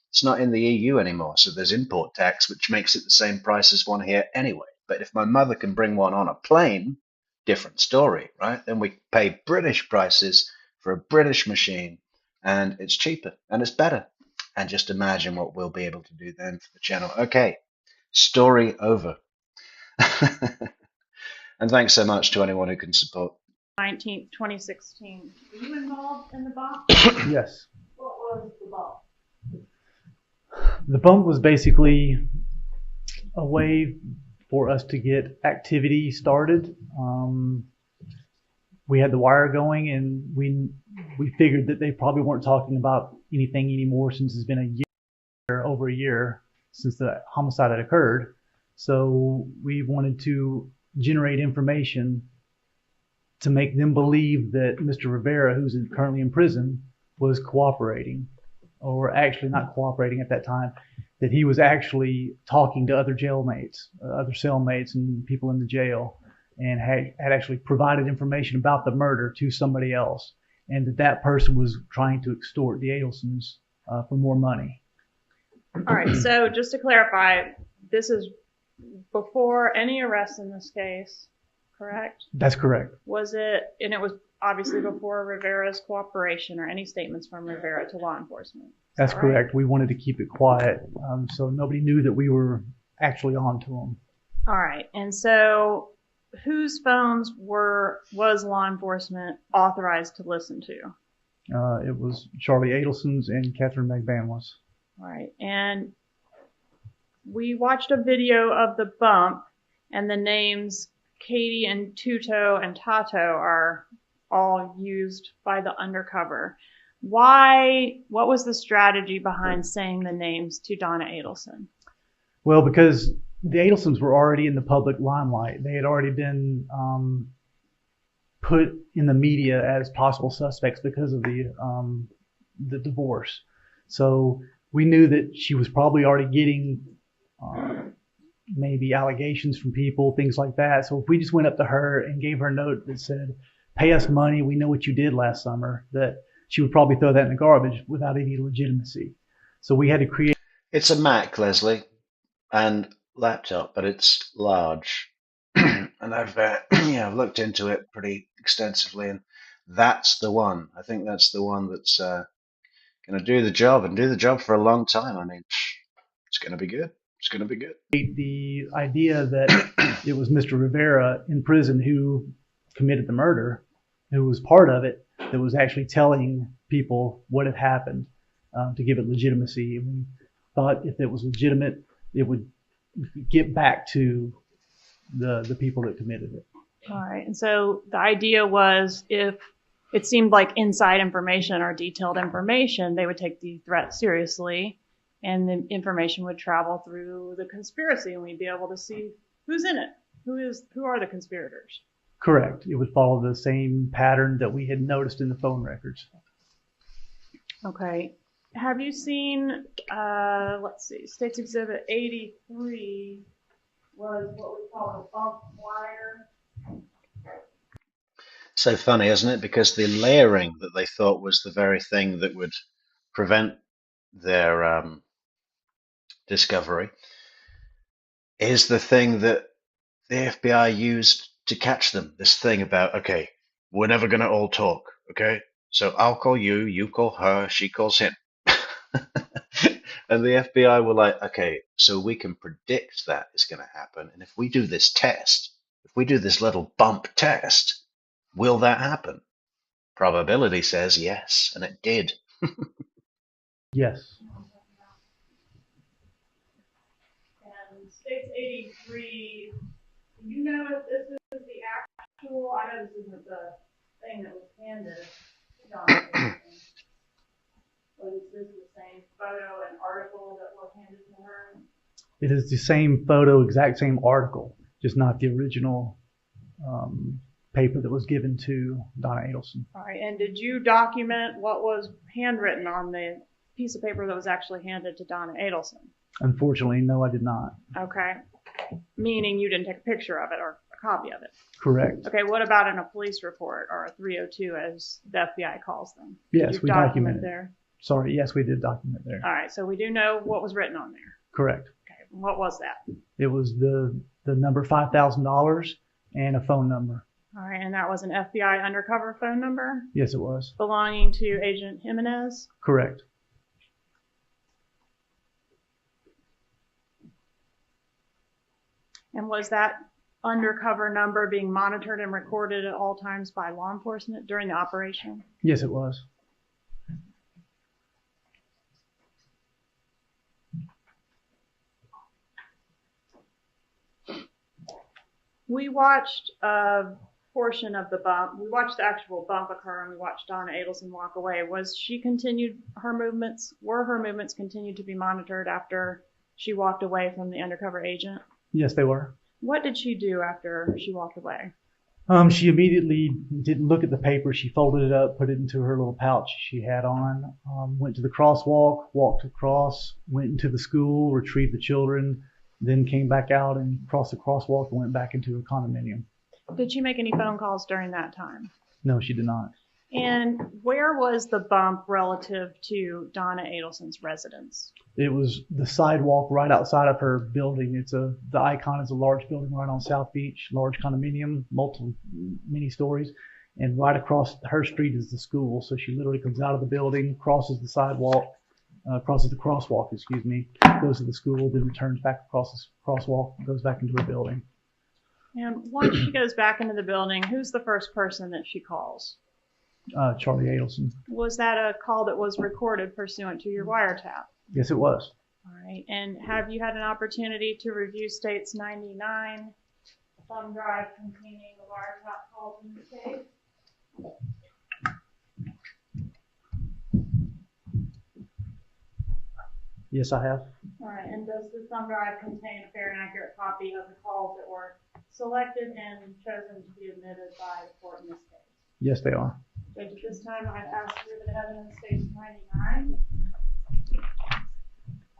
it's not in the EU anymore, so there's import tax, which makes it the same price as one here anyway. But if my mother can bring one on a plane, different story, right? Then we pay British prices for a British machine, and it's cheaper and it's better. And just imagine what we'll be able to do then for the channel. Okay, story over. And thanks so much to anyone who can support. 19th, 2016. Were you involved in the bump? Yes. What was the bump? The bump was basically a way for us to get activity started. We had the wire going, and we figured that they probably weren't talking about anything anymore since it's been over a year since the homicide had occurred. So we wanted to generate information to make them believe that Mr. Rivera, who's currently in prison, was cooperating, or actually not cooperating at that time, that he was actually talking to other jailmates, other cellmates and people in the jail, and had actually provided information about the murder to somebody else, and that person was trying to extort the Adelsons for more money. All right, so just to clarify, this is before any arrest in this case, correct? That's correct. Was it, and it was obviously before Rivera's cooperation or any statements from Rivera to law enforcement? That's correct. We wanted to keep it quiet, so nobody knew that we were actually on to them. All right, and so whose phones was law enforcement authorized to listen to? It was Charlie Adelsons and Katherine Magbanua's. All right, and we watched a video of the bump, and the names Katie and Tuto and Tato are all used by the undercover. Why? What was the strategy behind saying the names to Donna Adelson? Well, because the Adelsons were already in the public limelight. They had already been put in the media as possible suspects because of the divorce. So we knew that she was probably already getting maybe allegations from people, things like that. So if we just went up to her and gave her a note that said, pay us money, we know what you did last summer, that she would probably throw that in the garbage without any legitimacy. So we had to create. It's a Mac, Leslie, and laptop, but it's large. And I've looked into it pretty extensively, and that's the one. I think that's the one that's going to do the job and do the job for a long time. I mean, it's going to be good. It's going to be good. The idea that it was Mr. Rivera in prison who committed the murder, who was part of it, that was actually telling people what had happened to give it legitimacy. And we thought if it was legitimate, it would get back to the people that committed it. All right. And so the idea was if it seemed like inside information or detailed information, they would take the threat seriously, and the information would travel through the conspiracy, and we'd be able to see who's in it, who are the conspirators. Correct. It would follow the same pattern that we had noticed in the phone records. Okay. Have you seen, let's see, State's Exhibit 83 was what we call a bump wire. So funny, isn't it? Because the layering that they thought was the very thing that would prevent their discovery is the thing that the FBI used to catch them. This thing about, okay, we're never going to all talk, okay? So I'll call you, you call her, she calls him. And the FBI were like, okay, so we can predict that is going to happen. And if we do this test, if we do this little bump test, will that happen? Probability says yes, and it did. Yes. And States 83, do you know if this is the actual, I know this isn't the thing that was handed to Donna, but is this the same photo and article that were handed to her? It is the same photo, exact same article, just not the original paper that was given to Donna Adelson. All right, and did you document what was handwritten on the piece of paper that was actually handed to Donna Adelson? Unfortunately, no, I did not. Okay, meaning you didn't take a picture of it or a copy of it? Correct. Okay, what about in a police report or a 302 as the FBI calls them? Yes, we documented there. Sorry, yes, we did document there. All right, so we do know what was written on there. Correct. Okay, what was that? It was the number $5,000 and a phone number. All right, and that was an FBI undercover phone number? Yes, it was. Belonging to Agent Jimenez? Correct. And was that undercover number being monitored and recorded at all times by law enforcement during the operation? Yes, it was. We watched a portion of the bump. We watched the actual bump occur, and we watched Donna Adelson walk away. Was she continued her movements? Were her movements continued to be monitored after she walked away from the undercover agent? Yes, they were. What did she do after she walked away? She immediately didn't look at the paper. She folded it up, put it into her little pouch she had on, went to the crosswalk, walked across, went into the school, retrieved the children, then came back out and crossed the crosswalk and went back into her condominium. Did she make any phone calls during that time? No, she did not. And where was the bump relative to Donna Adelson's residence? It was the sidewalk right outside of her building. The icon is a large building right on South Beach, large condominium, many stories. And right across her street is the school. So she literally comes out of the building, crosses the sidewalk, crosses the crosswalk, goes to the school, then returns back across the crosswalk, and goes back into her building. And once she goes back into the building, who's the first person that she calls? Charlie Adelsons. Was that a call that was recorded pursuant to your wiretap? Yes, it was. All right. And have you had an opportunity to review States 99, thumb drive containing the wiretap calls in this case? Yes, I have. All right. And does the thumb drive contain a fair and accurate copy of the calls that were selected and chosen to be admitted by the court in this case? Yes, they are. Judge, at this time, I'd ask you to have evidence States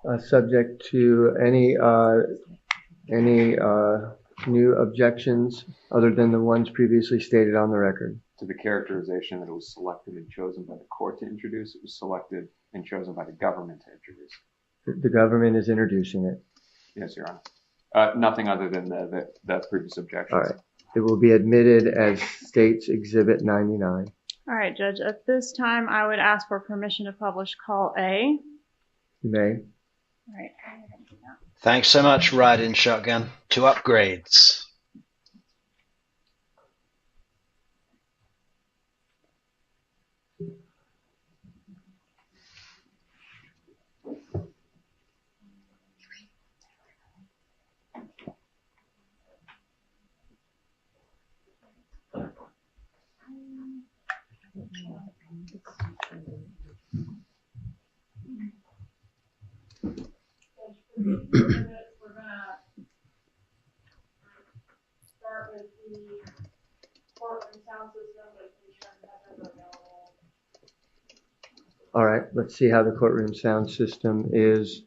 99. Subject to any new objections other than the ones previously stated on the record. To the characterization that it was selected and chosen by the court to introduce, it was selected and chosen by the government to introduce. The government is introducing it. Yes, Your Honor. Nothing other than the previous objections. All right. It will be admitted as States Exhibit 99. All right, Judge. At this time, I would ask for permission to publish Call A. You may. All right. Thanks so much, Ride-In Shotgun. 2 upgrades. We're going to start with the courtroom sound system, but we should have them available. All right, let's see how the courtroom sound system is,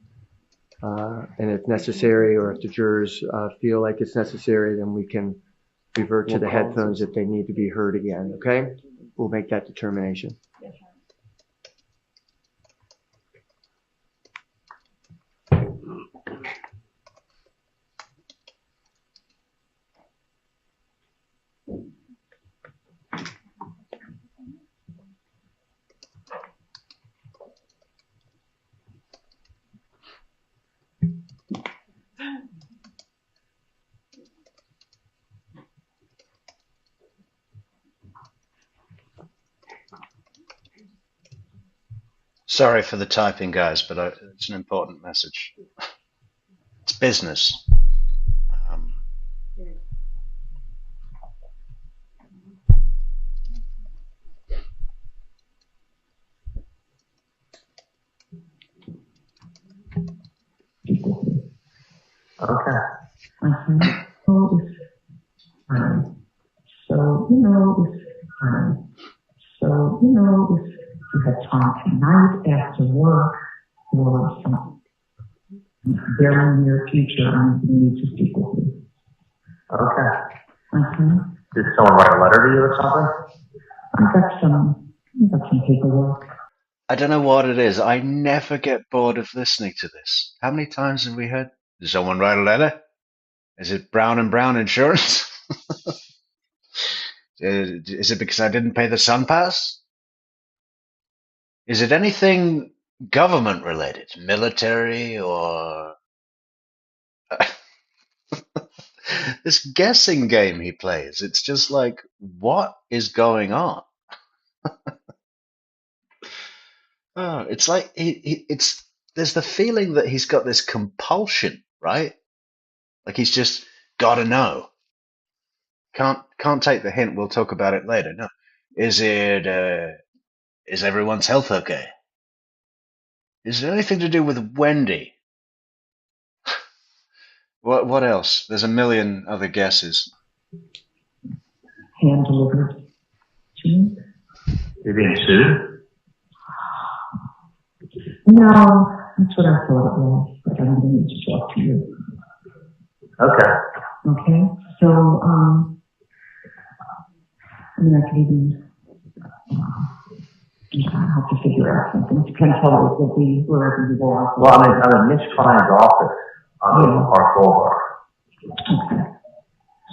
and if necessary, or if the jurors feel like it's necessary, then we can revert to the headphones if they need to be heard again, okay? We'll make that determination. Yes, sir. Sorry for the typing, guys, but it's an important message. It's business. Um, Okay. So, if you had time tonight after work or some very near future, I'm going to need to speak with you. Okay. Did someone write a letter to you or something? I've got some paperwork. I don't know what it is. I never get bored of listening to this. How many times have we heard? Did someone write a letter? Is it Brown and Brown Insurance? Is it because I didn't pay the SunPass? Is it anything government related, military or this guessing game he plays? It's just like, what is going on? Oh, it's like there's the feeling that he's got this compulsion, right? Like he's just got to know. Can't take the hint. We'll talk about it later. No, is everyone's health okay? Is it anything to do with Wendy? What else? There's a million other guesses. Hand delivered to you? You're being sued? No, that's what I thought it was, but I'm going to need to talk to you. Okay. Okay, so, I could even, I have to figure out something. It depends how it will be wherever you go. Well, I'm in Mitch Klein's office on our Boulevard. Okay.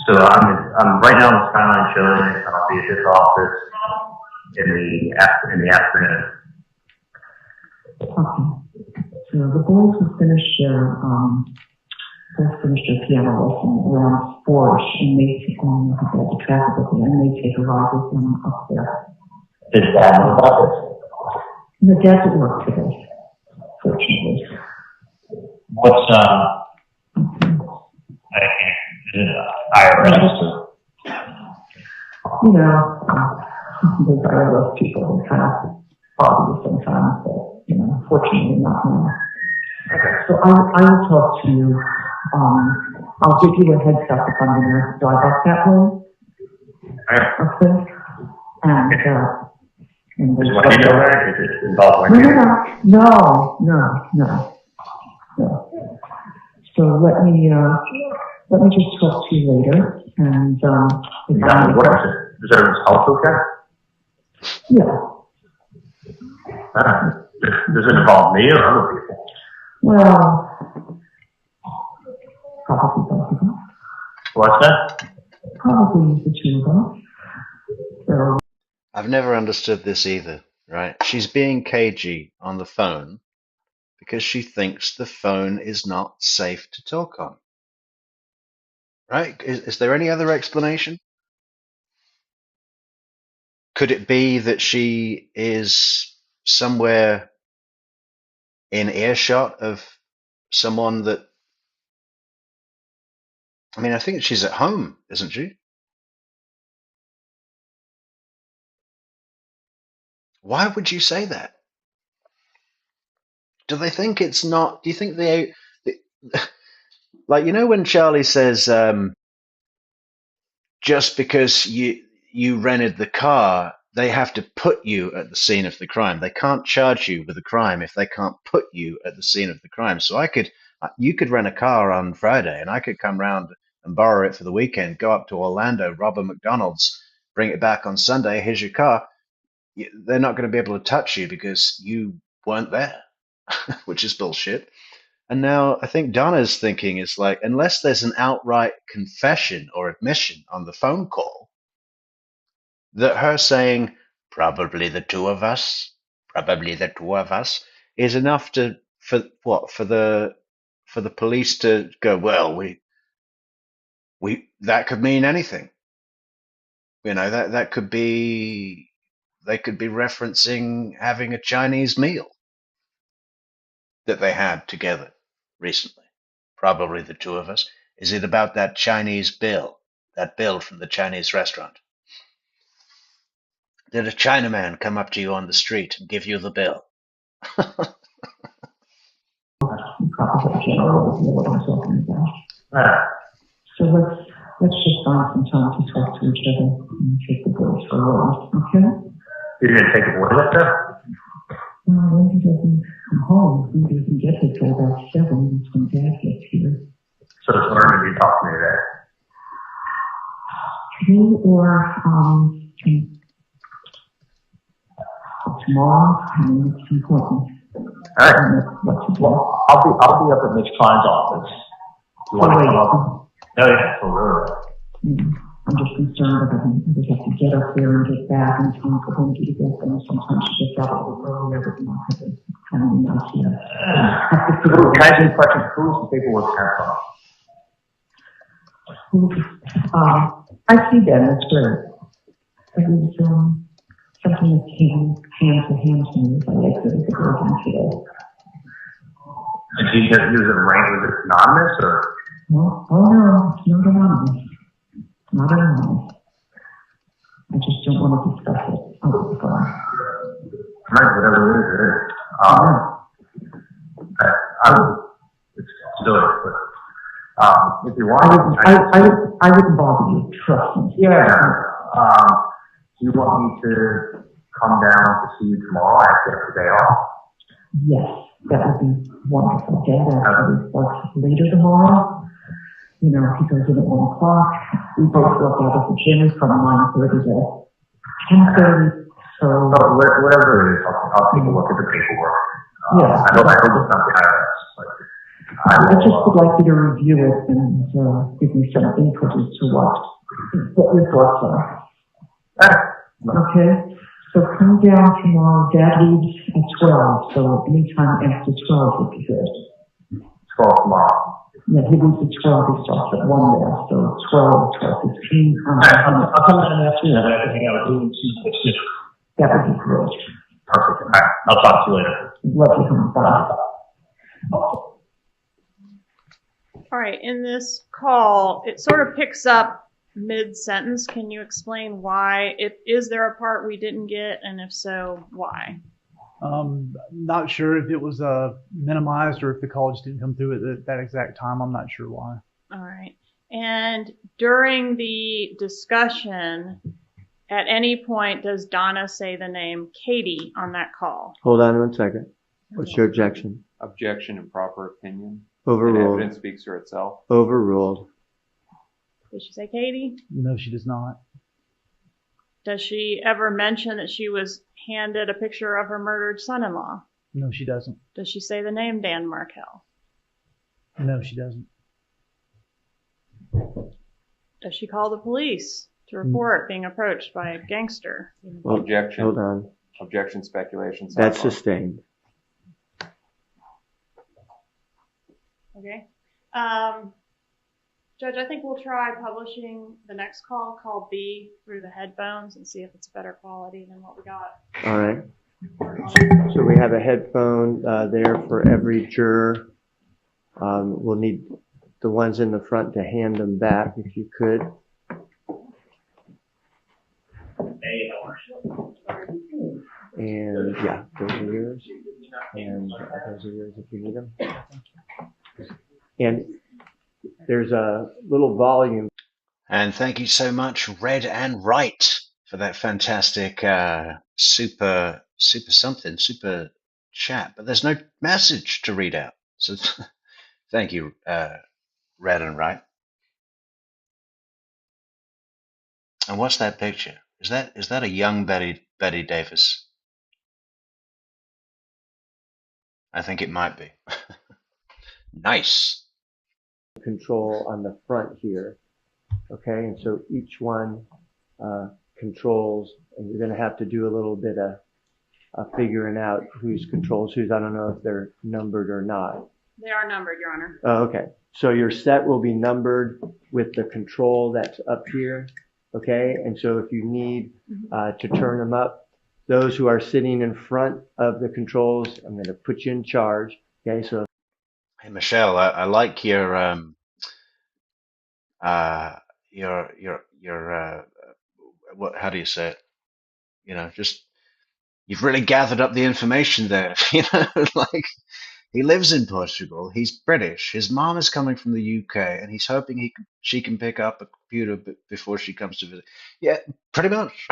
So I'm right now in the Skyline showing, and I'll be at his office in the afternoon. Okay. So the boys will finish their piano lesson around 4-ish, and they take on the traffic with them, and they take a ride with them up there. Does Dad know about this? The dad's at work today, fortunately. What's IRS? Those IRS people are kind of foggy sometimes, but, fortunately not now. Okay. So I will talk to you. I'll give you a heads up if I'm going to drive up that way. Okay? And is Wendy there? Is it involved Wendy? No. So let me just talk to you later. And what is it? Is everyone's health okay? Yeah. Does it involve me or other people? Well, probably both of us. What's that? Probably the two of us. So. I've never understood this either, right? She's being cagey on the phone because she thinks the phone is not safe to talk on. Right? Is there any other explanation? Could it be that she is somewhere in earshot of someone that... I think she's at home, isn't she? Why would you say that? Do they think it's not... Do you think they like, when Charlie says, just because you rented the car, they have to put you at the scene of the crime. They can't charge you with a crime if they can't put you at the scene of the crime. So you could rent a car on Friday, and I could come round and borrow it for the weekend, go up to Orlando, rob a McDonald's, bring it back on Sunday. Here's your car. They're not going to be able to touch you because you weren't there, which is bullshit. And now I think Donna's thinking is like, unless there's an outright confession or admission on the phone call, that her saying, probably the two of us, is enough for the police to go, well, we that could mean anything. That could be, they could be referencing having a Chinese meal. that they had together recently? Probably the two of us. Is it about that Chinese bill, that bill from the Chinese restaurant? Did a Chinaman come up to you on the street and give you the bill? So let's just find some time to talk to each other and take the boys for a ride, okay? You're going to take the boys up there? Well, Lindsay doesn't come home. He doesn't get here till about 7. That's when Dad gets here. So it's learning you talk to me there. Today or tomorrow, I mean, it's important. All right. Well, I'll be up at Mitch Klein's office. You want to come up? Oh yeah, for real. I'm just concerned that I just have to get up there and get back in time for him to get there. Sometimes she gets out a little earlier, but not kind of nice here. Can I ask you a question? Who's the paperwork from? I see that. That's great. It was something that came hand to me as I exited the building today. And he was anonymous or? Oh no, it's not anonymous. Not anonymous. I just don't want to discuss it over the phone. Right, whatever it is, it is. It's silly, but if you want, I wouldn't bother you. Trust me. Yeah. Do you want me to come down to see you tomorrow? I actually have the day off. Yes, that would be wonderful. Dad actually works later tomorrow. You know, he goes in at 1 o'clock. We both work out at the gym from 9:30 to 10:30. So whatever it is, I'll take a look at the paperwork. Yeah. I hope it's not the IRS. I just would like you to review it and give me some input as to what your thoughts are. Okay? So come down tomorrow. Dad leaves at 12, so anytime after 12 would be good. 12 tomorrow. Yeah, he leaves at 12. He starts at 1 there, so 12, 12:15. I'll come down in the afternoon. I have to hang out with you and see what's good. That would be great. Perfect. All right. I'll talk to you later. Love you. Bye. All right, in this call, it sort of picks up mid-sentence. Can you explain why? Is there a part we didn't get, and if so, why? Not sure if it was minimized or if the call just didn't come through at that exact time. I'm not sure why. All right. And during the discussion, at any point does Donna say the name Katie on that call? Hold on 1 second. What's your objection? Objection and proper opinion. Overruled. And evidence speaks for itself. Overruled. Does she say Katie? No, she does not. Does she ever mention that she was handed a picture of her murdered son-in-law? No, she doesn't. Does she say the name Dan Markell? No, she doesn't. Does she call the police to report being approached by a gangster? Well, Objection. Hold on. Objection, speculation. That's sidebar. sustained. Okay. Judge, I think we'll try publishing the next call, call B, through the headphones and see if it's better quality than what we got. All right. So we have a headphone there for every juror. We'll need the ones in the front to hand them back, if you could. And yeah, those are yours. And those are yours if you need them. And there's a little volume. And thank you so much, Red and Wright, for that fantastic super chat. But there's no message to read out. So thank you, Red and Wright. And what's that picture? Is that a young Betty Davis? I think it might be. Nice. Control on the front here. Okay, and so each one controls, and you're going to have to do a little bit of figuring out whose controls whose. I don't know if they're numbered or not. They are numbered, Your Honor. Oh, okay. So your set will be numbered with the control that's up here. Okay, and so if you need to turn them up, those who are sitting in front of the controls, I'm going to put you in charge. Okay, so Hey, Michelle, I like your what? How do you say it? Just you've really gathered up the information there. Like he lives in Portugal. He's British. His mom is coming from the UK, and he's hoping she can pick up a computer before she comes to visit. Yeah, pretty much.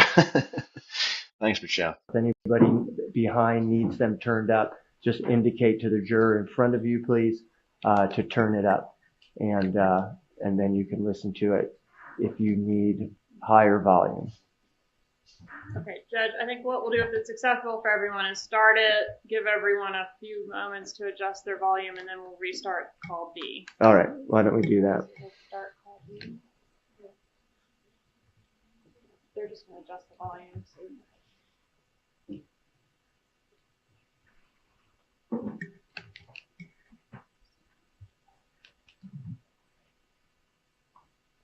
Thanks, Michelle. if anybody behind needs them turned up, just indicate to the juror in front of you, please, to turn it up, and then you can listen to it if you need higher volume. Okay, Judge, I think what we'll do if it's acceptable for everyone is start it, give everyone a few moments to adjust their volume, and then we'll restart call B. All right, why don't we do that? We'll start call B. They're just going to adjust the volume. So.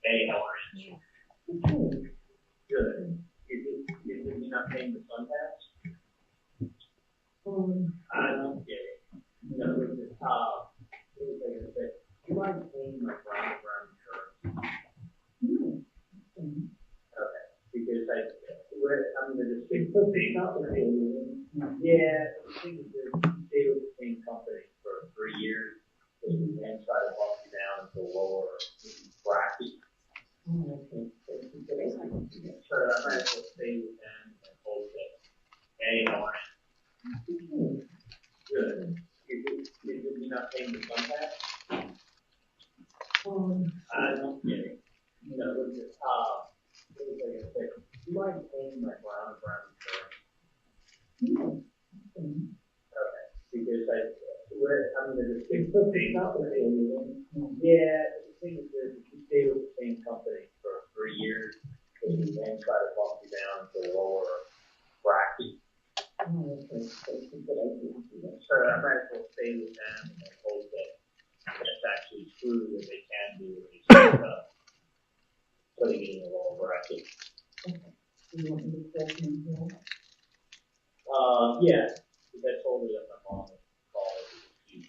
Hey, how are you? Good. You're not paying the fund tax? I don't get it. No, with the top, it was like I said, you mind paying my ground insurance? Okay, because I'm going to just say, yeah, the thing is, they were the same company for 3 years, and then try to bump you down to lower bracket. So I might as well stay with them and hold it. Hey, how are you? Good. You're not paying the fund tax? I don't get it. With the it was like I said, you mind paying my ground insurance? Okay, because I'm going to just say, yeah, the thing is, if you stay with the same company for 3 years, and then try to bump you down to lower bracket. So I might as well stay with them and hope that that's actually true that they can do it. Putting it in the lower bracket. Yeah, because I told her that my mom would call it because she's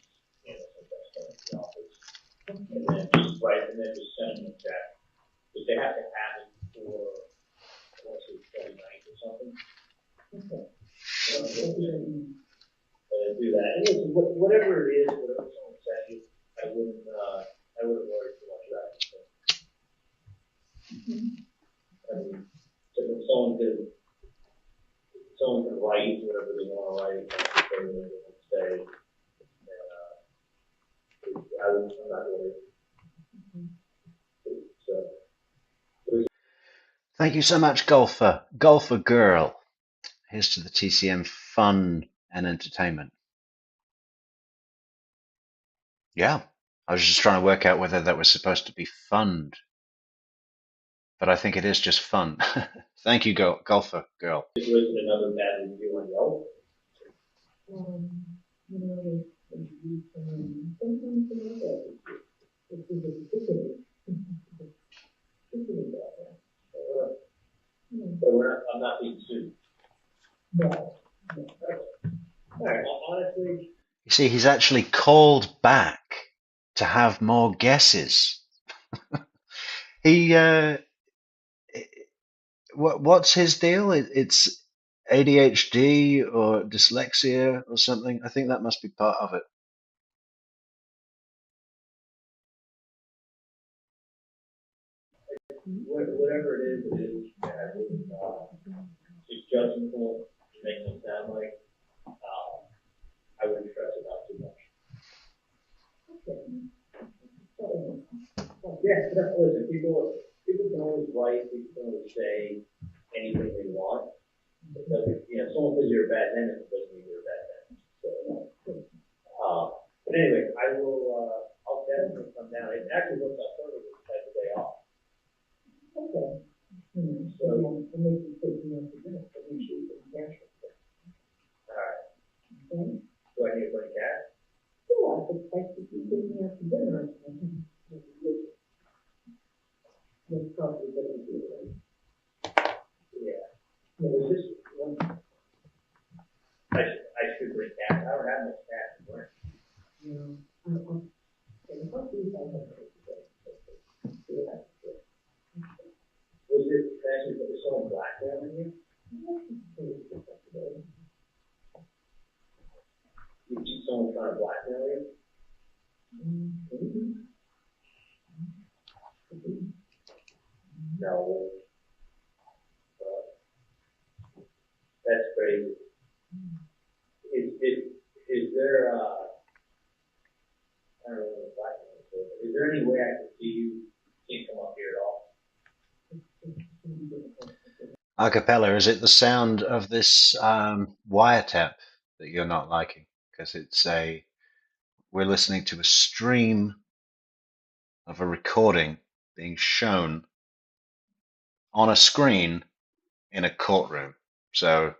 the office. And then just send them a check. If they have to have it for, what's it, 29th or something? Okay. Do that. And listen, whatever it is, whatever someone said, I wouldn't worry too much about it. I mean, so if someone can write whatever they want to write, say what they want to say, I'm not worried. Thank you so much, Golfer. Golfer Girl. Here's to the TCM fun and entertainment. Yeah, I was just trying to work out whether that was supposed to be fund, but I think it is just fun. Thank you, Golfer Girl. Is there another bad review on Yelp? I'm not being sued. No. All right, honestly. You see, he's actually called back to have more guesses. What's his deal? It's ADHD or dyslexia or something. I think that must be part of it. Whatever it is, it's judgmental. It makes it sound like I wouldn't stress it out too much. Yeah, listen, people can always write, people can always say anything they want. It doesn't, someone says you're a bad dentist, it doesn't mean you're a bad dentist. So, but anyway, I'll definitely come down. It actually works out perfect with the type of day off. Okay. So, I'll make you take me out to dinner, but make sure you get cash. All right. Okay. Do I need to bring cash? Yeah, I could take me out to dinner. That's probably better to do it, right? Yeah. There's just one. I should bring cash. I don't have much cash to bring. Was it actually that was someone blackmailing you? You see someone trying to blackmail you? No. That's crazy. Is there, I don't know what blackmail is, but is there any way I can see you can't come up here at all? Acapella, is it the sound of this wiretap that you're not liking? Because we're listening to a stream of a recording being shown on a screen in a courtroom. So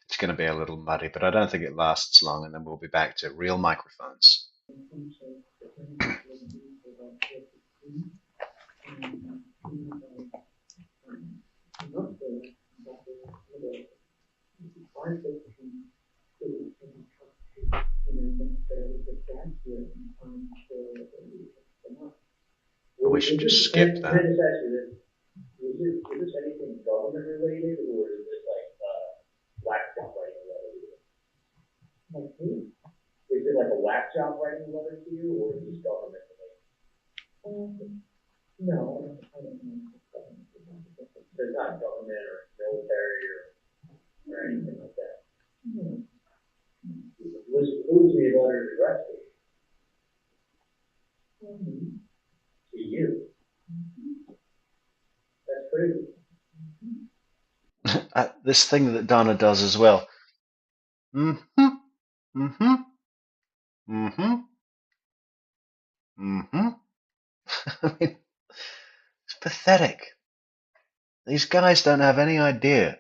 it's going to be a little muddy, but I don't think it lasts long, and then we'll be back to real microphones. We should just skip that. Is this anything government related, or is this like whack job writing a letter to you? Is it like a whack job writing a letter to you, or is this government related? No, I don't know. So it's not government or military or anything like that. No. Who was the letter addressed to? To you. That's crazy. This thing that Donna does as well. Mm-hmm. Mm-hmm. Mm-hmm. Mm-hmm. I mean, it's pathetic. These guys don't have any idea.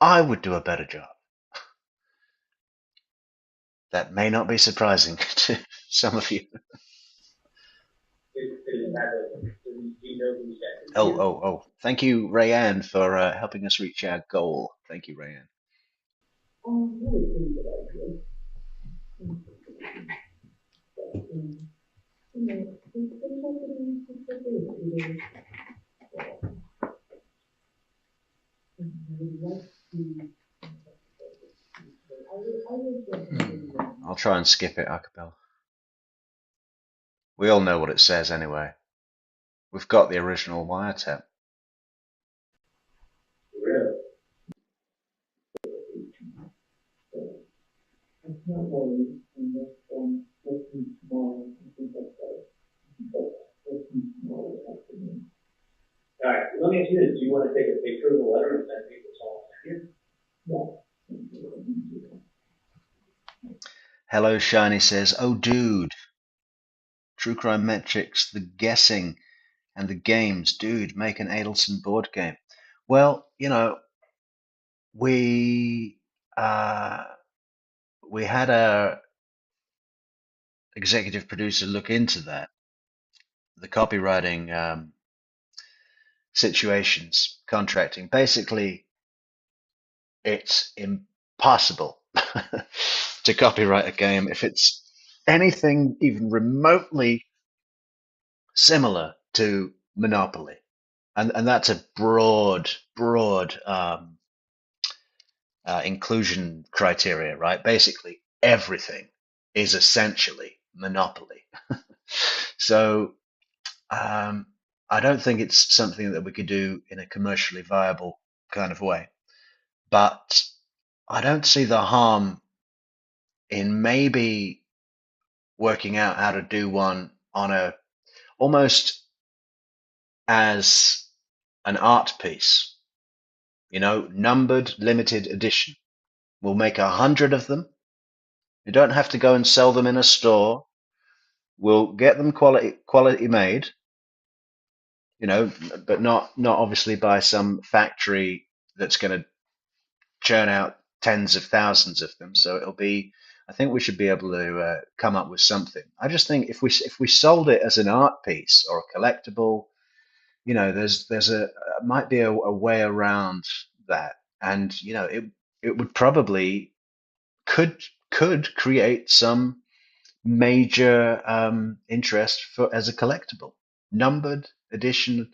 I would do a better job. That may not be surprising to some of you. Oh. Thank you, Rayanne, for helping us reach our goal. Thank you, Rayanne. I'll try and skip it a cappella. We all know what it says anyway. We've got the original wiretap. All right, let me ask you this. Do you want to take a picture of the letter and send people something here? Hello Shiny says, oh dude, True Crime Metrix, the guessing and the games, dude, make an Adelson board game. Well, you know, we had our executive producer look into that, the copywriting situations, contracting. Basically, it's impossible to copyright a game if it's anything even remotely similar to Monopoly. And that's a broad inclusion criteria, right? Basically, everything is essentially Monopoly. So I don't think it's something that we could do in a commercially viable kind of way. But I don't see the harm in maybe working out how to do one on a almost as an art piece, you know, numbered, limited edition. We'll make 100 of them. You don't have to go and sell them in a store. We'll get them quality made, you know, but not obviously by some factory that's going to churn out tens of thousands of them. So it'll be, I think we should be able to come up with something. I just think if we sold it as an art piece or a collectible, you know, there's might be a way around that, and you know, it would probably could create some major interest as a collectible, numbered edition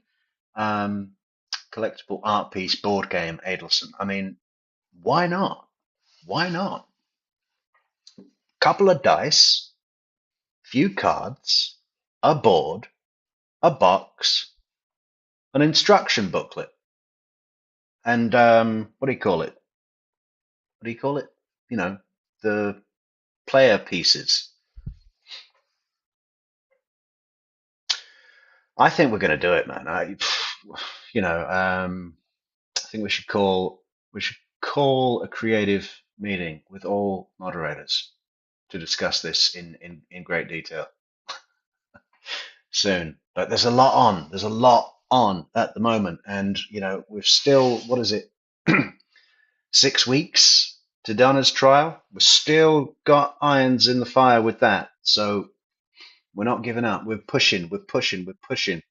collectible art piece board game Adelson. I mean, why not? Why not? Couple of dice, few cards, a board, a box, an instruction booklet, and what do you call it? What do you call it? You know, the player pieces. I think we're going to do it, man. I think we should call a creative meeting with all moderators to discuss this in great detail soon. But there's a lot on. There's a lot on at the moment, and we've still, what is it, 6 weeks to Donna's trial. We've still got irons in the fire with that, so we're not giving up. We're pushing. We're pushing. We're pushing.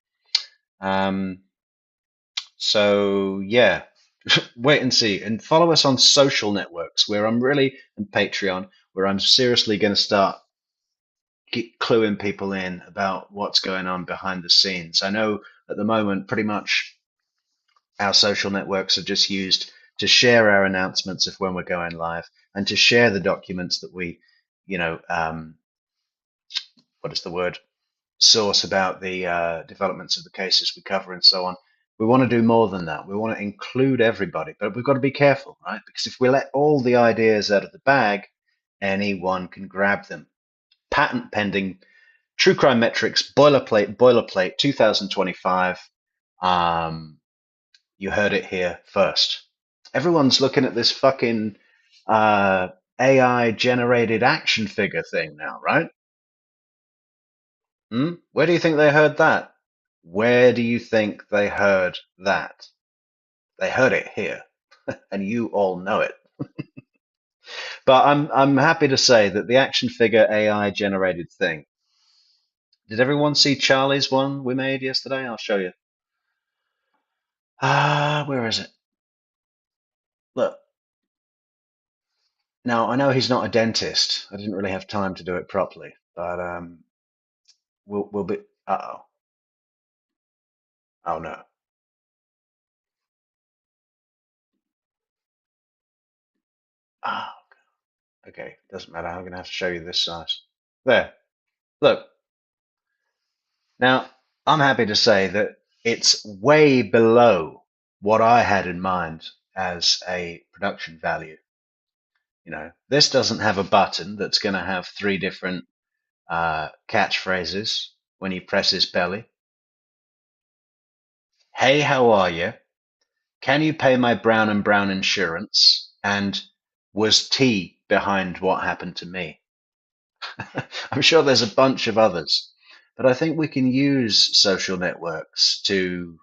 So yeah, wait and see, and follow us on social networks and Patreon, where I'm seriously going to start cluing people in about what's going on behind the scenes. I know at the moment, pretty much our social networks are just used to share our announcements of when we're going live and to share the documents that we, what is the word? Source about the developments of the cases we cover and so on. We want to do more than that. We want to include everybody, but we've got to be careful, right? Because if we let all the ideas out of the bag, anyone can grab them. Patent pending, True Crime Metrix, boilerplate 2025. You heard it here first. Everyone's looking at this fucking AI generated action figure thing now, right? Where do you think they heard that? Where do you think they heard that? They heard it here, and you all know it. But I'm happy to say that the action figure AI generated thing. Did everyone see Charlie's one we made yesterday? I'll show you. Where is it? Look. Now I know he's not a dentist. I didn't really have time to do it properly, but we'll be. Uh-oh. Oh no. Ah, okay. Doesn't matter. I'm gonna have to show you this size. There. Look. Now, I'm happy to say that it's way below what I had in mind as a production value. This doesn't have a button that's going to have 3 different catchphrases when he presses belly. Hey, how are you? Can you pay my Brown and Brown insurance? And was T behind what happened to me? I'm sure there's a bunch of others. But I think we can use social networks to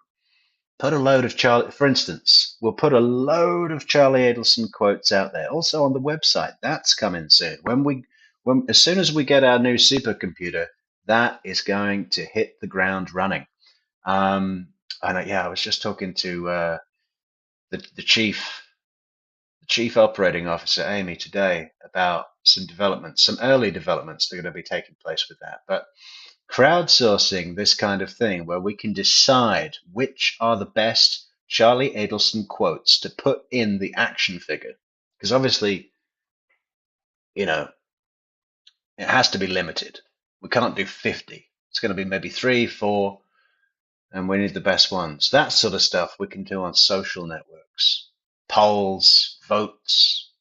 put a load of Charlie, for instance, we'll put a load of Charlie Adelson quotes out there. Also on the website, that's coming soon. As soon as we get our new supercomputer, that is going to hit the ground running. I was just talking to the chief operating officer, Amy, today about some early developments that are going to be taking place with that. But crowdsourcing this kind of thing where we can decide which are the best Charlie Adelson quotes to put in the action figure. Because obviously, it has to be limited. We can't do 50. It's going to be maybe 3, 4, and we need the best ones. That sort of stuff we can do on social networks. Polls, votes,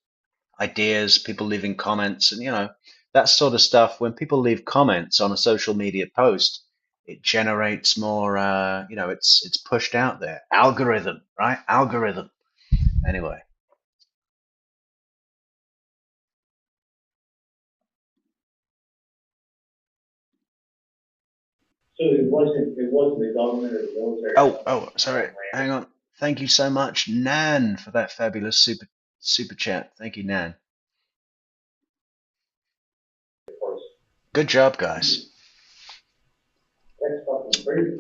ideas, people leaving comments, and that sort of stuff. When people leave comments on a social media post, it generates more, it's pushed out there. Algorithm, right? Algorithm. Anyway. So it wasn't the government or the military. Oh, sorry. Hang on. Thank you so much, Nan, for that fabulous super chat. Thank you, Nan. Good job, guys. That's fucking crazy.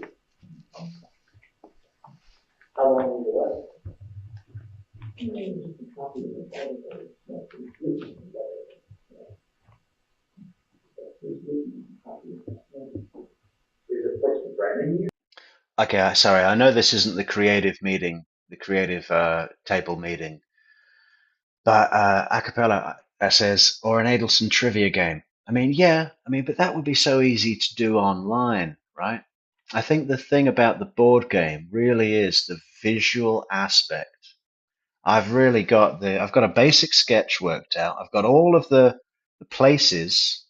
How long was it left? Okay, sorry. I know this isn't the creative meeting, the creative table meeting, but a cappella says, or an Adelson trivia game. I mean, yeah, I mean, but that would be so easy to do online, right? I think the thing about the board game really is the visual aspect. I've got a basic sketch worked out. I've got all of the places,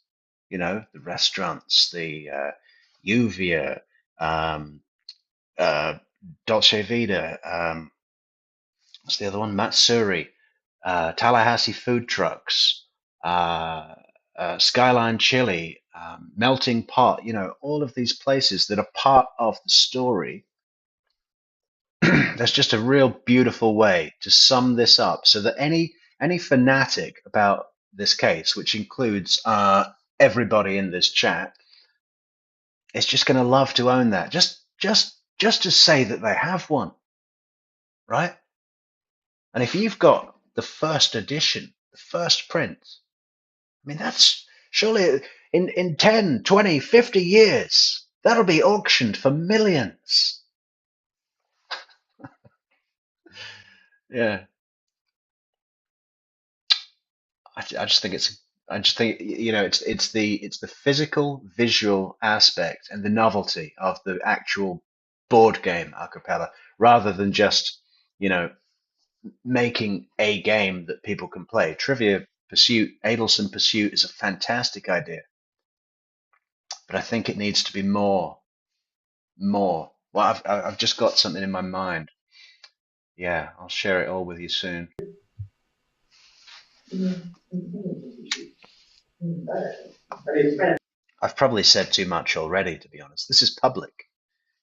the restaurants, the Uvia, um, Dolce Vida, what's the other one? Matsuri, Tallahassee food trucks, Skyline Chili, Melting Pot, all of these places that are part of the story. That's just a real beautiful way to sum this up so that any fanatic about this case, which includes everybody in this chat, is just going to love to own that. Just to say that they have one, right? And if you've got the first edition, the first print, I mean, that's surely in 10, 20, 50 years, that'll be auctioned for millions. Yeah. I just think it's the physical visual aspect and the novelty of the actual board game a cappella rather than just making a game that people can play. Trivia Pursuit, Adelson Pursuit is a fantastic idea, but I think it needs to be more. Well, I've just got something in my mind. Yeah, I'll share it all with you soon. I've probably said too much already, to be honest. This is public.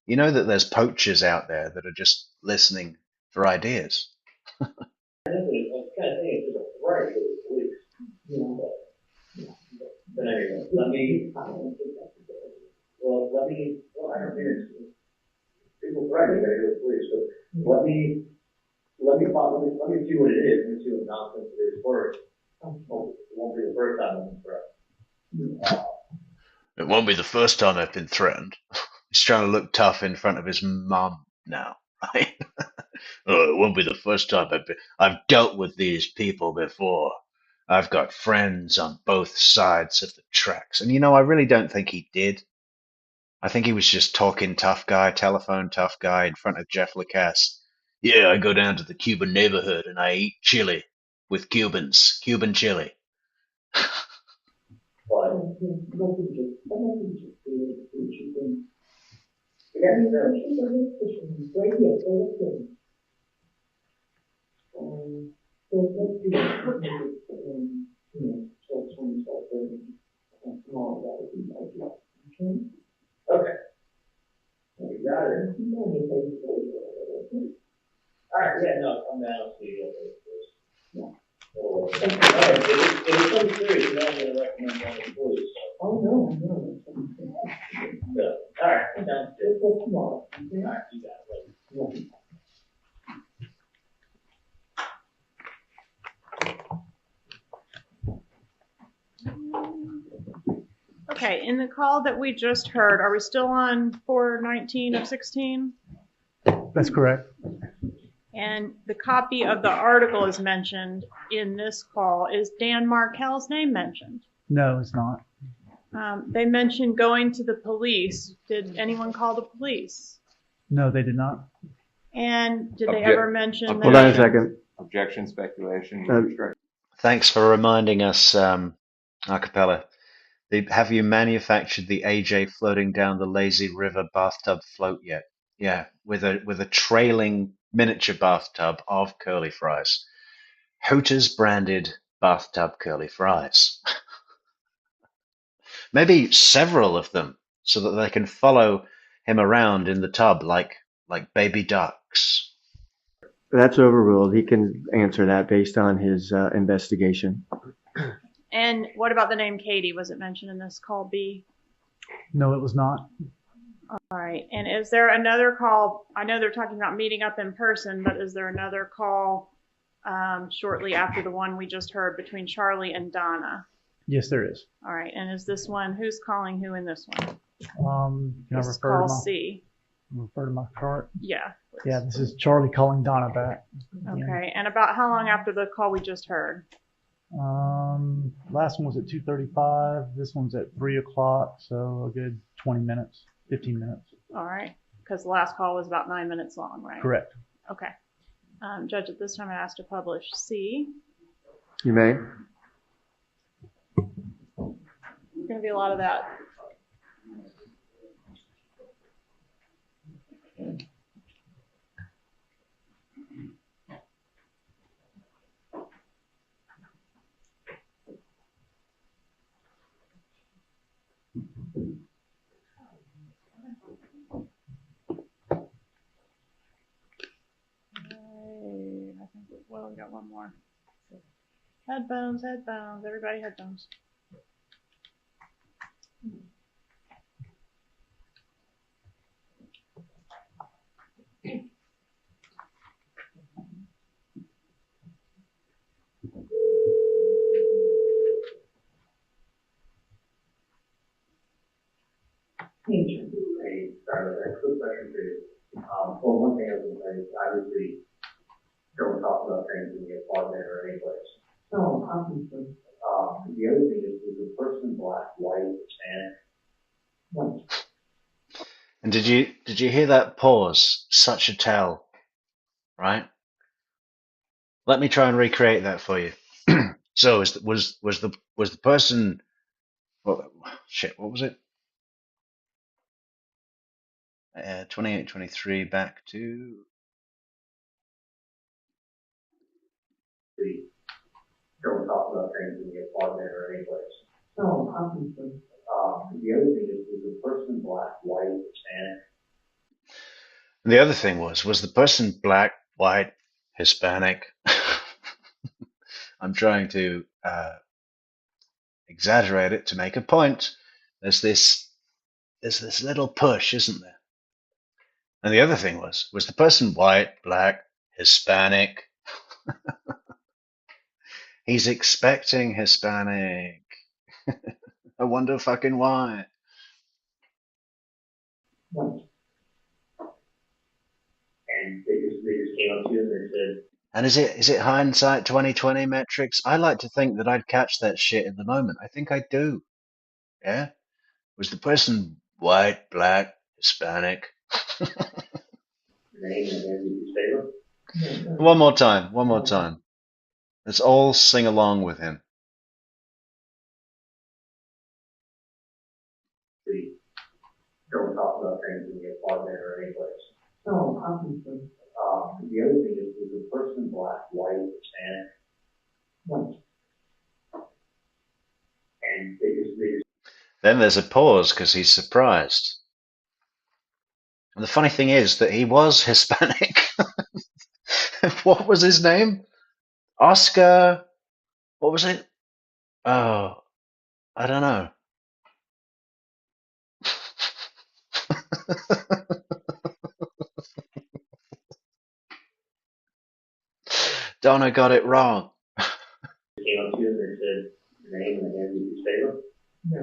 You know that there's poachers out there that are just listening for ideas. But anyway, I don't think people threaten to go to the police, so let me see what it is, let me see what nonsense it is first. It won't be the first time I've been threatened. It won't be the first time I've been threatened. He's trying to look tough in front of his mum now, right? Oh, it won't be the first time I've dealt with these people before. I've got friends on both sides of the tracks. And I really don't think he did. I think he was just talking tough guy, telephone tough guy in front of Jeff Lacasse. Yeah, I go down to the Cuban neighborhood and I eat chili with Cubans, Cuban chili. Okay. You got it. All right, yeah, no, come down and see you. All right, if it's something serious, you're not going to recommend going to the police. Oh, no. Yeah. All right, come down. Tomorrow. All right, you got it. Okay, in the call that we just heard, are we still on 419 of 16? That's correct. And the copy of the article is mentioned in this call. Is Dan Markell's name mentioned? No, it's not. They mentioned going to the police. Did anyone call the police? No, they did not. And did they ever mention that? Hold on a second. Objection, speculation. Thanks for reminding us, Acapella. Have you manufactured the AJ floating down the lazy river bathtub float yet? Yeah, with a trailing miniature bathtub of curly fries. Hooters branded bathtub curly fries. Maybe several of them so that they can follow him around in the tub like baby ducks. That's overruled. He can answer that based on his investigation. And what about the name Katie? Was it mentioned in this call B? No, it was not. All right. And is there another call? I know they're talking about meeting up in person, but is there another call shortly after the one we just heard between Charlie and Donna? Yes, there is. All right. And is this one, who's calling who in this one? Can I This is refer call to C. Refer to my chart. Yeah. Yeah, this is Charlie calling Donna back. Okay. And about how long after the call we just heard? Last one was at 2:35. This one's at 3 o'clock. So a good 20 minutes, 15 minutes. All right. Because the last call was about 9 minutes long, right? Correct. Okay. Judge, at this time I asked to publish C. You may. There's going to be a lot of that. I think, well, we got one more. Headphones, everybody headphones. Hey, Charlie, quick question for you. Well, one thing I was going to say is obviously don't talk about things in the apartment or any place. No, obviously. The other thing is the person black, white, Hispanic. White. And did you hear that pause? Such a tell, right? Let me try and recreate that for you. So was the person? What was it? 28, 23, back to. Don't talk about things in the apartment or any place. No, obviously. The other thing is the person black, white, Hispanic. And the other thing was the person black, white, Hispanic? I'm trying to exaggerate it to make a point. There's this little push, isn't there? And the other thing was the person white, black, Hispanic? He's expecting Hispanic. I wonder fucking why. White. And they just came up to you and they said. And is it hindsight 2020 Metrix? I like to think that I'd catch that shit in the moment. I think I do. Yeah? Was the person white, black, Hispanic? One more time. Let's all sing along with him. Don't talk about things in the apartment or any place. No, obviously. The other thing is the person black, white, Hispanic. White. And they just. Then there's a pause because he's surprised. And the funny thing is that he was Hispanic. What was his name? Oscar. What was it? Oh, I don't know. Donna got it wrong. Came up to you and they said your name and then you say it? No,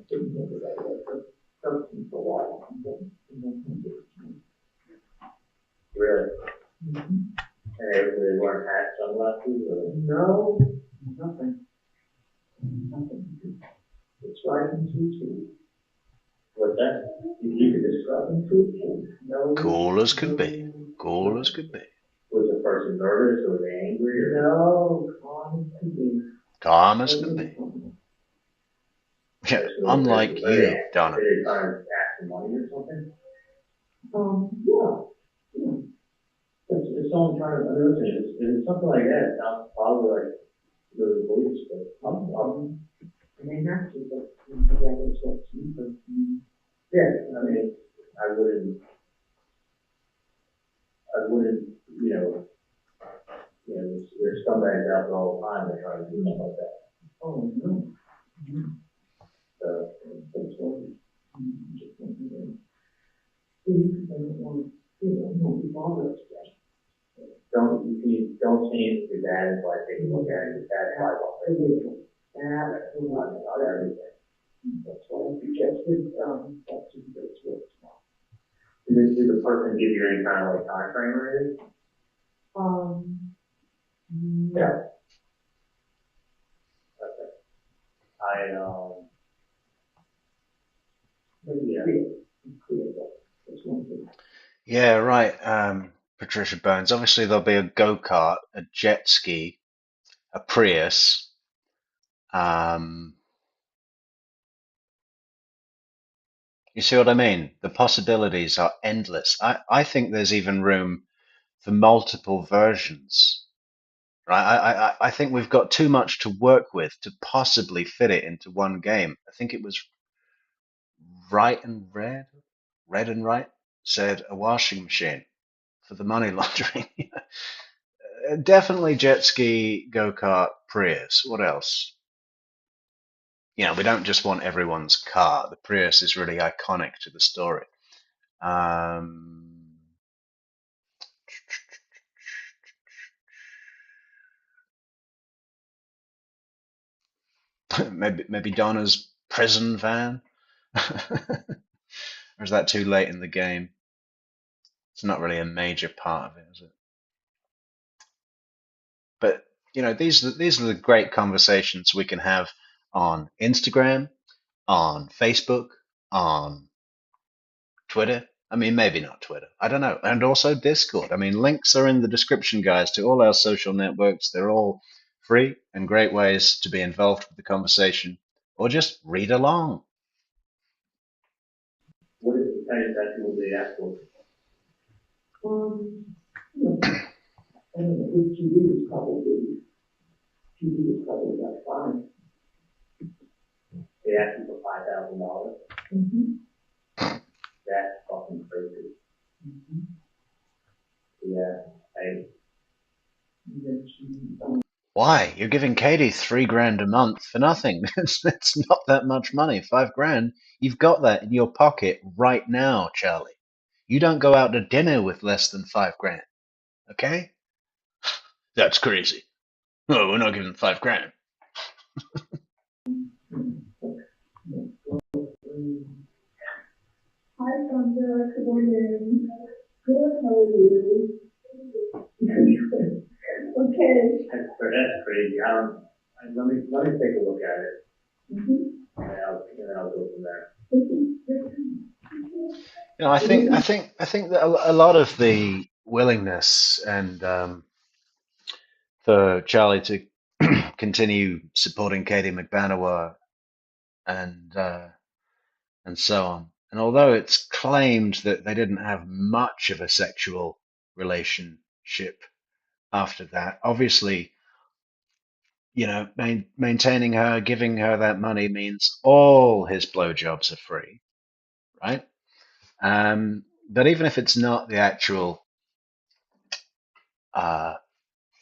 didn't know that was something for a while. Really? Mm-hmm. And they weren't had sunglasses or? No, nothing. It's right into two. What's that? You could describe them truthfully. No. Cool as could be. Cool as could be. Was the person nervous or were they angry or? No, calm as could be. Calm as could be. Yeah, unlike you, Donna. Did they try to ask for money or something? Yeah. If someone trying to understand, if it's something like that, it sounds probably like go to the police, but and they have to, but yeah, I mean, I wouldn't, there's scumbags out there all the time that try to do stuff like that. Oh, no. Mm-hmm. So, that's what just want to do. I don't want to be bothered. Don't say it to your dad, it's like, take a look at it, your dad's like, well, that's not everything. That's why I suggested, that's a great work tomorrow. Did the person give you any kind of like time frame or anything? Yeah. Okay. Yeah, right. Patricia Bones. Obviously, there'll be a go-kart, a jet ski, a Prius. You see what I mean? The possibilities are endless. I think there's even room for multiple versions. Right? I think we've got too much to work with to possibly fit it into one game. I think it was Right and Red, Red and Right said a washing machine for the money laundering. Definitely jet ski, go-kart, Prius. What else? You know, we don't just want everyone's car. The Prius is really iconic to the story. Maybe Donna's prison van? Or is that too late in the game? It's not really a major part of it, is it? But you know, these are the great conversations we can have on Instagram, on Facebook, on Twitter. I mean, maybe not Twitter. I don't know. And also Discord. I mean, links are in the description, guys, to all our social networks. They're all free and great ways to be involved with the conversation or just read along. What is the kind of festival they ask for? I mean, a good TV is probably about fine. They ask you for $5,000. That's fucking crazy. Yeah, Why? You're giving Katie $3,000 a month for nothing. It's not that much money. $5,000. You've got that in your pocket right now, Charlie. You don't go out to dinner with less than $5,000. Okay? That's crazy. No, we're not giving $5,000. Hi, Sandra. Good morning. Good. How are you? Okay. That's crazy. Let me take a look at it. And I'll go from there. You know, I think that a lot of the willingness and for Charlie to continue supporting Katie Magbanua and so on. And although it's claimed that they didn't have much of a sexual relationship after that, obviously, you know, maintaining her, giving her that money means all his blowjobs are free, right? But even if it's not the actual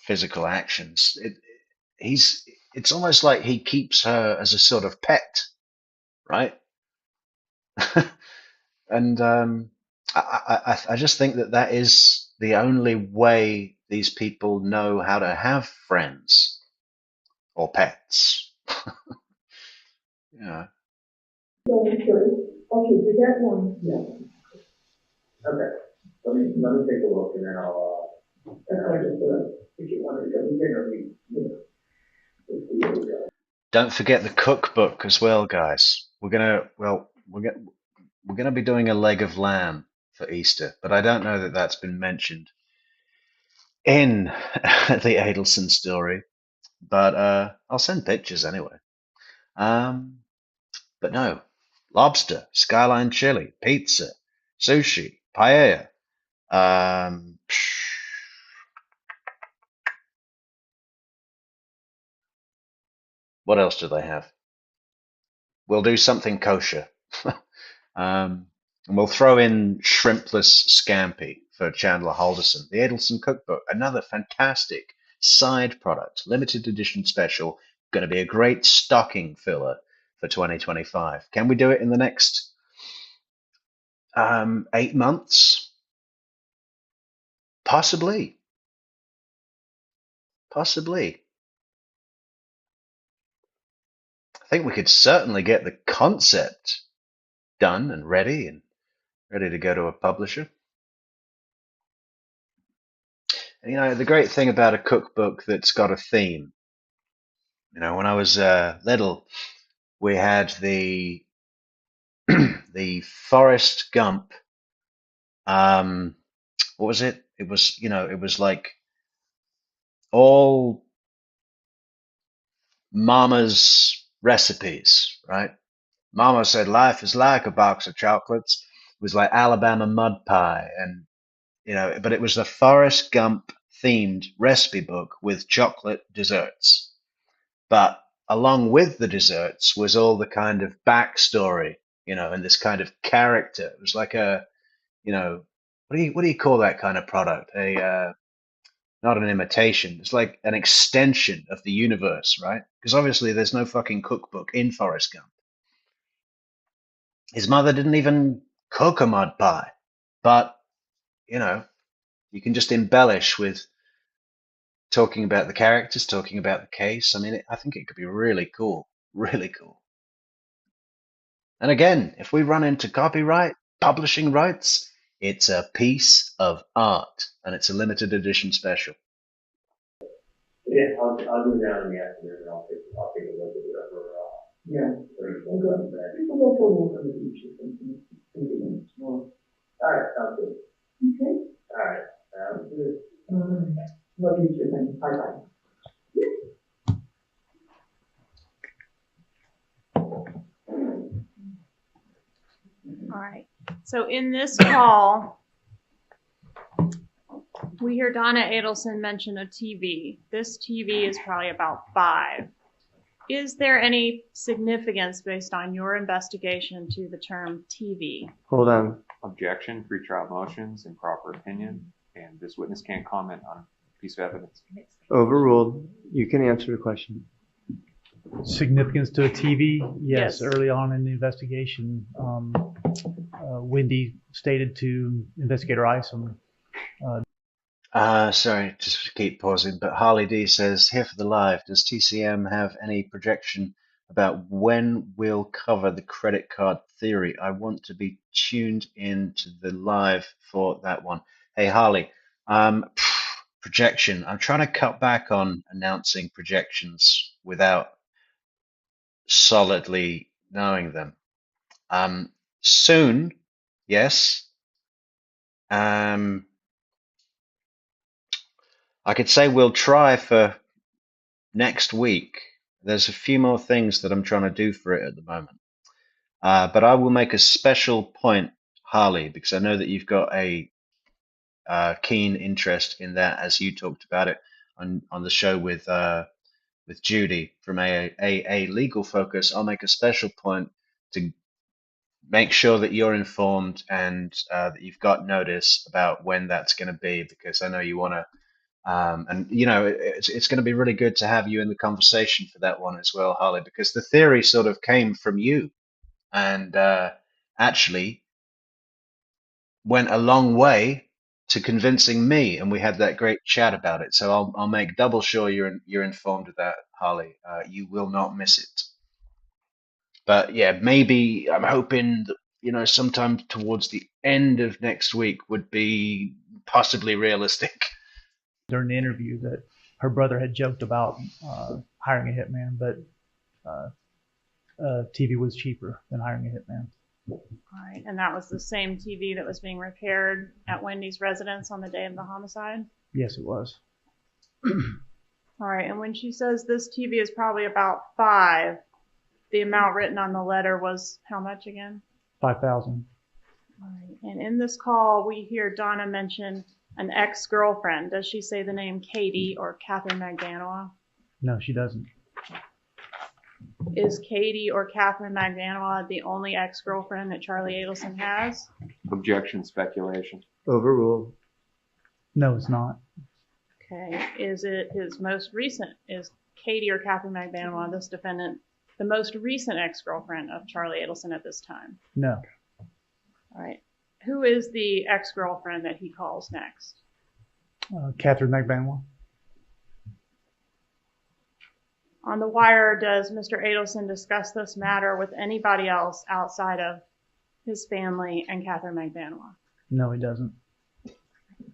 physical actions, it's almost like he keeps her as a sort of pet, right? And I just think that is the only way these people know how to have friends or pets. Yeah. Okay, so that one, yeah. Okay. Let me take a look and then I'll if you want to go dinner, Don't forget the cookbook as well, guys. We're gonna be doing a leg of lamb for Easter, but I don't know that that's been mentioned in the Adelson story. But I'll send pictures anyway. But no, lobster, skyline chili, pizza, sushi, paella. What else do they have? We'll do something kosher. And we'll throw in shrimpless scampi for Chandler Halderson. The Adelson Cookbook, another fantastic side product, limited edition special, going to be a great stocking filler for 2025. Can we do it in the next 8 months? Possibly. Possibly. I think we could certainly get the concept done and ready and ready to go to a publisher. And, you know, the great thing about a cookbook that's got a theme, you know, when I was little, we had the the Forrest Gump. What was it? It was, you know, it was like all Mama's recipes, right? Mama said life is like a box of chocolates. It was like Alabama mud pie, and you know, but it was the Forrest Gump themed recipe book with chocolate desserts. But along with the desserts was all the kind of backstory, you know, and this kind of character. It was like a, you know, what do you call that kind of product? Not an imitation. It's like an extension of the universe, right? Because obviously there's no fucking cookbook in Forrest Gump. His mother didn't even cook a mud pie, but you know, you can just embellish with talking about the characters, talking about the case. I mean, I think it could be really cool, really cool. And again, if we run into copyright, publishing rights, it's a piece of art, and it's a limited edition special. Yeah, I'll do that in the afternoon, and I'll take a look at whatever. We'll go for a look at each of them. All right, sounds good. Okay. All right, sounds good. Love you too, then. Bye-bye. All right. So in this call, we hear Donna Adelson mention a TV. This TV is probably about 5. Is there any significance based on your investigation to the term TV? Hold on. Objection, pretrial motions, improper opinion, and this witness can't comment on a piece of evidence. Overruled. You can answer the question. Significance to a TV? Yes. Yes. Early on in the investigation, Wendy stated to Investigator Isom. Sorry, just to keep pausing, but Harley D says, here for the live, does TCM have any projection about when we'll cover the credit card theory? I want to be tuned in to the live for that one. Hey, Harley, projection. I'm trying to cut back on announcing projections without solidly knowing them. Soon, yes. I could say we'll try for next week. There's a few more things that I'm trying to do for it at the moment. But I will make a special point, Harley, because I know that you've got a keen interest in that, as you talked about it on the show with Judy from AA Legal Focus. I'll make a special point to make sure that you're informed and that you've got notice about when that's going to be, because I know you want to. And you know, it's going to be really good to have you in the conversation for that one as well, Harley, because the theory sort of came from you, and actually went a long way to convincing me, and we had that great chat about it. So I'll make double sure you're informed of that, Harley. You will not miss it. But yeah, maybe I'm hoping that, you know, sometime towards the end of next week would be possibly realistic. During the interview that her brother had joked about hiring a hitman, but TV was cheaper than hiring a hitman. All right. And that was the same TV that was being repaired at Wendy's residence on the day of the homicide? Yes, it was. All right. And when she says this TV is probably about 5, the amount written on the letter was how much again? 5,000. All right. And in this call, we hear Donna mention an ex-girlfriend. Does she say the name Katie or Katherine Magbanua? No, she doesn't. Is Katie or Katherine Magbanua the only ex-girlfriend that Charlie Adelson has? Objection, speculation. Overruled. No, it's not. Okay. Is it his most recent? Is Katie or Katherine Magbanua, this defendant, the most recent ex-girlfriend of Charlie Adelson at this time? No. All right. Who is the ex-girlfriend that he calls next? Katherine Magbanua. On the wire, does Mr. Adelson discuss this matter with anybody else outside of his family, and Katherine Magbanua? No, he doesn't.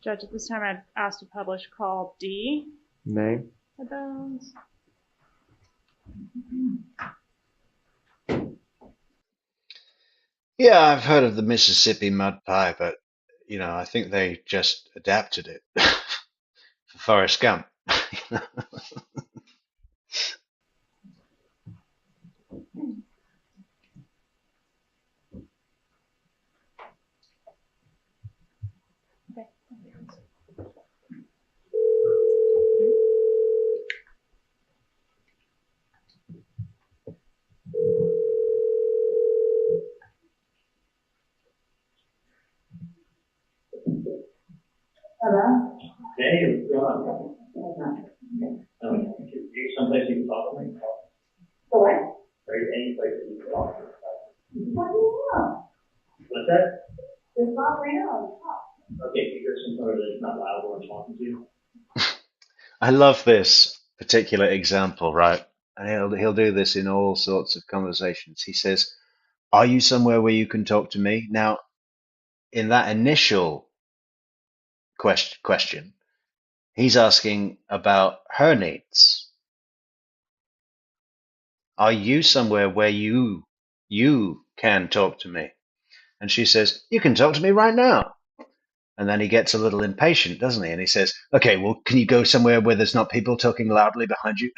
Judge, at this time I'd ask to publish call D. May. Adelsons. Yeah, I've heard of the Mississippi mud pie, but I think they just adapted it for Forrest Gump. Hello? Hey, what's going on? Is there someplace you can talk to me? So what? Are there any place that you can talk to me? What do you want? What's that? Just talk right now. Okay, if there's somewhere that's not loud or I'm talking to you. I love this particular example, right? And he'll do this in all sorts of conversations. He says, "Are you somewhere where you can talk to me?" Now, in that initial question, he's asking about her needs. Are you somewhere where you can talk to me? And she says, "You can talk to me right now." And then he gets a little impatient, doesn't he? And he says, "Okay, well, can you go somewhere where there's not people talking loudly behind you?"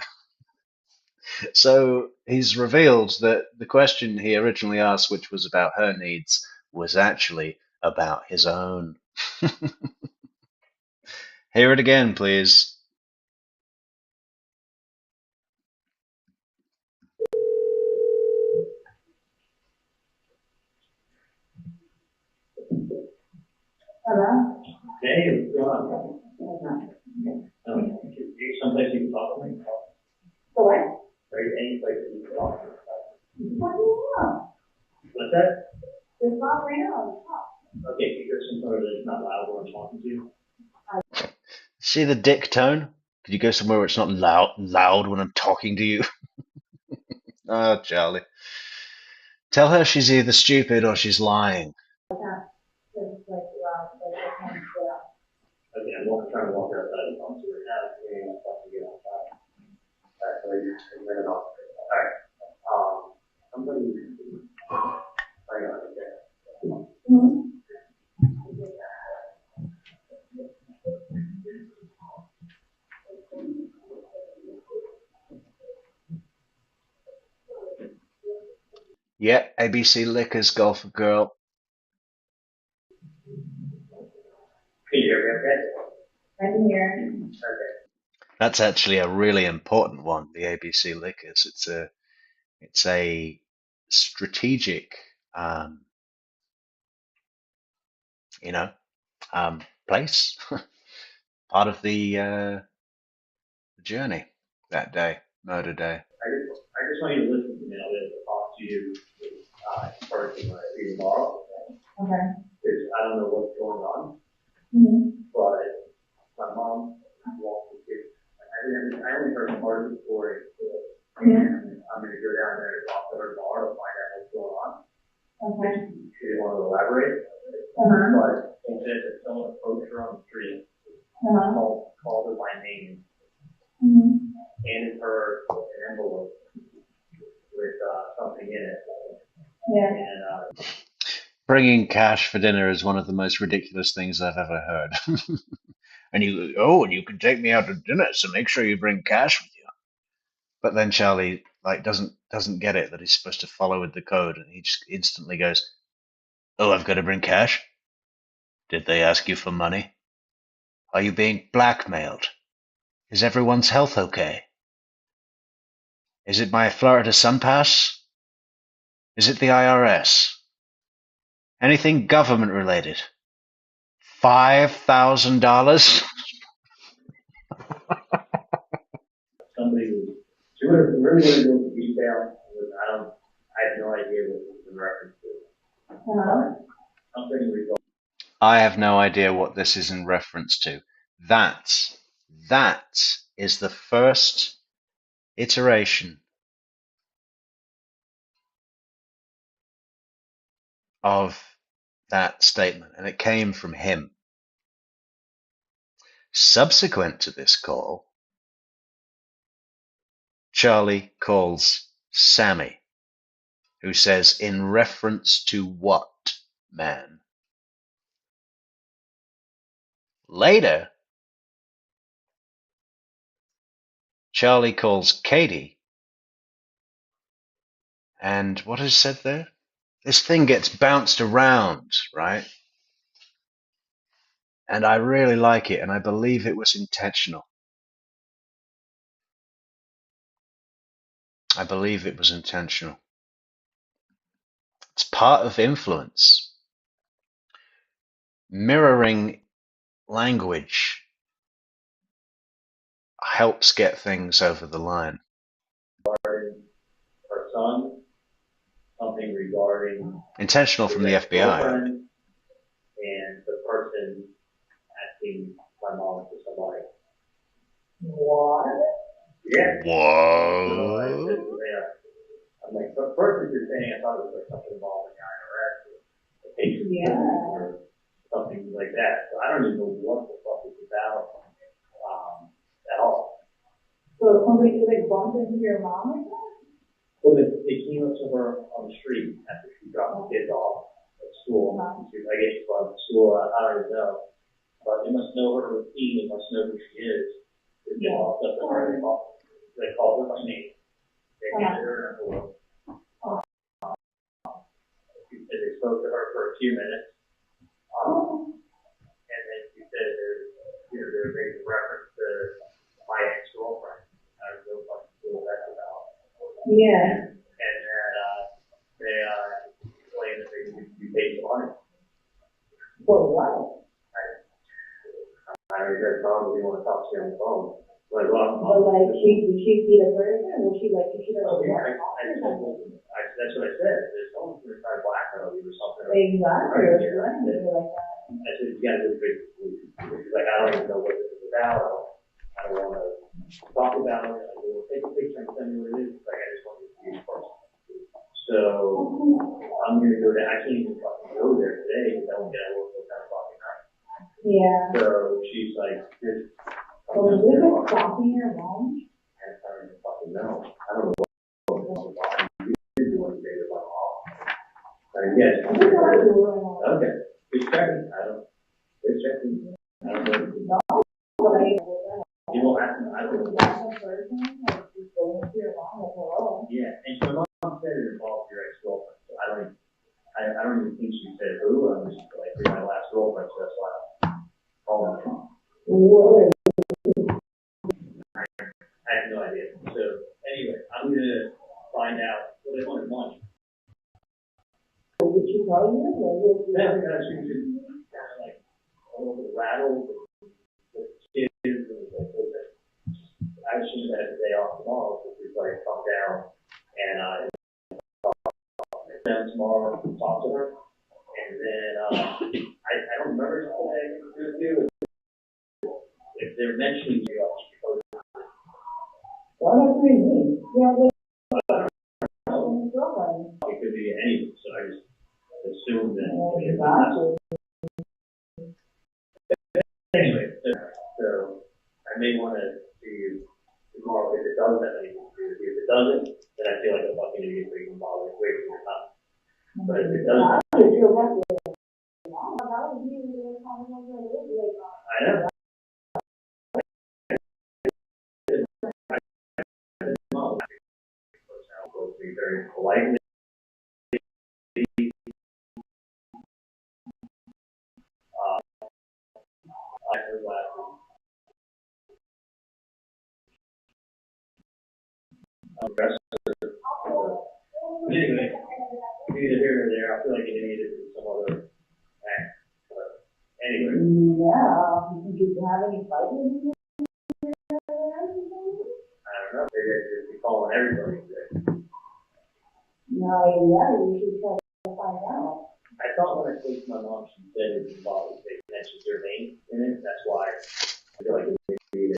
So he's revealed that the question he originally asked, which was about her needs, was actually about his own. Hear it again, please. Hello? Hey, what's going on? Is there someplace you can talk to me? So what? Are there any place that you can talk to me? What do you want? What's that? Just talk right now. Okay, if there's somewhere that's not loud or I'm talking to you. See the dick tone? Could you go somewhere where it's not loud when I'm talking to you? Oh, Charlie. Tell her she's either stupid or she's lying. Okay, I'm trying to walk outside and talk to her now. And stuff to get outside. Alright, so you're running off. Alright. Somebody. Hang on, okay. Yeah, ABC Liquors, Golfer Girl. Can you hear me okay? I can hear. Okay. That's actually a really important one, the ABC Liquors. It's a strategic, place, part of the journey that day, murder day. I just want you to listen to me. I'll be able to talk to you first when I see you tomorrow. Okay. Because I don't know what's going on, but my mom walked the kids. I only heard part of the story. And I'm going to go down there and talk to her tomorrow to find out what's going on. Okay. She didn't want to elaborate. But she said that someone approached her on the street, called her by name, handed her an envelope with something in it. Yeah. And Bringing cash for dinner is one of the most ridiculous things I've ever heard. And you can take me out to dinner, so make sure you bring cash with you. But then Charlie doesn't get it that he's supposed to follow with the code, and he just instantly goes, "Oh, I've got to bring cash? Did they ask you for money? Are you being blackmailed? Is everyone's health okay? Is it my Florida Sun Pass? Is it the IRS? Anything government related? $5,000? somebody was, she would have really wanted to go into detail. I have no idea what this is in reference to. Something regarding. I have no idea what this is in reference to. That is the first iteration of that statement, and it came from him. Subsequent to this call, Charlie calls Sammy, who says, "In reference to what, man?" Later, Charlie calls Katie, and what is said there? This thing gets bounced around, right? And I really like it, and I believe it was intentional. I believe it was intentional. It's part of influence. Mirroring language helps get things over the line. Her son, something regarding Intentional from the FBI. girlfriend, and the person asking my mom for some money. What? Yeah. Whoa. So I said to them, I'm like, but first you're saying I thought it was like something involving the IRS or a patient or something like that. So I don't even know what the fuck it's about at all. So somebody could like bump into your mom like that? Well, they came up to her on the street after she dropped the kids off at school. I guess she brought them to school. I don't even know. But they must know her routine. They must know who she is. They walked up to her. They called her by name. They handed her an envelope. They spoke to her for a few minutes. And then she said they were making reference to my ex-girlfriend. I don't know what that's about. Yeah. And then they claimed that they need to be paid some money. For what? I heard probably want to talk to you on the phone. Like, well, But like, did she see the person? Was she like, did she like, that's what I said. There's someone's going to try to blackmail you or something. Exactly. Right. Like that. I said, you got to do it. She's like, I don't even know what this is about. I don't want to talk about it. I will take a picture and tell me what it is. Like, I just want to see it first. So I'm going to go there. I can't even fucking go there today because I won't get out of work until 10 o'clock at night. Yeah. So she's like, so is this like stalking your mom? I don't even fucking know. I don't know what you do anything with my mom. Yes. Okay. It's checking. It's checking. I don't know. You won't have to. I don't know. Yeah. And so my mom said it involved your ex-girlfriend. So I don't even think she said who. I'm just like, you're my last girlfriend, so that's why I'm calling her mom. I have no idea. So anyway, I'm gonna find out. Well, they wanted money. Did she tell you? Yeah, she was just kind of like a little bit rattled with kids and I assume that the day off tomorrow, so she's like, come down and sit down tomorrow and talk to her. And then I don't remember what I was going to do. If they're mentioning you, Well, that's what you mean. Yeah, it could be anything, so I just assumed that. Anyway, so I may want to see you tomorrow if it does have anything to do with you. If it doesn't, then I feel like a fucking idiot for even bothering wasting your time. But if it does, I know. Be very politely. Anyway, neither here nor there. I feel like you needed some other act. But anyway. Yeah. Did you have any fighting? I don't know. Maybe I should be calling everybody today. No, yeah, you should try to find out. I thought when I spoke to my mom, she said it was involved. They mentioned your name in it. That's why I feel like it is.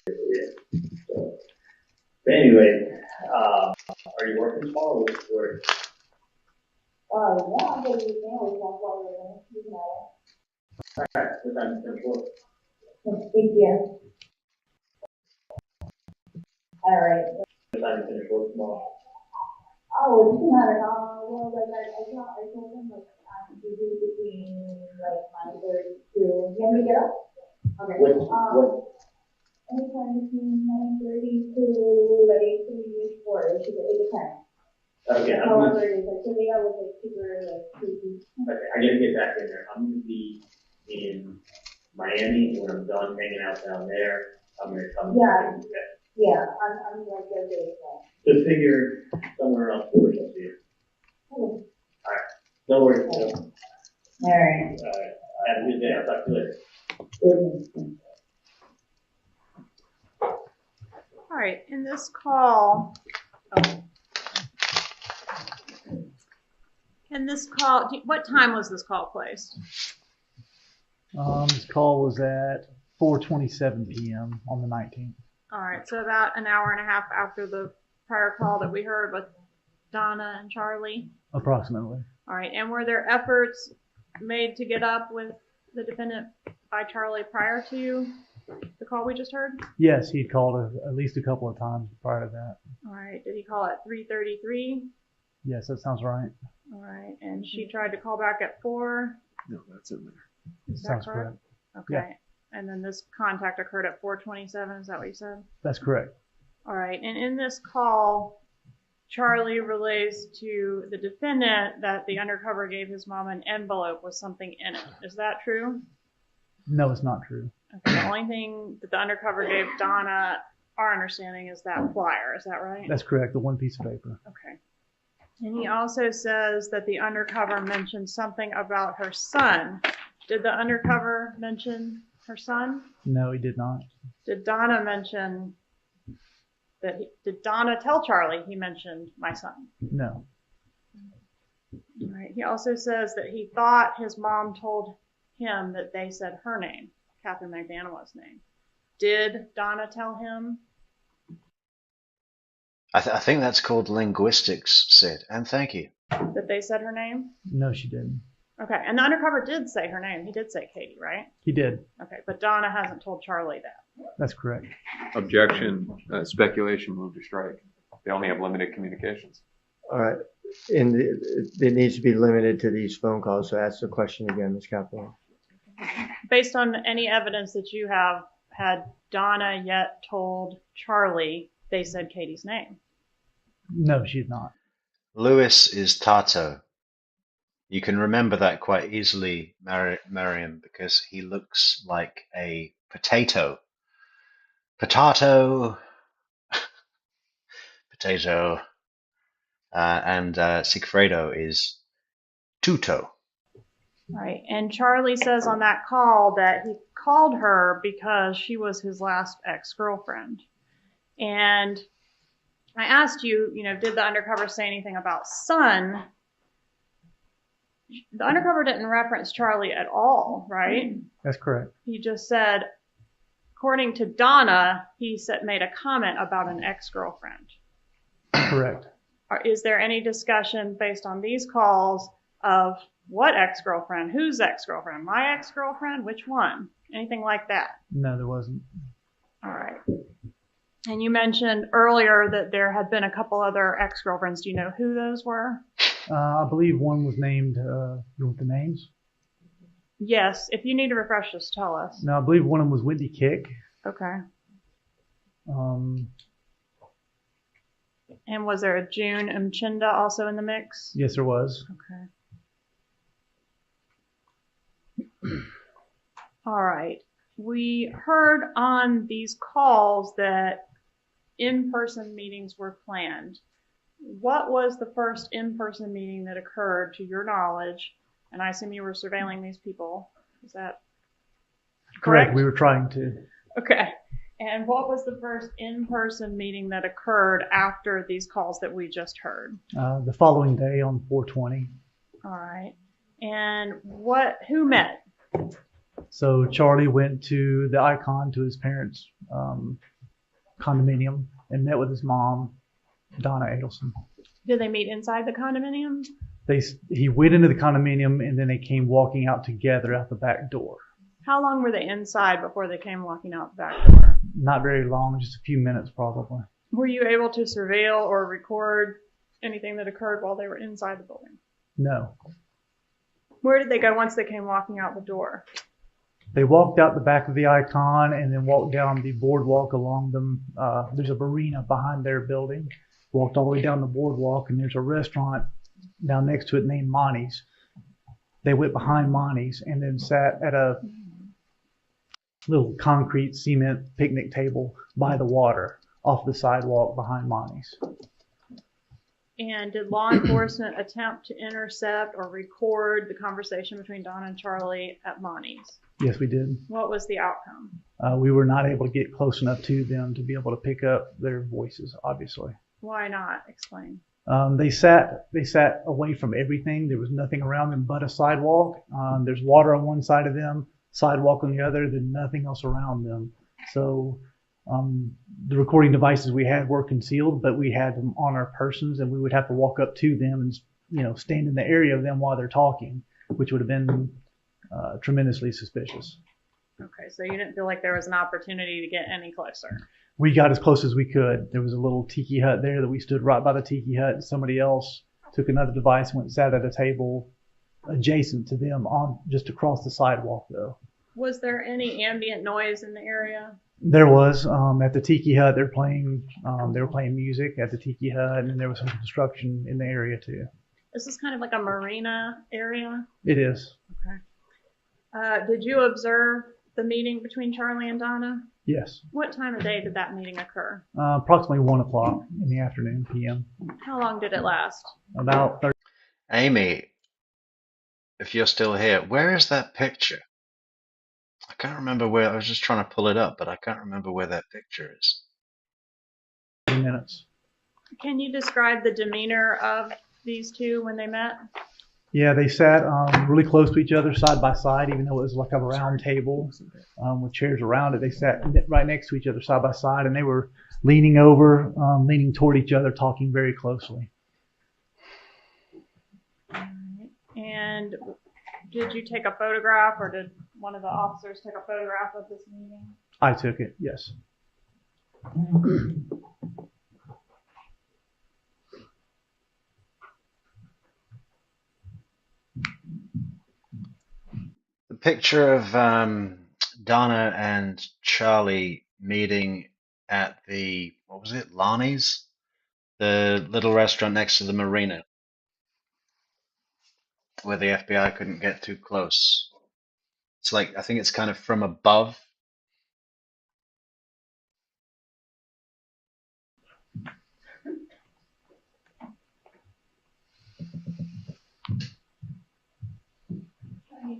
So, but anyway, are you working tomorrow? Or Yeah, I'm going to use nails. That's why we're going to use nails. Alright, what time is it? 8 p.m. Alright. What time is it tomorrow? Oh, it doesn't matter. Well, like, I told him, like, I could do between, like, 9:30 to, you want me to get up? Okay. Anytime between 9:30 to, like, 3 or 4, it should be 8 to 10. Okay, I'm However, gonna, it's like, today I was, like, super, like, crazy. okay, I gotta get back in there. I'm gonna be in Miami. When I'm done hanging out down there, I'm gonna come. Yeah. Yeah, I'm like, there as well. Just figure somewhere else for us here. Okay. Alright, no worries. Alright. Have a good day. I'll talk to you later. All right, in this call, what time was this call placed? This call was at 4:27 p.m. on the 19th. All right, so about an hour and a half after the prior call that we heard with Donna and Charlie. Approximately. All right, and were there efforts made to get up with the defendant by Charlie prior to the call we just heard? Yes, he'd called at least a couple of times prior to that. All right, did he call at 3:33? Yes, that sounds right. All right, and she tried to call back at 4? No, that's in there. Is that Sounds correct? Okay. Yeah. And then this contact occurred at 4:27, is that what you said? That's correct. All right, and in this call, Charlie relays to the defendant that the undercover gave his mom an envelope with something in it. Is that true? No, it's not true. Okay, the only thing that the undercover gave Donna, our understanding, is that flyer. Is that right? That's correct, the one piece of paper. Okay. And he also says that the undercover mentioned something about her son. Did the undercover mention her son? No, he did not. Did Donna mention that? Did Donna tell Charlie he mentioned my son? No. All right. He also says that he thought his mom told him that they said her name, Katherine Magbanua's name. Did Donna tell him? I think that's called linguistics, Sid, and thank you. That they said her name? No, she didn't. Okay, and the undercover did say her name. He did say Katie, right? He did. Okay, but Donna hasn't told Charlie that. That's correct. Objection, speculation, move to strike. They only have limited communications. All right. It needs to be limited to these phone calls, so ask the question again, Ms. Kaplan. Based on any evidence that you have, had Donna yet told Charlie they said Katie's name? No, she's not. Lewis is Tato. You can remember that quite easily, Mariam, because he looks like a potato. Potato. Potato. And Sigfredo is Tuto. Right, and Charlie says on that call that he called her because she was his last ex-girlfriend. And I asked you, did the undercover say anything about son? The undercover didn't reference Charlie at all, right? That's correct. He just said, according to Donna, he made a comment about an ex-girlfriend. Correct. Is there any discussion based on these calls of what ex-girlfriend, whose ex-girlfriend, my ex-girlfriend, which one? Anything like that? No, there wasn't. All right. And you mentioned earlier that there had been a couple other ex-girlfriends. Do you know who those were? I believe one was named, you want the names? Yes. If you need to refresh, just tell us. No, I believe one of them was Wendy Kick. Okay. And was there a June Mchinda also in the mix? Yes, there was. Okay. All right. We heard on these calls that in-person meetings were planned. What was the first in-person meeting that occurred to your knowledge? And I assume you were surveilling these people. Is that correct? We were trying to. Okay. And what was the first in-person meeting that occurred after these calls that we just heard? The following day on 4/20. All right. And who met? So Charlie went to the Icon, to his parents' condominium, and met with his mom Donna Adelson. Did they meet inside the condominium? He went into the condominium and then they came walking out together out the back door. How long were they inside before they came walking out the back door? Not very long, just a few minutes probably. Were you able to surveil or record anything that occurred while they were inside the building? No. Where did they go once they came walking out the door? They walked out the back of the Icon and then walked down the boardwalk along them. There's a marina behind their building. Walked all the way down the boardwalk and there's a restaurant down next to it named Monty's. They went behind Monty's and then sat at a little concrete cement picnic table by the water off the sidewalk behind Monty's. And did law enforcement attempt to intercept or record the conversation between Donna and Charlie at Monty's? Yes, we did. What was the outcome? We were not able to get close enough to them to be able to pick up their voices, obviously. Why not? Explain. They sat away from everything. There was nothing around them but a sidewalk. There's water on one side of them, sidewalk on the other, then nothing else around them. So the recording devices we had were concealed, but we had them on our persons and we would have to walk up to them and, stand in the area of them while they're talking, which would have been tremendously suspicious. Okay, so you didn't feel like there was an opportunity to get any closer? We got as close as we could. There was a little tiki hut there that we stood right by the tiki hut, and somebody else took another device and went and sat at a table adjacent to them on just across the sidewalk though. Was there any ambient noise in the area? There was at the tiki hut. They were playing music at the tiki hut, and then there was some construction in the area too. This is kind of like a marina area? It is. Okay. Did you observe the meeting between Charlie and Donna? Yes. What time of day did that meeting occur? Approximately 1 o'clock in the afternoon, p.m. How long did it last? About 30. Amy, if you're still here, where is that picture? I can't remember where. I was just trying to pull it up, but I can't remember where that picture is. 30 minutes. Can you describe the demeanor of these two when they met? Yeah, they sat really close to each other, side by side, even though it was like a round table with chairs around it. They sat right next to each other, side by side, and they were leaning over, leaning toward each other, talking very closely. And did you take a photograph, or did one of the officers take a photograph of this meeting? I took it, yes. The picture of Donna and Charlie meeting at the, what was it, Lonnie's? The little restaurant next to the marina, where the FBI couldn't get too close. It's like, I think it's kind of from above.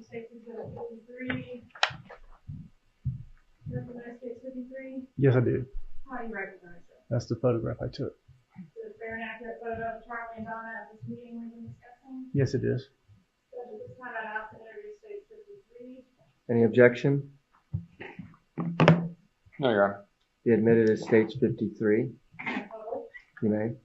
States Exhibit 53. Recognize States 53? Yes, I do. How do you recognize it? That's the photograph I took. Is it a fair and accurate photo of Charlie and Donna at this meeting we've been discussing? Yes, it is. Judge, at this time I'd ask to interview States 53. Any objection? No, Your Honor. Be admitted as States 53. You may.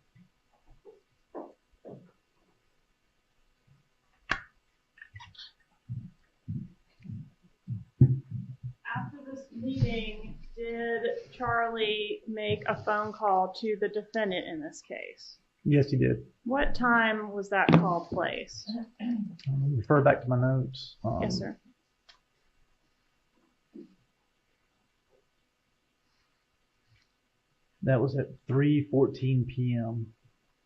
After this meeting, did Charlie make a phone call to the defendant in this case? Yes, he did. What time was that call placed? Refer back to my notes. Yes, sir. That was at 3:14 p.m.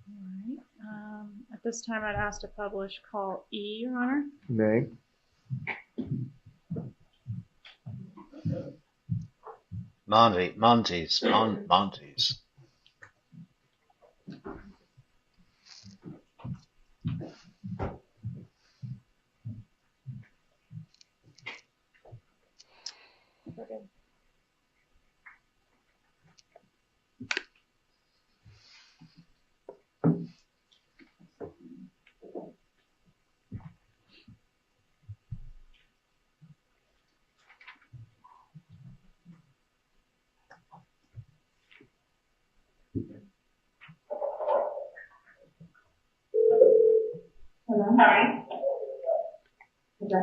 All right. At this time, I'd ask to publish call E, Your Honor. You may. Monty's. Okay. sorry. Okay.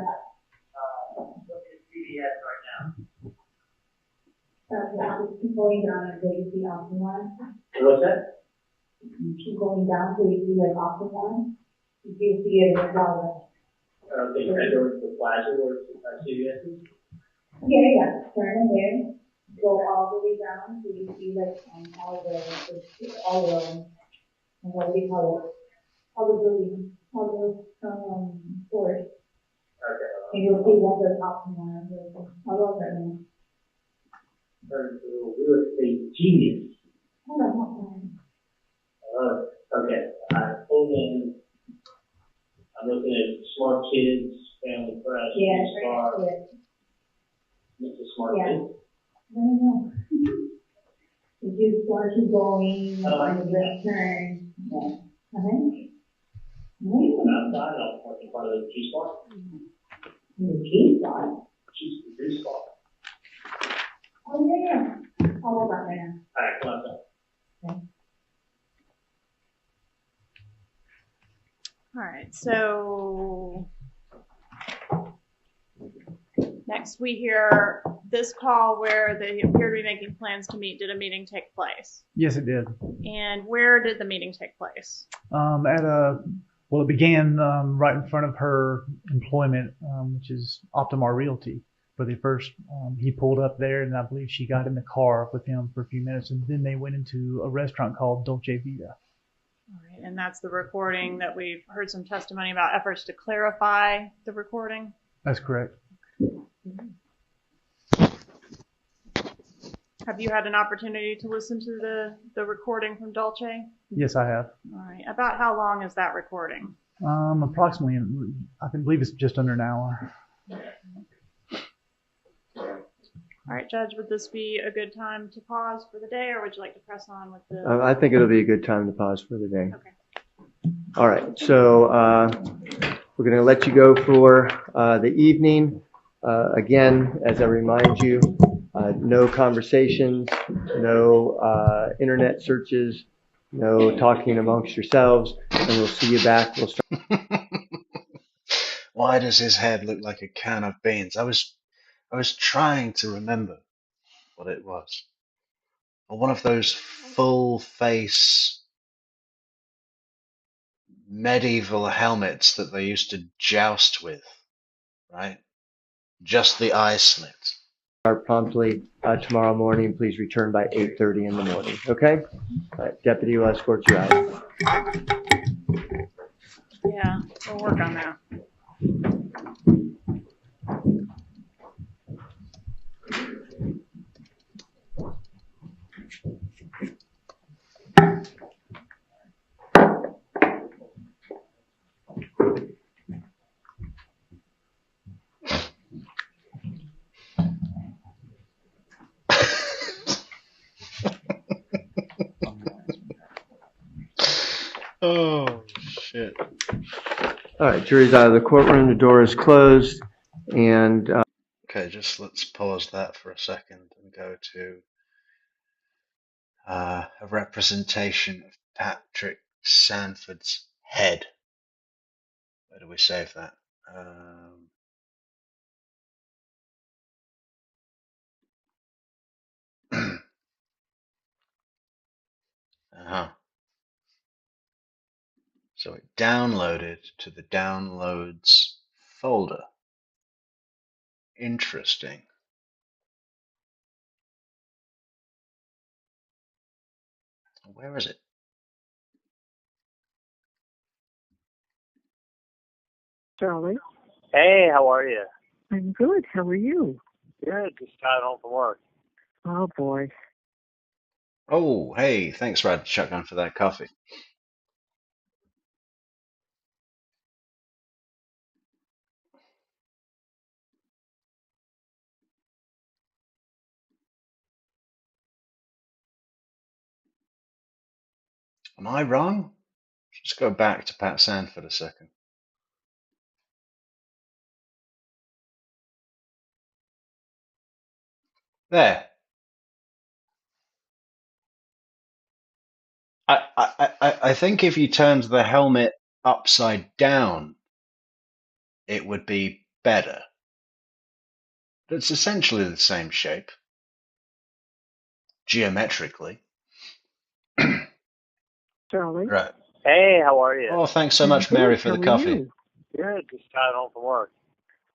Keep going down until you see option one. What's that? You keep going down till you see like option one. You do see it as well. Okay, can I go to the plaza or CVS? Yeah. Turn in there. Go all the way down till you see like all the what do you call it? All the buildings, all the stores. Okay. And you'll see what the option one is. I love that one. Real estate genius. Hold on. Okay. I pulled in. I'm looking at smart kids, family fresh, smart. Mr. Smart Kids. No. You just want to keep going on the left turn. Yeah. Outside, I'll park in front of the G spot. The G spot? The G spot. Oh, yeah. I'll work on right now. All right, come outside. Okay. All right, so next we hear this call where they appear to be making plans to meet. Did a meeting take place? Yes, it did. And where did the meeting take place? It began right in front of her employment, which is Optimar Realty. But he pulled up there, and I believe she got in the car with him for a few minutes, and then they went into a restaurant called Dolce Vida. All right, and that's the recording that we've heard some testimony about efforts to clarify the recording? That's correct. Have you had an opportunity to listen to the recording from Dolce? Yes, I have. All right. About how long is that recording? Approximately, I believe it's just under an hour. All right, Judge, would this be a good time to pause for the day, or would you like to press on with the... I think it'll be a good time to pause for the day. Okay. All right, so we're going to let you go for the evening. Again, as I remind you, no conversations, no internet searches, no talking amongst yourselves, and we'll see you back. We'll start. Why does his head look like a can of beans? I was trying to remember what it was. Or one of those full face medieval helmets that they used to joust with, right? Just the eye slit. Start promptly tomorrow morning. Please return by 8:30 in the morning. Okay? All right, Deputy will escort you out. Yeah, we'll work on that. Oh, shit. All right, jury's out of the courtroom. The door is closed. And okay, just let's pause that for a second and go to a representation of Patrick Sanford's head. Where do we save that? So it downloaded to the downloads folder. Interesting. Where is it? Charlie? Hey, how are you? I'm good. How are you? Good. Just got home from work. Oh, boy. Oh, hey, thanks, Rad Shotgun, for that coffee. Am I wrong? Let's go back to Pat Sanford a second. There. I think if you turned the helmet upside down, it would be better. It's essentially the same shape, geometrically. Charlie? Right. Hey, how are you? Oh, thanks so much, Mary, for How the are coffee. you? Good. Just got home from work.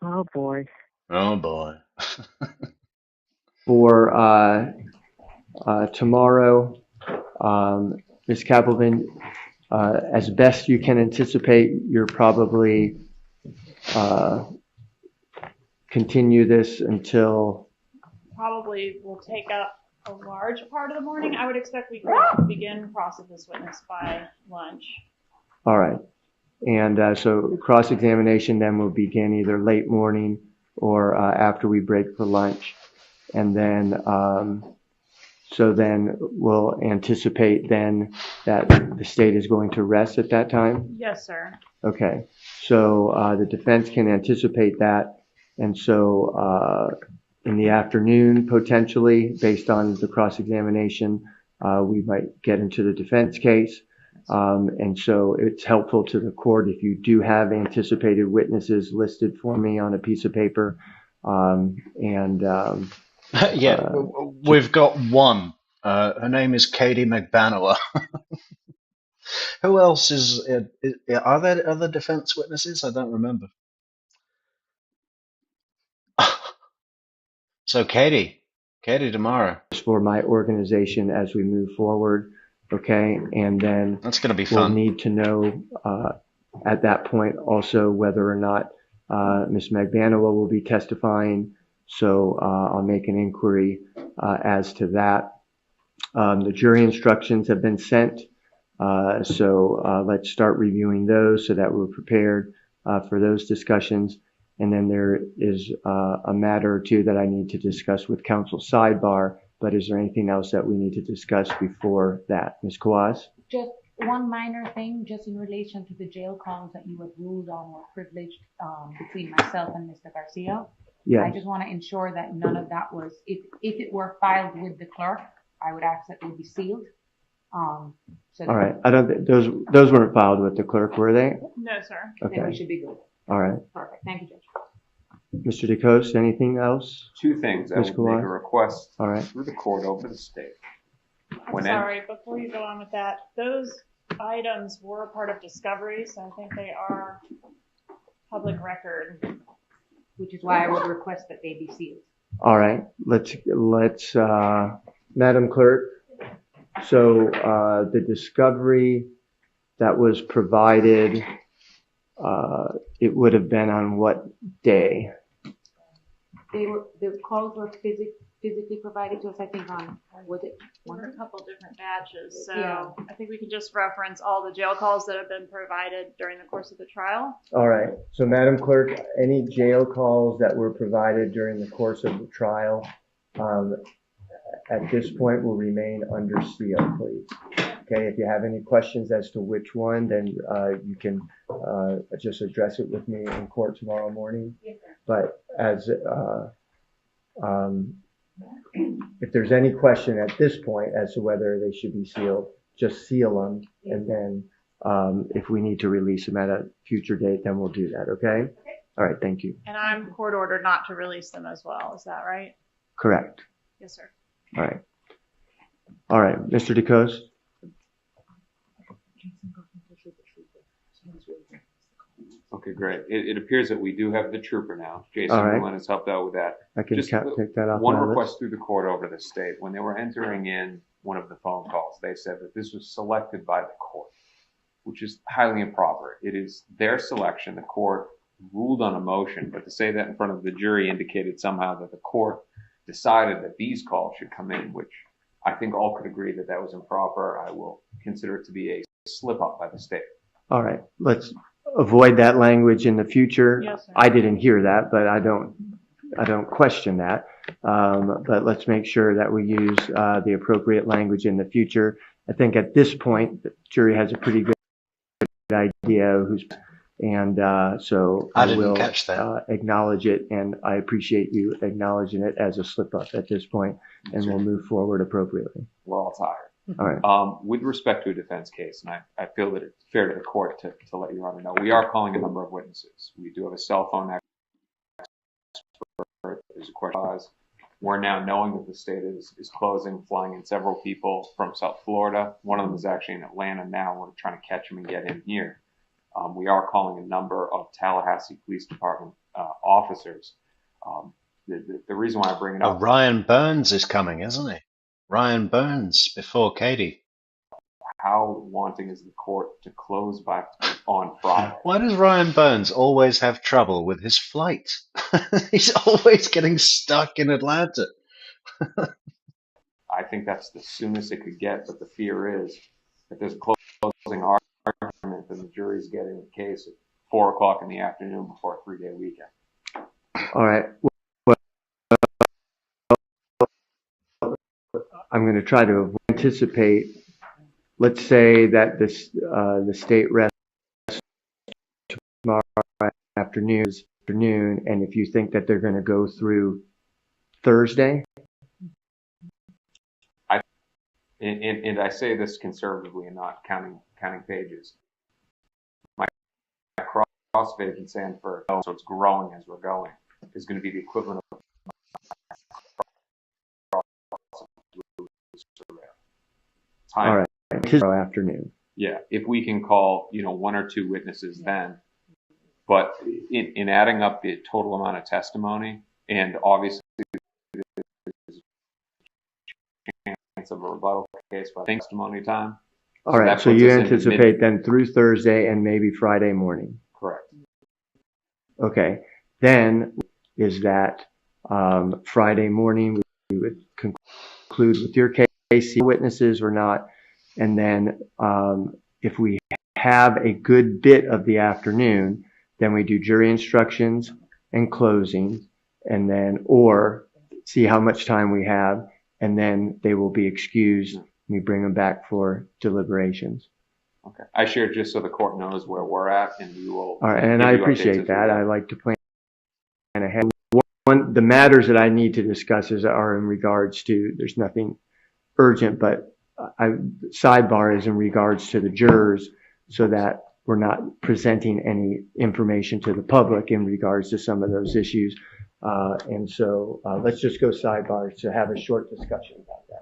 Oh, boy. Oh, boy. For tomorrow, Ms. Kappelman, as best you can anticipate, you're probably continue this until Probably will take up a large part of the morning. I would expect we could begin cross of this witness by lunch. all right. And so cross-examination then will begin either late morning or after we break for lunch. And then, so then we'll anticipate then that the state is going to rest at that time? Yes, sir. Okay. So the defense can anticipate that. And so in the afternoon, potentially, based on the cross-examination, we might get into the defense case. And so it's helpful to the court if you do have anticipated witnesses listed for me on a piece of paper. Yeah, we've got one. Her name is Katie Magbanua. Who else is, are there other defense witnesses? I don't remember. So Katie tomorrow. For my organization as we move forward, okay? And then that's going to be we'll fun. need to know at that point also whether or not Ms. Magbanua will be testifying. So I'll make an inquiry as to that. The jury instructions have been sent. So let's start reviewing those so that we're prepared for those discussions. And then there is a matter or two that I need to discuss with counsel sidebar. But is there anything else that we need to discuss before that? Ms. Kawaz? Just one minor thing, just in relation to the jail calls that you had ruled on were privileged between myself and Mr. Garcia. Yes. I just want to ensure that none of that was, if it were filed with the clerk, I would ask that it would be sealed. All right. I don't. Those weren't filed with the clerk, were they? No, sir. Okay. Then we should be good. All right. Perfect. Thank you, Judge. Mr. DeCoste, anything else? Two things. I Ms. would make Kawhi? a request All right. through the court over to the state. I'm sorry, before you go on with that, those items were part of discovery, so I think they are public record. Which is why I would request that they be sealed. All right. Let's Madam Clerk. So the discovery that was provided, it would have been on what day? The calls were physically provided to us, I think, on, was it There were a couple different batches, so Yeah. I think we can just reference all the jail calls that have been provided during the course of the trial. All right. So Madam Clerk, any jail calls that were provided during the course of the trial, at this point will remain under seal, please. Okay. If you have any questions as to which one, then you can just address it with me in court tomorrow morning. Yes, sir. But as if there's any question at this point as to whether they should be sealed, just seal them, and then if we need to release them at a future date, then we'll do that. Okay. All right. Thank you. And I'm court ordered not to release them as well. Is that right? Correct. Yes, sir. All right. All right. Mr. DeCoste? Okay, great. It appears that we do have the trooper now. Jason All right. Mullen has helped out with that. I can Just take that off one my request list. through the court over the state. When they were entering in one of the phone calls, they said that this was selected by the court, which is highly improper. It is their selection. The court ruled on a motion, but to say that in front of the jury indicated somehow that the court decided that these calls should come in, which I think all could agree that that was improper. I will consider it to be a slip up by the state. All right. Let's avoid that language in the future. Yes, sir. I didn't hear that, but I don't question that. But let's make sure that we use the appropriate language in the future. I think at this point, the jury has a pretty good idea of who's, and so I I didn't will catch that. acknowledge it, and I appreciate you acknowledging it as a slip up at this point, and we'll move forward appropriately. We're all tired. All right. With respect to a defense case, and I feel that it's fair to the court to let Your Honor know, we are calling a number of witnesses. We do have a cell phone expert. There's a question. We're now knowing that the state is closing, flying in several people from South Florida. One of them is actually in Atlanta now. We're trying to catch him and get him here. We are calling a number of Tallahassee Police Department officers. The reason why I bring it up. Ryan Burns is coming, isn't he? Ryan Burns before Katie. How wanting is the court to close by on Friday? Why does Ryan Burns always have trouble with his flight? He's always getting stuck in Atlanta. I think that's the soonest it could get, but the fear is if there's a closing argument, then the jury's getting the case at 4 o'clock in the afternoon before a 3-day weekend. All right. I'm going to try to anticipate. Let's say that the state rests tomorrow afternoon, and if you think that they're going to go through Thursday. And I say this conservatively and not counting pages. My CrossFit in Sanford, so it's growing as we're going, is going to be the equivalent of time. All right. Tomorrow afternoon. Yeah, if we can call, 1 or 2 witnesses then, but in adding up the total amount of testimony, and obviously there's a chance of a rebuttal case by testimony time. All right, so you anticipate then through Thursday and maybe Friday morning. Correct. Okay, then is that Friday morning we would conclude with your case, witnesses or not, and then if we have a good bit of the afternoon, then we do jury instructions and closing, and then or see how much time we have, and then they will be excused. We bring them back for deliberations. Okay, I share just so the court knows where we're at, and we will. All right, and I appreciate that. I like to plan ahead. The matters that I need to discuss are in regards to. There's nothing urgent, but sidebar is in regards to the jurors, so that we're not presenting any information to the public in regards to some of those issues. And so let's just go sidebar to have a short discussion about that.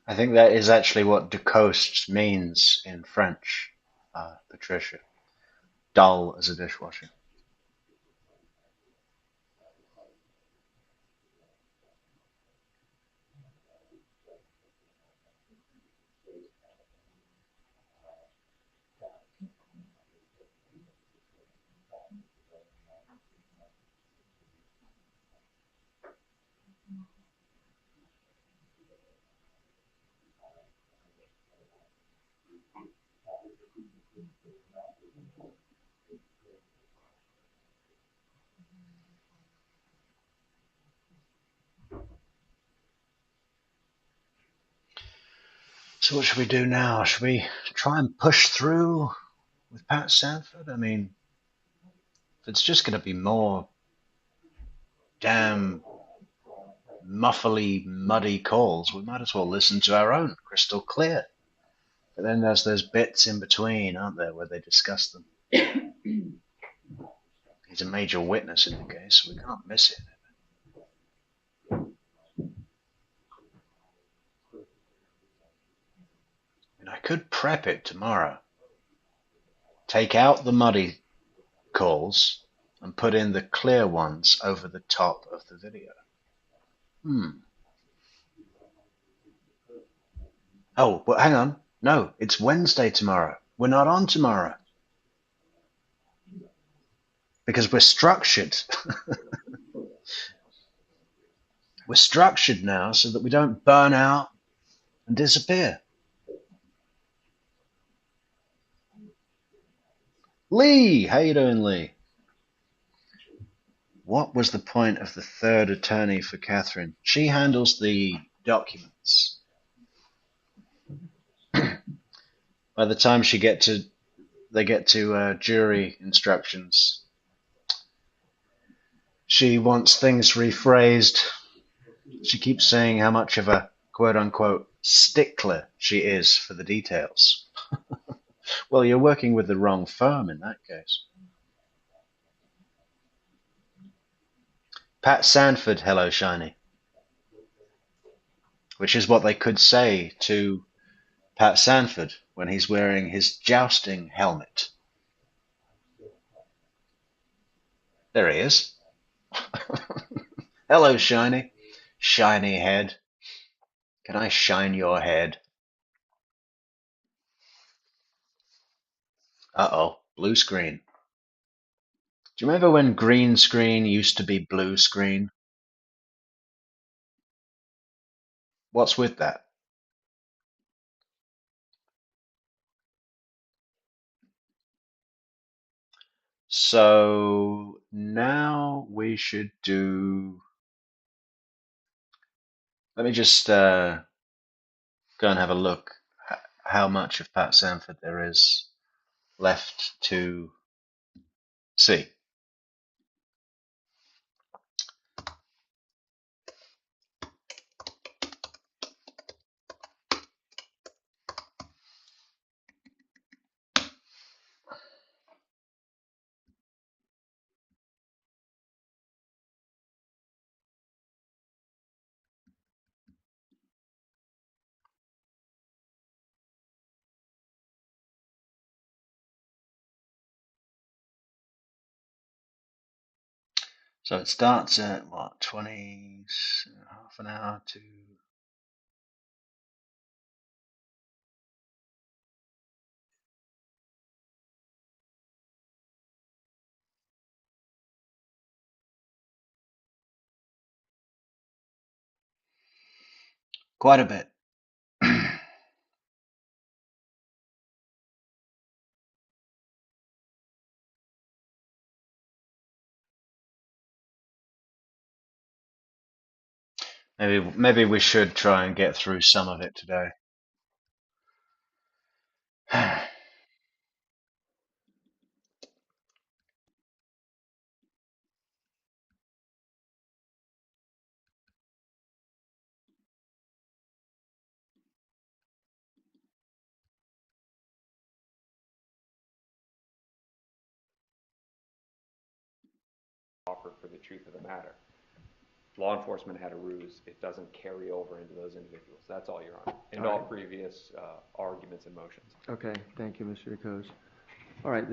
I think that is actually what de coast means in French, Patricia. Dull as a dishwasher. So what should we do now? Should we try and push through with Pat Sanford? I mean, if it's just going to be more damn muffly, muddy calls, we might as well listen to our own, crystal clear. But then there's those bits in between, aren't there, where they discuss them. He's a major witness in the case, so we can't miss it. And I could prep it tomorrow. Take out the muddy calls and put in the clear ones over the top of the video. Oh, but hang on. No, it's Wednesday tomorrow. We're not on tomorrow. Because we're structured. We're structured now so that we don't burn out and disappear. Lee! How you doing, Lee? What was the point of the third attorney for Katherine? She handles the documents. By the time they get to jury instructions, she wants things rephrased. She keeps saying how much of a quote-unquote stickler she is for the details. Well, you're working with the wrong firm in that case. Pat Sanford, hello, Shiny. Which is what they could say to Pat Sanford when he's wearing his jousting helmet. There he is. Hello, Shiny. Shiny head. Can I shine your head? Uh-oh, blue screen. Do you remember when green screen used to be blue screen? What's with that? So now we should do... Let me just go and have a look at how much of Pat Sanford there is left to see. So it starts at what, 20, half an hour to... Quite a bit. Maybe we should try and get through some of it today. Offer for the truth of the matter. Law enforcement had a ruse. It doesn't carry over into those individuals. That's all, Your Honor. And all previous arguments and motions. Okay, thank you, Mr. DeCose. All right,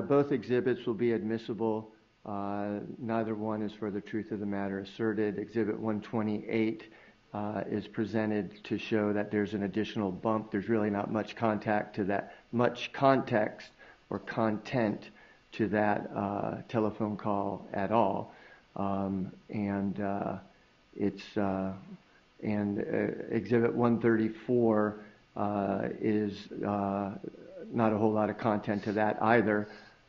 both exhibits will be admissible. Neither one is for the truth of the matter asserted. Exhibit 128 is presented to show that there's an additional bump. There's really not much context or content to that telephone call at all. Exhibit 134 is not a whole lot of content to that either,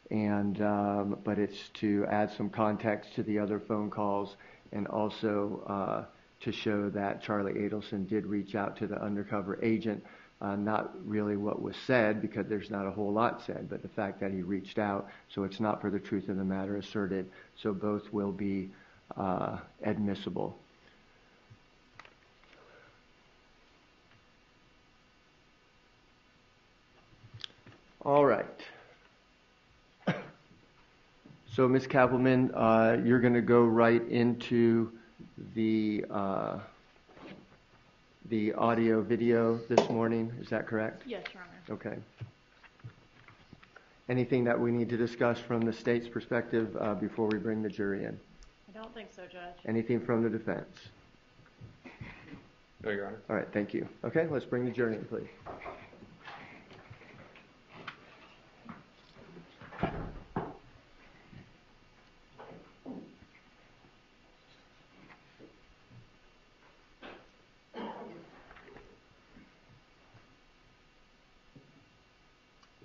but it's to add some context to the other phone calls and also to show that Charlie Adelson did reach out to the undercover agent. Not really what was said, because there's not a whole lot said, but the fact that he reached out, so it's not for the truth of the matter asserted, so both will be admissible. All right. So, Ms. Kappelman, you're going to go right into the audio video this morning. Is that correct? Yes, Your Honor. Okay. Anything that we need to discuss from the state's perspective before we bring the jury in? I don't think so, Judge. Anything from the defense? No, Your Honor. All right, thank you. Okay, let's bring the jury in, please.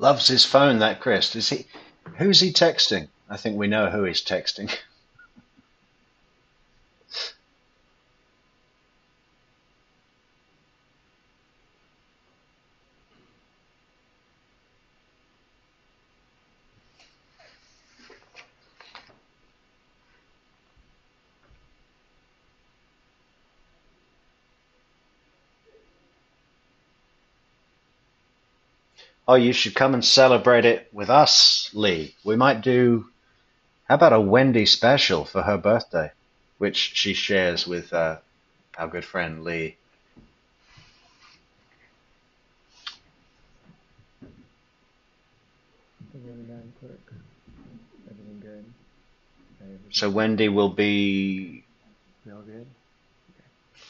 Loves his phone, that Chris. Who's he texting? I think we know who he's texting. Oh, you should come and celebrate it with us, Lee. We might do, how about a Wendy special for her birthday, which she shares with our good friend Lee. Everything good? So Wendy will be We all good?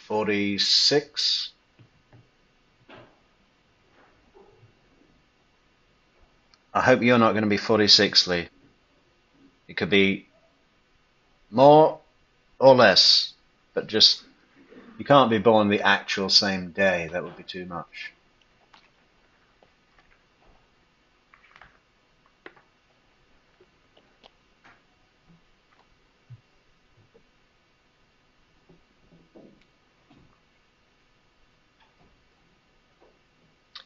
46. I hope you're not going to be 46, Lee. It could be more or less, but just, you can't be born the actual same day. That would be too much.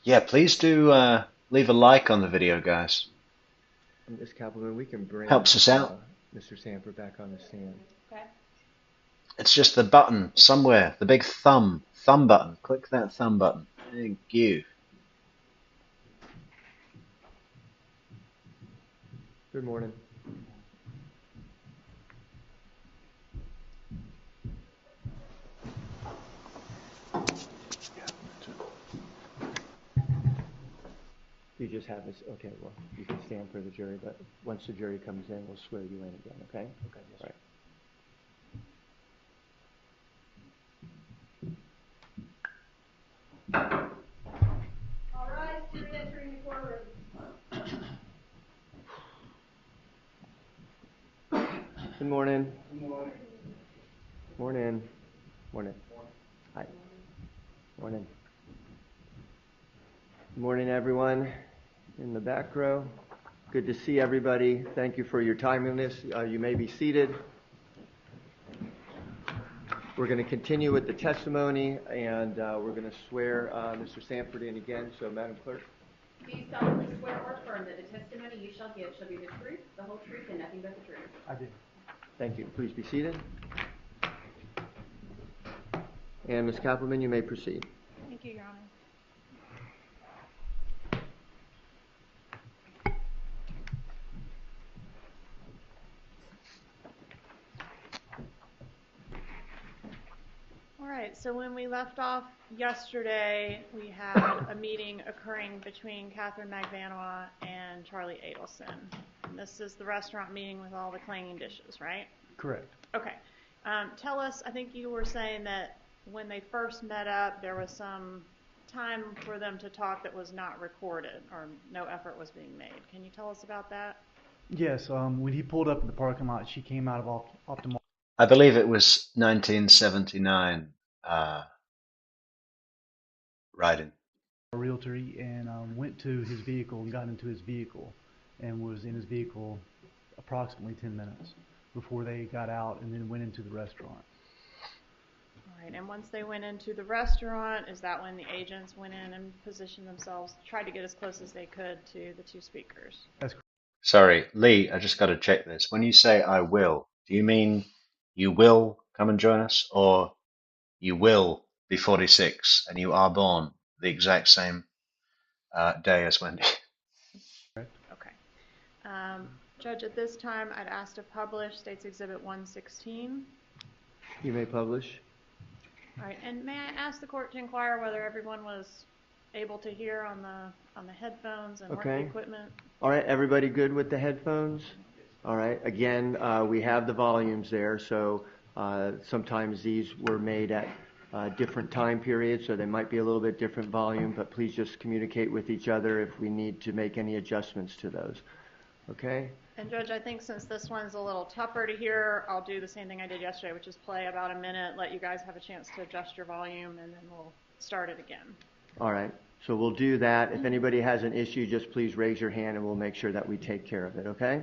Yeah, please do leave a like on the video, guys. Ms. Kaplan, we can bring Helps us out. Mr. Sanford back on the stand. Okay. It's just the button somewhere, the big thumb button. Click that thumb button. Thank you. Good morning. You just have this, okay, well, you can stand for the jury, but once the jury comes in, we'll swear you in again, okay? Okay, yes. All right. All right, jury entering the courtroom. Good morning. Good morning. Morning. Morning. Hi. Morning. Good morning, everyone in the back row. Good to see everybody. Thank you for your timeliness. You may be seated. We're going to continue with the testimony, and we're going to swear Mr. Sanford in again. So, Madam Clerk. Do you solemnly swear or affirm that the testimony you shall give shall be the truth, the whole truth, and nothing but the truth? I do. Thank you. Please be seated. And Ms. Kappelman, you may proceed. Thank you, Your Honor. All right, so when we left off yesterday, we had a meeting occurring between Katherine Magbanua and Charlie Adelsson. And this is the restaurant meeting with all the clanging dishes, right? Correct. Okay. Tell us, I think you were saying that when they first met up, there was some time for them to talk that was not recorded, or no effort was being made. Can you tell us about that? Yes, when he pulled up in the parking lot, she came out of Optimal. I believe it was 1979 riding. Realtor and went to his vehicle and got into his vehicle and was in his vehicle approximately 10 minutes before they got out and then went into the restaurant. All right, and once they went into the restaurant, is that when the agents went in and positioned themselves, tried to get as close as they could to the two speakers? That's correct. Sorry, Lee, I just got to check this. When you say I will, do you mean you will come and join us, or you will be 46 and you are born the exact same day as Wendy? Okay. Judge, at this time, I'd ask to publish State's Exhibit 116. You may publish. All right, and may I ask the court to inquire whether everyone was able to hear on the headphones and work the equipment? All right, everybody good with the headphones? All right, again, we have the volumes there, so sometimes these were made at different time periods, so they might be a little bit different volume, but please just communicate with each other if we need to make any adjustments to those. Okay? And Judge, I think since this one's a little tougher to hear, I'll do the same thing I did yesterday, which is play about a minute, let you guys have a chance to adjust your volume, and then we'll start it again. All right. So we'll do that. If anybody has an issue, just please raise your hand and we'll make sure that we take care of it, okay?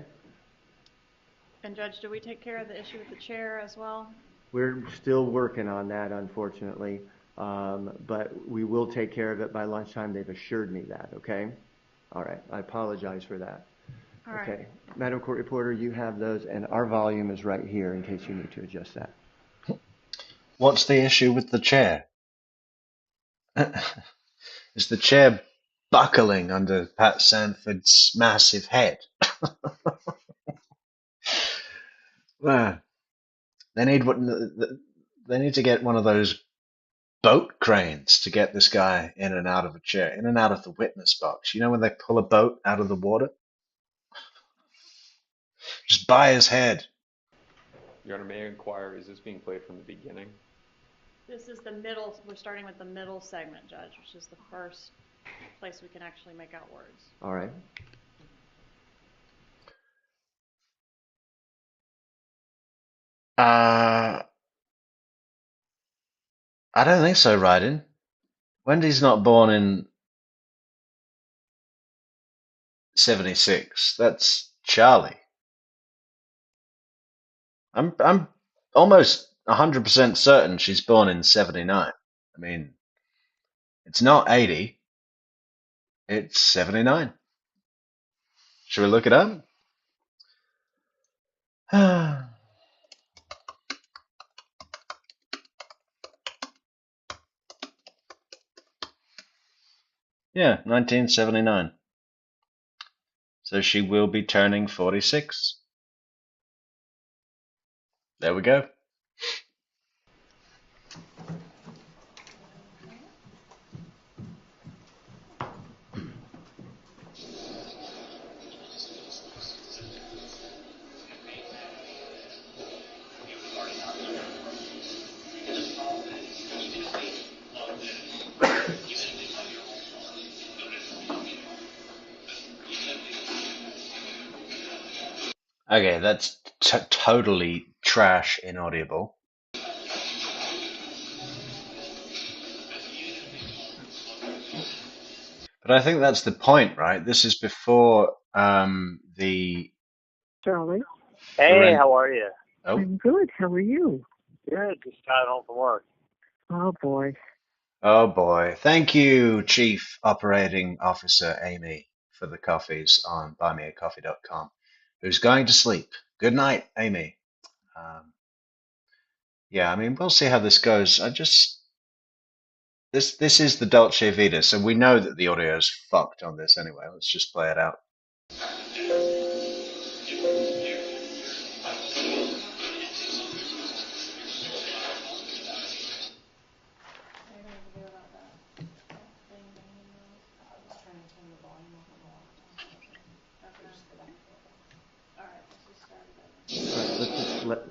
And Judge, do we take care of the issue with the chair as well? We're still working on that, unfortunately, but we will take care of it by lunchtime. They've assured me that, okay? All right. I apologize for that. All right. Okay. Madam Court Reporter, you have those, and our volume is right here in case you need to adjust that. What's the issue with the chair? Is the chair buckling under Pat Sanford's massive head? Well, they need to get one of those boat cranes to get this guy in and out of a chair, in and out of the witness box. You know when they pull a boat out of the water? Just by his head. Your Honor, may I inquire, is this being played from the beginning? This is the middle, we're starting with the middle segment, Judge, which is the first place we can actually make out words. All right. I don't think so, Ryden. Wendy's not born in 76. That's Charlie. I'm almost 100% certain she's born in 79. I mean, it's not 80. It's 79. Should we look it up? Yeah, 1979. So she will be turning 46. There we go. Okay, that's totally trash inaudible. But I think that's the point, right? This is before the... Charlie? Hey, how are you? Oh. I'm good. How are you? Good. Just got home from work. Oh, boy. Oh boy. Thank you, Chief Operating Officer Amy, for the coffees on buymeacoffee.com. Who's going to sleep? Good night, Amy. Yeah, I mean, we'll see how this goes. This is the Dolce Vida, so we know that the audio is fucked on this anyway. Let's just play it out.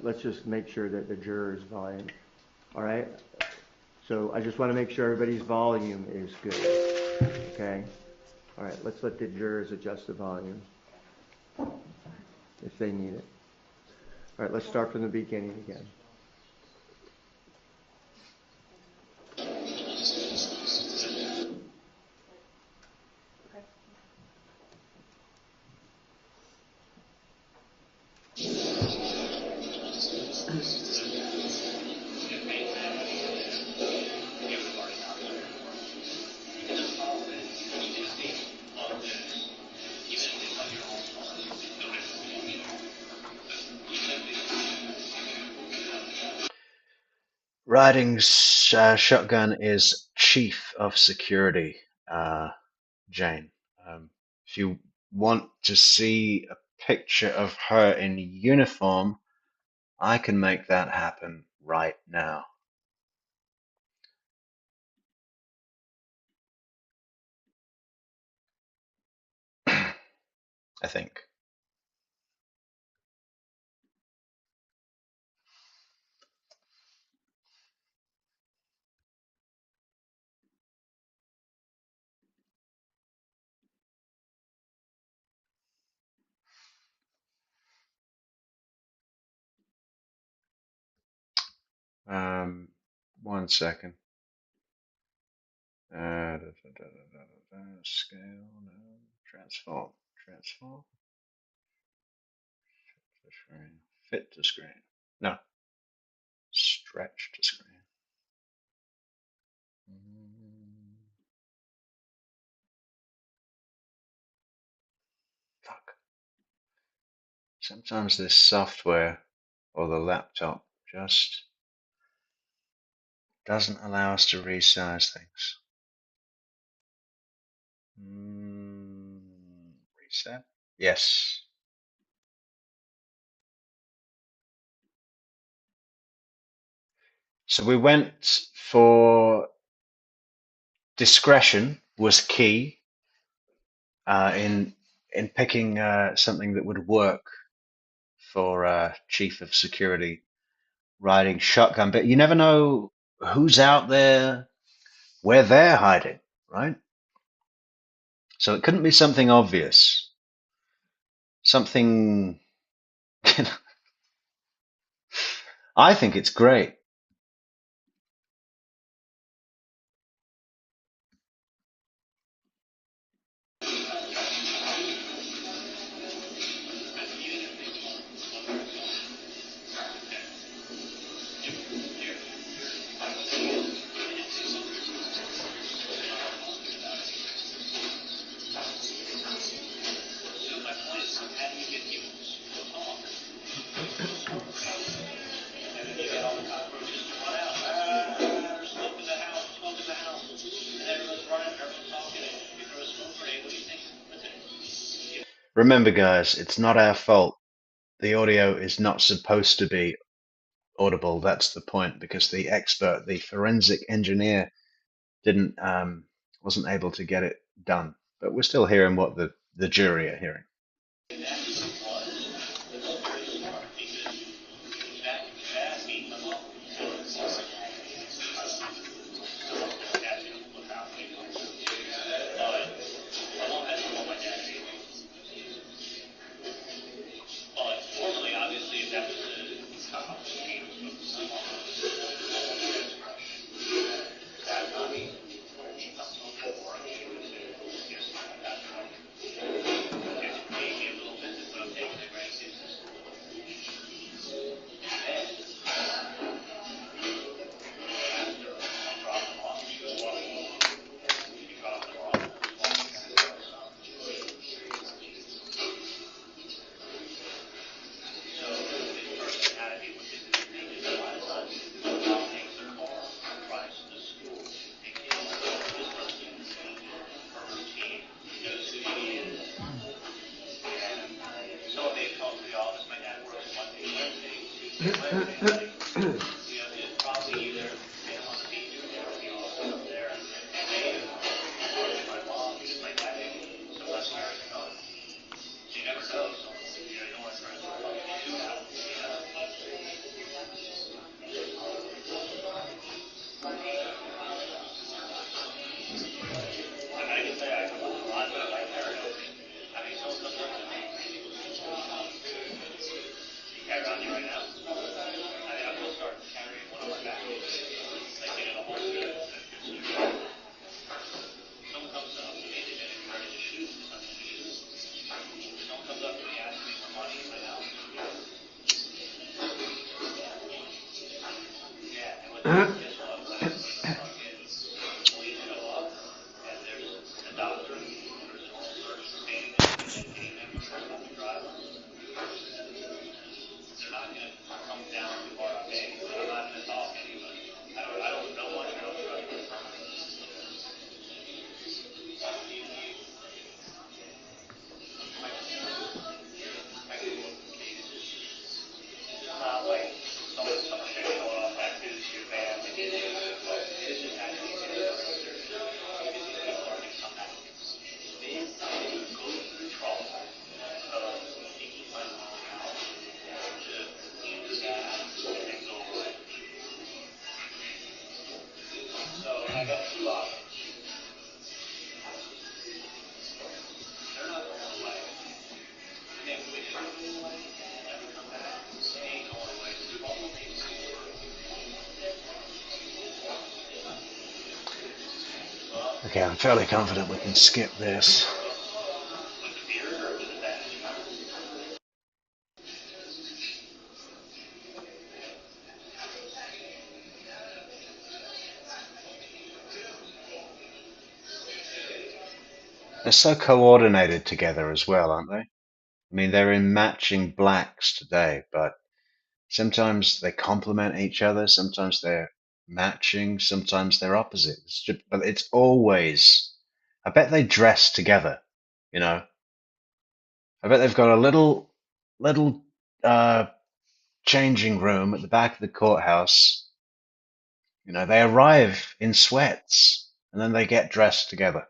Let's just make sure that the juror's volume. All right? So I just want to make sure everybody's volume is good. Okay? All right, let's let the jurors adjust the volume if they need it. All right, let's start from the beginning again. Riding shotgun is Chief of Security, Jane. If you want to see a picture of her in uniform, I can make that happen right now. I think. 1 second. Scale, no. Transform. To screen. Fit to screen. No. Stretch to screen. Fuck. Sometimes this software or the laptop just doesn't allow us to resize things. Reset? Yes. So we went for discretion was key in picking something that would work for chief of security riding shotgun. But you never know who's out there, where they're hiding, right? So it couldn't be something obvious, something. I think it's great. Remember, guys, it's not our fault. The audio is not supposed to be audible. That's the point, because the expert, the forensic engineer, wasn't able to get it done. But we're still hearing what the jury are hearing. Okay, I'm fairly confident we can skip this. They're so coordinated together as well, aren't they? I mean, they're in matching blacks today, but sometimes they complement each other, sometimes they're matching, sometimes they're opposite. But it's always, I bet they dress together, you know. I bet they've got a little changing room at the back of the courthouse. You know, they arrive in sweats and then they get dressed together.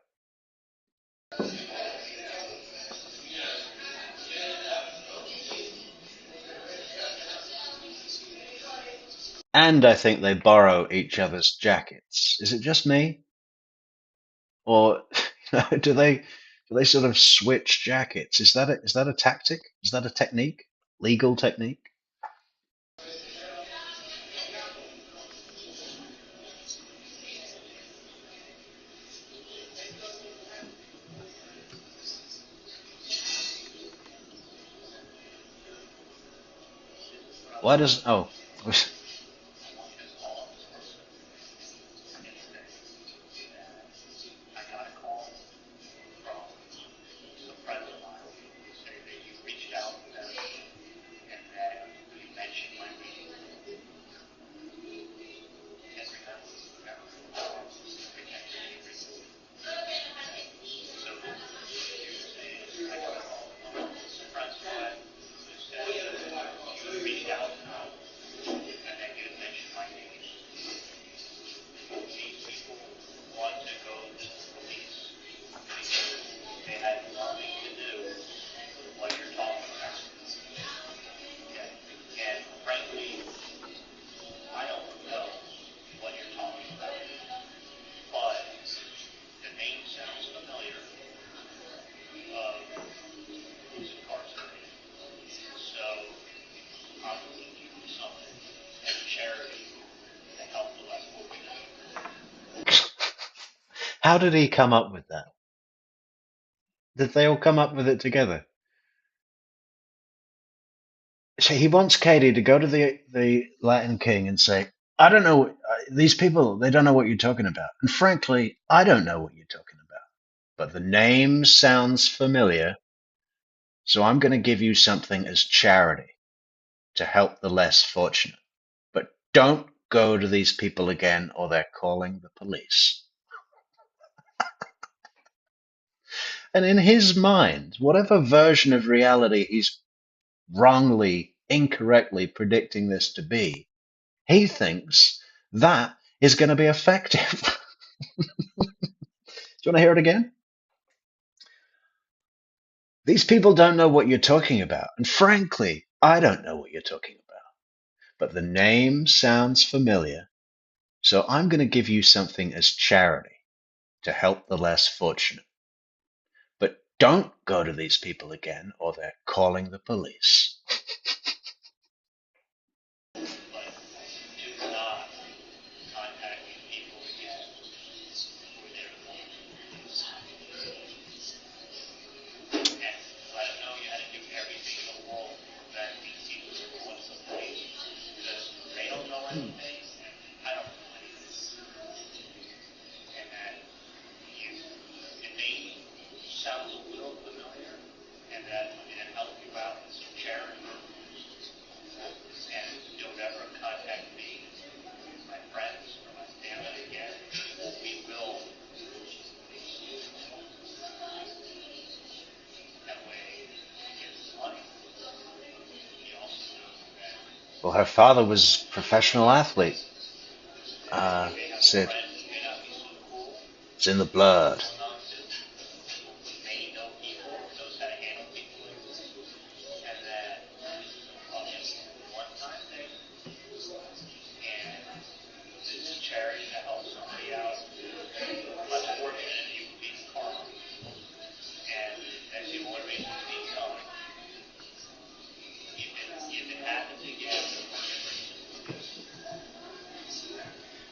And I think they borrow each other's jackets. Is it just me? Or do they sort of switch jackets? Is that a tactic? Is that a technique? Legal technique? Why does How did he come up with that? Did they all come up with it together? So he wants Katie to go to the Latin King and say, I don't know, these people, they don't know what you're talking about. And frankly, I don't know what you're talking about. But the name sounds familiar, so I'm going to give you something as charity to help the less fortunate. But don't go to these people again or they're calling the police. And in his mind, whatever version of reality he's wrongly, incorrectly predicting this to be, he thinks that is going to be effective. Do you want to hear it again? These people don't know what you're talking about. And frankly, I don't know what you're talking about. But the name sounds familiar, so I'm going to give you something as charity to help the less fortunate. But don't go to these people again or they're calling the police. Well, her father was a professional athlete. Said it's in the blood.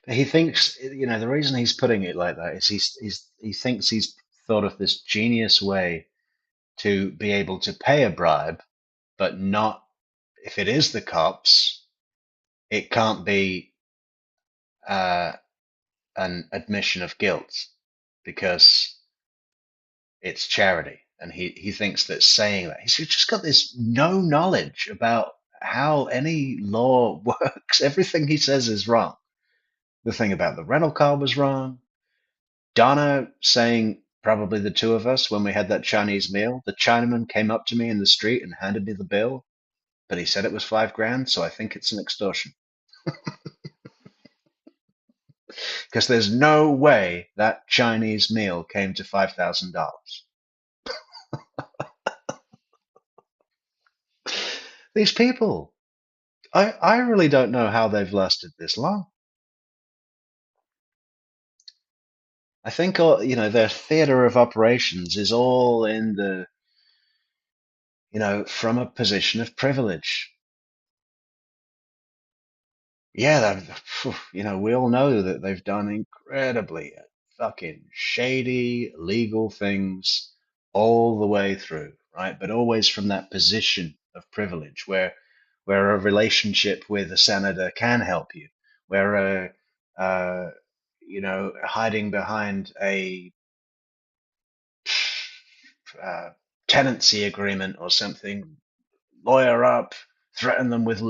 He thinks, the reason he's putting it like that is he thinks he's thought of this genius way to be able to pay a bribe, but not, if it is the cops, it can't be an admission of guilt because it's charity. And he thinks that saying that, he's just got this no knowledge about how any law works. Everything he says is wrong. The thing about the rental car was wrong. Donna saying probably the two of us when we had that Chinese meal, the Chinaman came up to me in the street and handed me the bill, but he said it was $5,000, so I think it's an extortion. Because there's no way that Chinese meal came to $5,000. These people, I really don't know how they've lasted this long. I think their theater of operations is all in the, from a position of privilege. Yeah, we all know that they've done incredibly fucking shady, illegal things all the way through, right? But always from that position of privilege where a relationship with a senator can help you, where hiding behind a tenancy agreement or something, lawyer up, threaten them with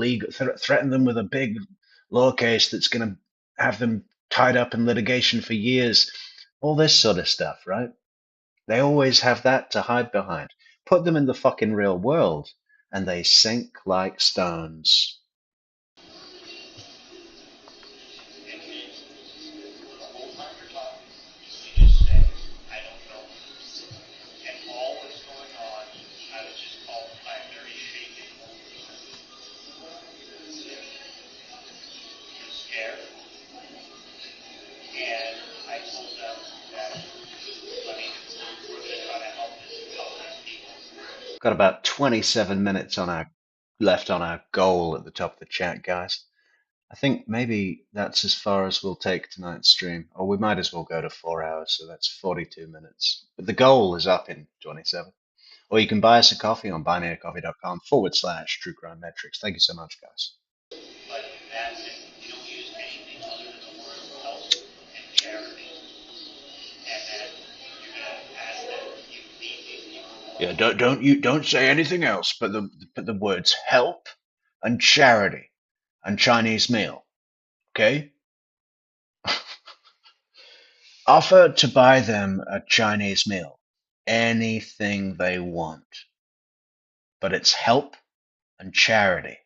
threaten them with a big law case that's going to have them tied up in litigation for years. All this sort of stuff, right? They always have that to hide behind. Put them in the fucking real world, and they sink like stones. Got about 27 minutes left on our goal at the top of the chat, guys. I think maybe that's as far as we'll take tonight's stream, or we might as well go to 4 hours, so that's 42 minutes. But the goal is up in 27. Or you can buy us a coffee on buymeacoffee.com/True Crime Metrix. Thank you so much, guys. Yeah, don't say anything else but the words help and charity and Chinese meal. Okay? Offer to buy them a Chinese meal. Anything they want. But it's help and charity.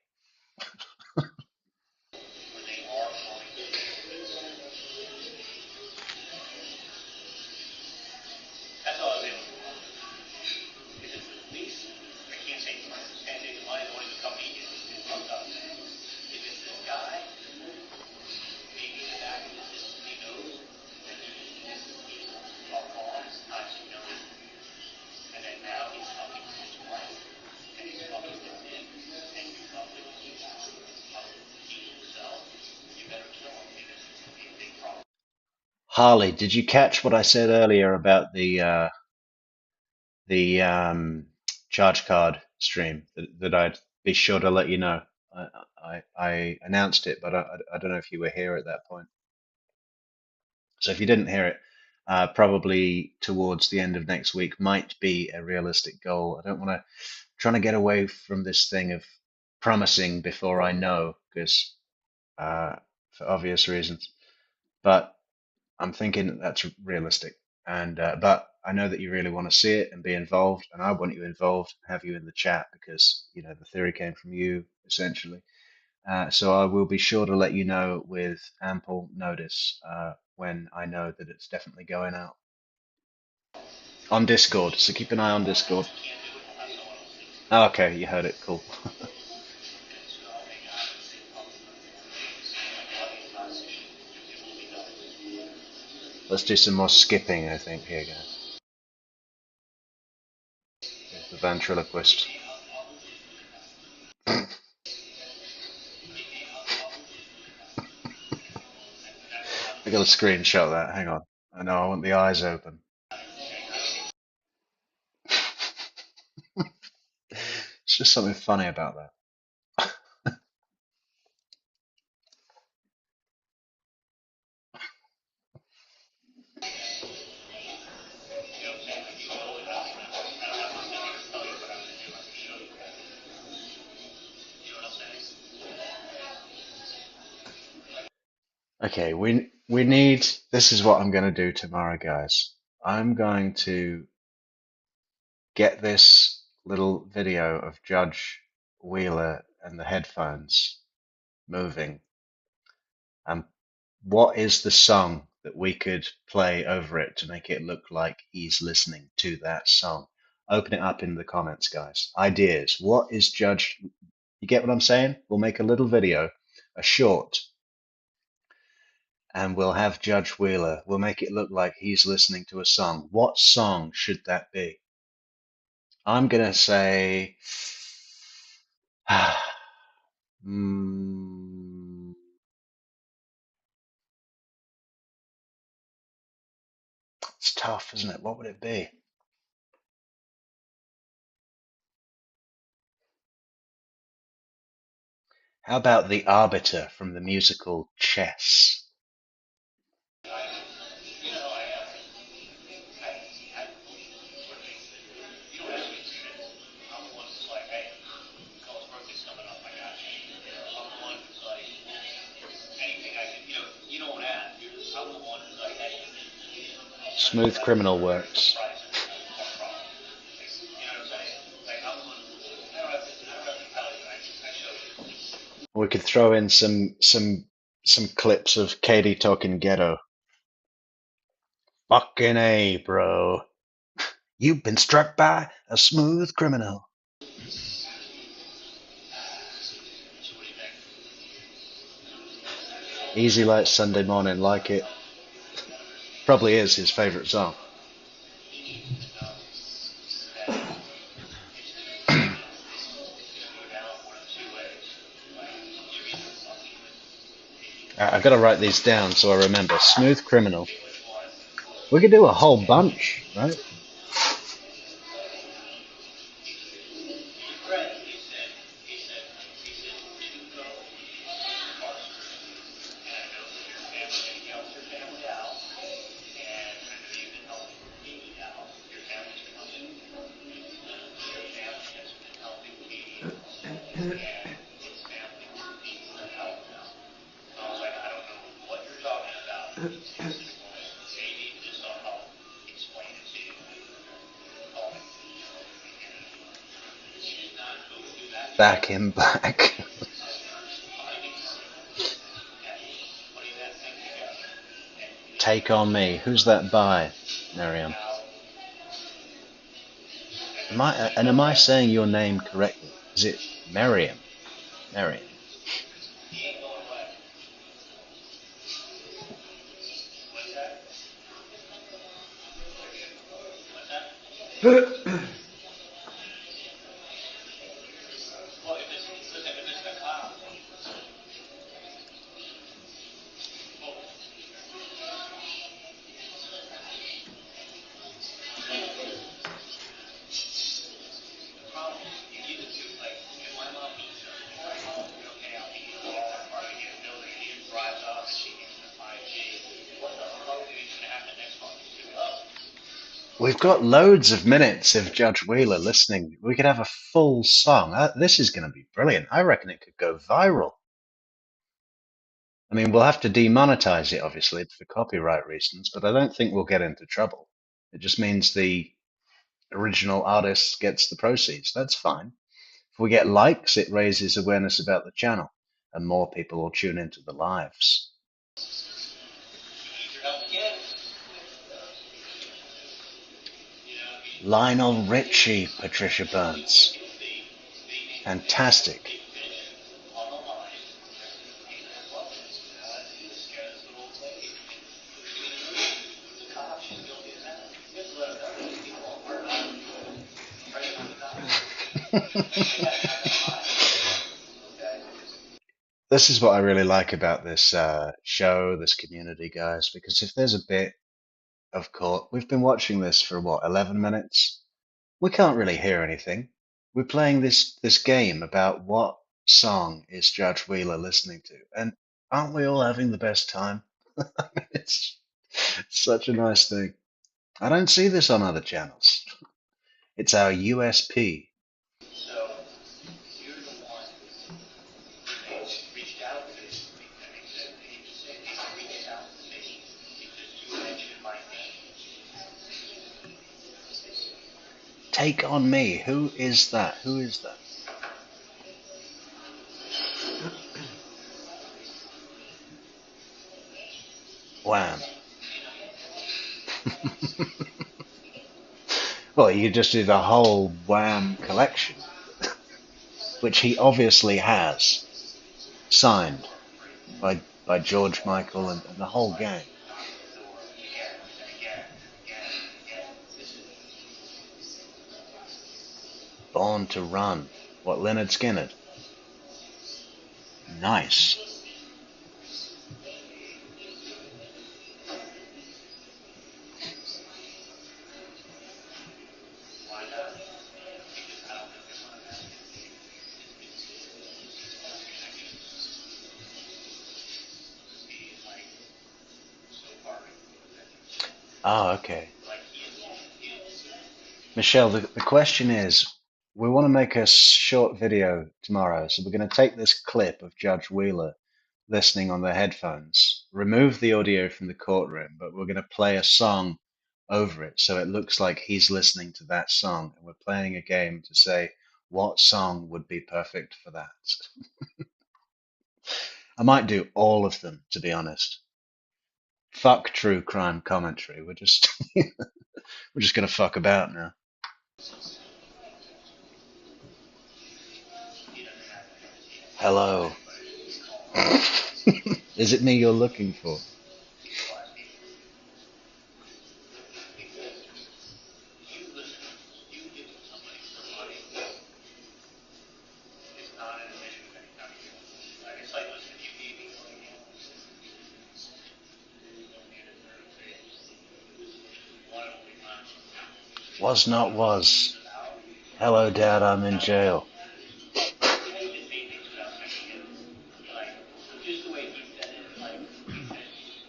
Harley, did you catch what I said earlier about the charge card stream that I'd be sure to let you know? I announced it, but I don't know if you were here at that point. So if you didn't hear it, probably towards the end of next week might be a realistic goal. I don't want to trying to get away from this thing of promising before I know, because for obvious reasons. But I'm thinking that's realistic, and but I know that you really want to see it and be involved, and I want you involved, and have you in the chat because the theory came from you essentially. So I will be sure to let you know with ample notice when I know that it's definitely going out on Discord. So keep an eye on Discord. Okay, you heard it. Cool. Let's do some more skipping, I think, here, guys. Here's the ventriloquist. I gotta screenshot that, hang on. I know, I want the eyes open. It's just something funny about that. Okay, we need, this is what I'm going to do tomorrow, guys. I'm going to get this little video of Judge Wheeler and the headphones moving. And what is the song that we could play over it to make it look like he's listening to that song? Open it up in the comments, guys. Ideas. What is Judge? You get what I'm saying? We'll make a little video, a short, and we'll have Judge Wheeler. We'll make it look like he's listening to a song. What song should that be? I'm going to say, it's tough, isn't it? What would it be? How about The Arbiter from the musical Chess? Smooth Criminal works. We could throw in some clips of Katie talking ghetto. Fucking A, bro. You've been struck by a smooth criminal. Easy like Sunday morning, like it. Probably is his favourite song. I've got to write these down so I remember. Smooth Criminal. We could do a whole bunch, right? Back in Black. Take on Me. Who's that by, Miriam? Am I saying your name correctly? Is it Miriam? Miriam. We've got loads of minutes of Judge Wheeler listening. We could have a full song. This is going to be brilliant. I reckon it could go viral. I mean, we'll have to demonetize it, obviously, for copyright reasons, but I don't think we'll get into trouble. It just means the original artist gets the proceeds. That's fine. If we get likes, it raises awareness about the channel, and more people will tune into the lives. Lionel Richie, Patricia Burns. Fantastic. This is what I really like about this show, this community, guys, because if there's a bit of court. We've been watching this for what, 11 minutes? We can't really hear anything. We're playing this game about what song is Judge Wheeler listening to, and aren't we all having the best time? It's such a nice thing. I don't see this on other channels. It's our USP. Take on me. Who is that? Who is that? Wham. Well, you just do the whole Wham collection, which he obviously has, signed by George Michael and the whole gang. Born to Run. What, Lynyrd Skynyrd? Nice. Oh, okay. Michelle, the question is, we want to make a short video tomorrow, so we're going to take this clip of Judge Wheeler listening on the headphones, remove the audio from the courtroom, but we're going to play a song over it so it looks like he's listening to that song, and we're playing a game to say what song would be perfect for that. I might do all of them, to be honest. Fuck true crime commentary. We're just we're just gonna fuck about now. Hello. Is it me you're looking for? Was not was. Hello, Dad, I'm in jail.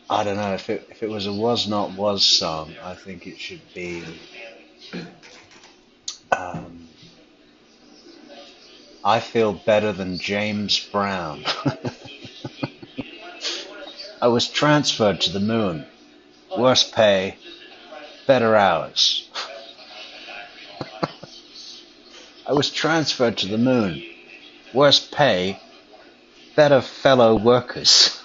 I don't know, if it was a was not was song, I think it should be I Feel Better Than James Brown. I was transferred to the moon. Worse pay, better hours. I was transferred to the moon. Worse pay, better fellow workers.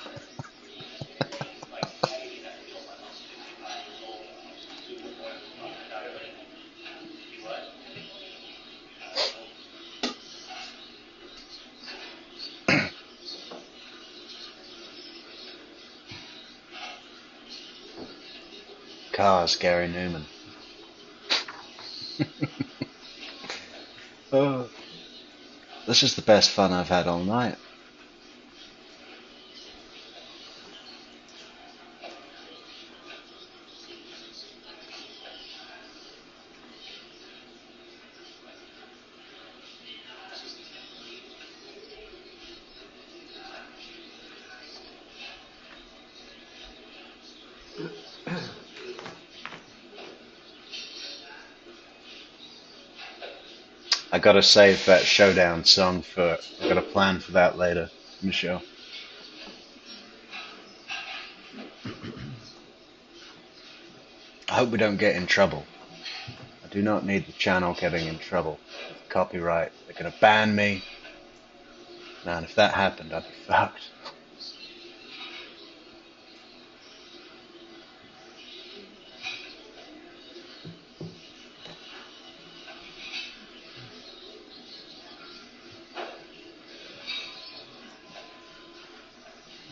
Cars, Gary Newman. Oh, this is the best fun I've had all night. I gotta save that showdown song for, I got a plan for that later, Michelle. I hope we don't get in trouble. I do not need the channel getting in trouble. Copyright, they're gonna ban me. Man, if that happened, I'd be fucked.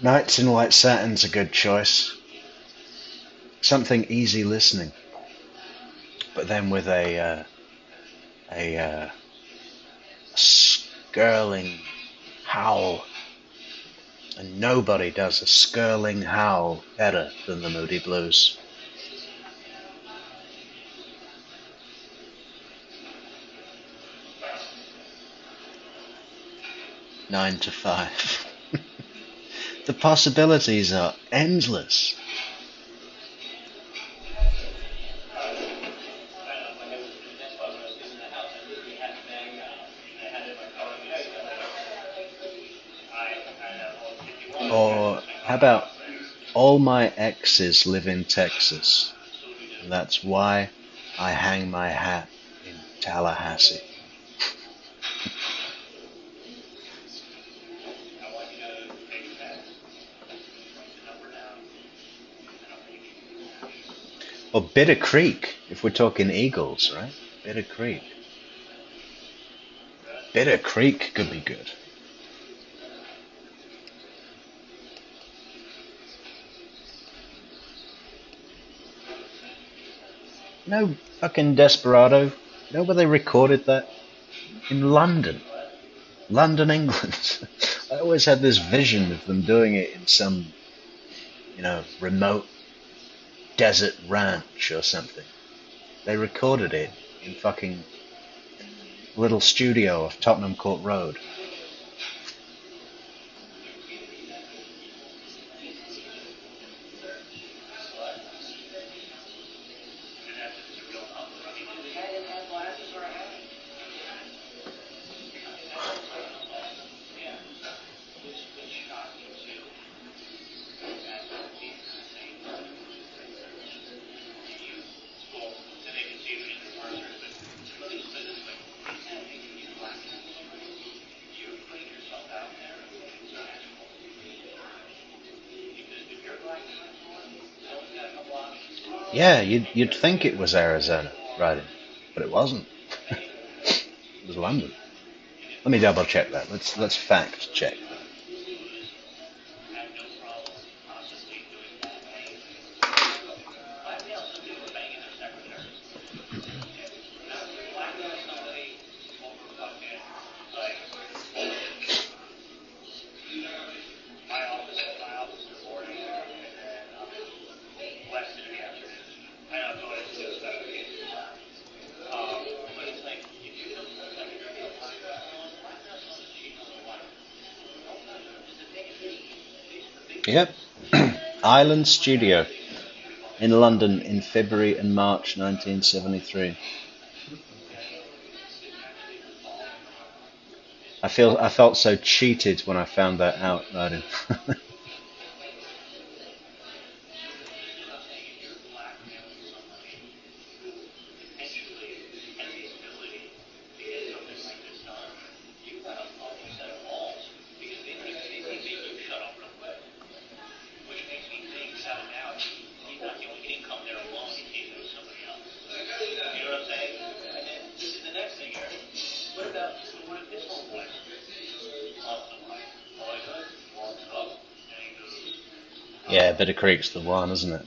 Nights in White Satin's a good choice. Something easy listening, but then with a skirling howl. And nobody does a skirling howl better than the Moody Blues. 9 to 5. The possibilities are endless. Or how about all my exes live in Texas, and that's why I hang my hat in Tallahassee. Or Bitter Creek, if we're talking Eagles, right? Bitter Creek. Bitter Creek could be good. No fucking Desperado. You know where they recorded that? In London. London, England. I always had this vision of them doing it in some, remote desert ranch or something. They recorded it in fucking little studio off Tottenham Court Road. Yeah, you'd think it was Arizona riding, but it wasn't. It was London. Let me double check that. Let's fact check that. Yep. Island Studio in London in February and March 1973. I felt so cheated when I found that out, Martin. Yeah, Bitter Creek's the one, isn't it?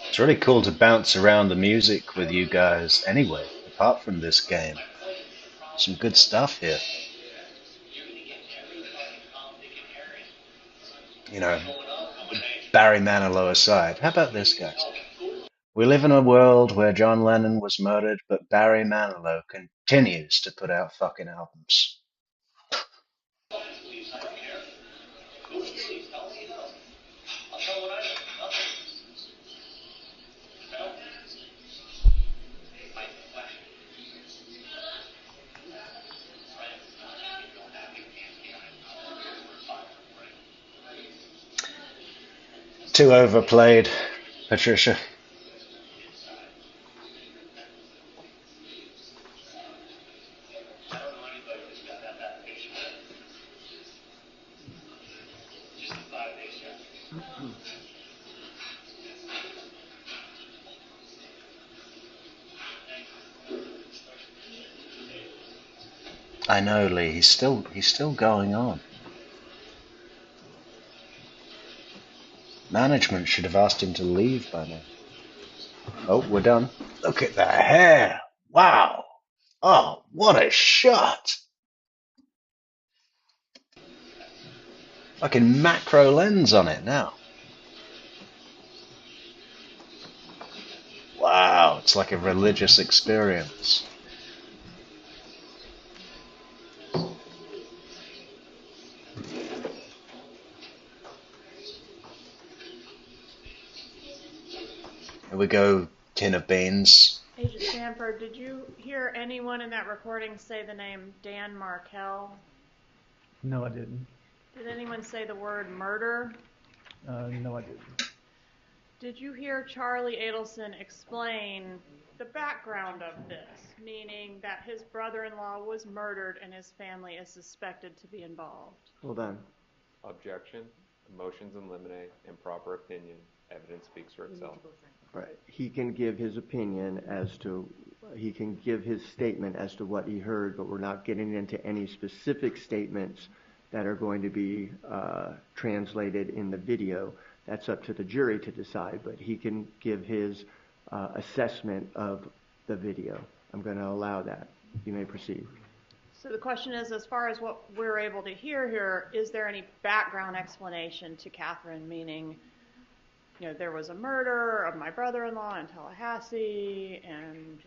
It's really cool to bounce around the music with you guys anyway, apart from this game. Some good stuff here. You know, Barry Manilow aside. How about this, guys? We live in a world where John Lennon was murdered, but Barry Manilow continues to put out fucking albums. Too overplayed, Patricia. I know, Lee. He's still going on. Management should have asked him to leave by now. Oh, we're done. Look at the hair. Wow. Oh, what a shot. Fucking macro lens on it now. Wow, it's like a religious experience. Here we go, tin of beans. Agent Sanford, did you hear anyone in that recording say the name Dan Markel? No, I didn't. Did anyone say the word murder? No, I didn't. Did you hear Charlie Adelson explain the background of this, meaning that his brother-in-law was murdered and his family is suspected to be involved? Hold on. Objection, motions in limine, improper opinion, evidence speaks for itself. Right. He can give his opinion he can give his statement as to what he heard, but we're not getting into any specific statements that are going to be translated in the video. That's up to the jury to decide, but he can give his assessment of the video. I'm going to allow that. You may proceed. So the question is, as far as what we're able to hear here, is there any background explanation to Katherine, meaning, there was a murder of my brother-in-law in Tallahassee, and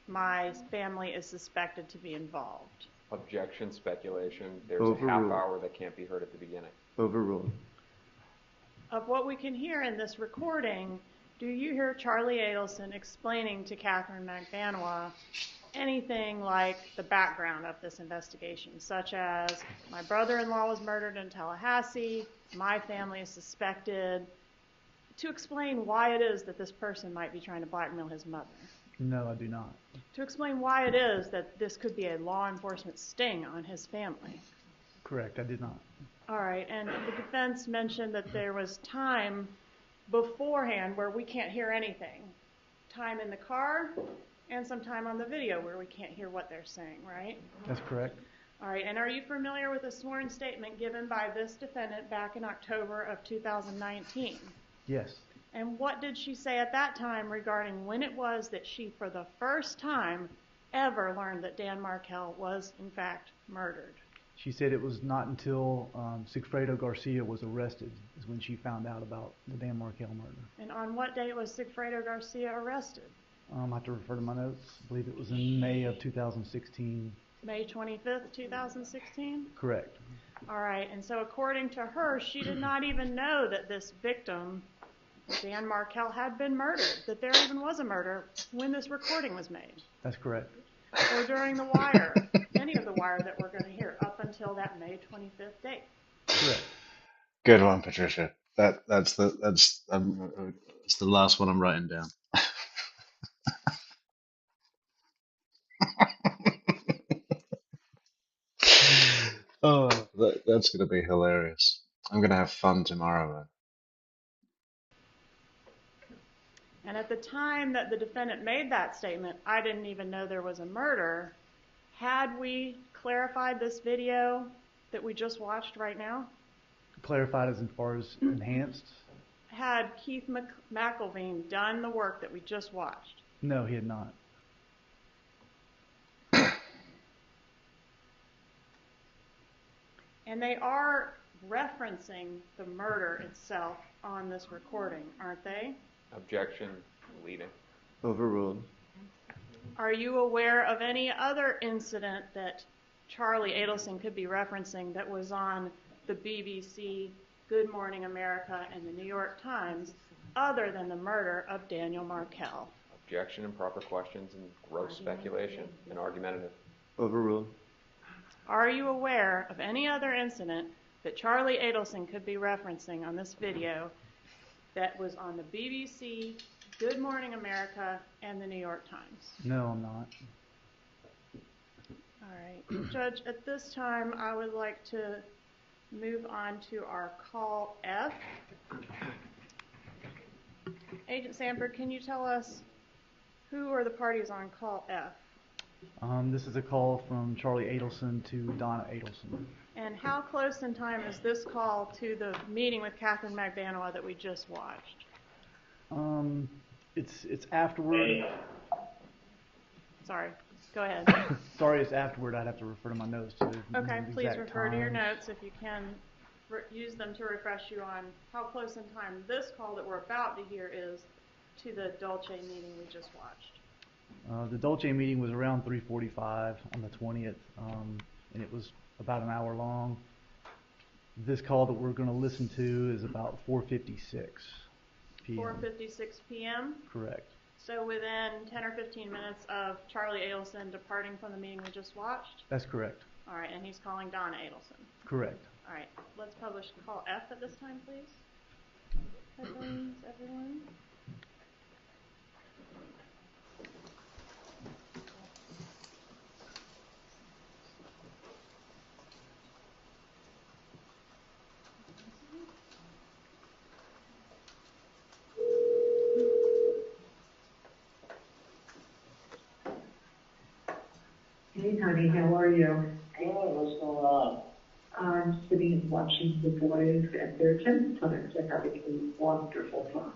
my family is suspected to be involved? Objection, speculation. There's a half hour that can't be heard at the beginning. Overruled. Of what we can hear in this recording, do you hear Charlie Adelson explaining to Katherine Magbanua anything like the background of this investigation, such as my brother-in-law was murdered in Tallahassee, my family is suspected, to explain why it is that this person might be trying to blackmail his mother? No, I do not. To explain why it is that this could be a law enforcement sting on his family? Correct, I did not. All right, and the defense mentioned that there was time beforehand where we can't hear anything. Time in the car and some time on the video where we can't hear what they're saying, right? That's correct. All right, and are you familiar with a sworn statement given by this defendant back in October of 2019? Yes. And what did she say at that time regarding when it was that she, for the first time, ever learned that Dan Markel was, in fact, murdered? She said it was not until Sigfredo Garcia was arrested is when she found out about the Dan Markel murder. And on what date was Sigfredo Garcia arrested? I have to refer to my notes. I believe it was in May of 2016. May 25th, 2016? Correct. All right, and so according to her, she did not even know that this victim, Dan Markel, had been murdered, that there even was a murder when this recording was made. That's correct. Or during the wire, any of the wire that we're going to hear up until that May 25th date. Correct. Good one, Patricia. That's the last one I'm writing down. Oh, that's going to be hilarious. I'm going to have fun tomorrow, though. And at the time that the defendant made that statement, I didn't even know there was a murder. Had we clarified this video that we just watched right now? Clarified as far as enhanced? Had Keith McElveen done the work that we just watched? No, he had not. And they are referencing the murder itself on this recording, aren't they? Objection, leading. Overruled. Are you aware of any other incident that Charlie Adelson could be referencing that was on the BBC, Good Morning America, and the New York Times other than the murder of Daniel Markel? Objection, improper questions, and gross speculation, and argumentative. Overruled. Are you aware of any other incident that Charlie Adelson could be referencing on this video that was on the BBC, Good Morning America, and the New York Times? No, I'm not. All right. Judge, at this time, I would like to move on to our call F. Agent Sanford, can you tell us who are the parties on call F? This is a call from Charlie Adelson to Donna Adelson. And how close in time is this call to the meeting with Katherine Magbanua that we just watched? It's afterward. Sorry, go ahead. Sorry, it's afterward. I'd have to refer to my notes to. Okay, please refer to your notes if you can. use them to refresh you on how close in time this call that we're about to hear is to the Dolce meeting we just watched. The Dolce meeting was around 3:45 on the 20th, and it was about an hour long. This call that we're going to listen to is about 4:56 p.m. 4:56 p.m.? Correct. So within 10 or 15 minutes of Charlie Adelson departing from the meeting we just watched? That's correct. All right, and he's calling Donna Adelson. Correct. All right, let's publish call F at this time, please. Headphones, everyone. Hey, honey, how are you? Good, what's going on? I'm sitting and watching the boys at their tennis clinics. They're having a wonderful time.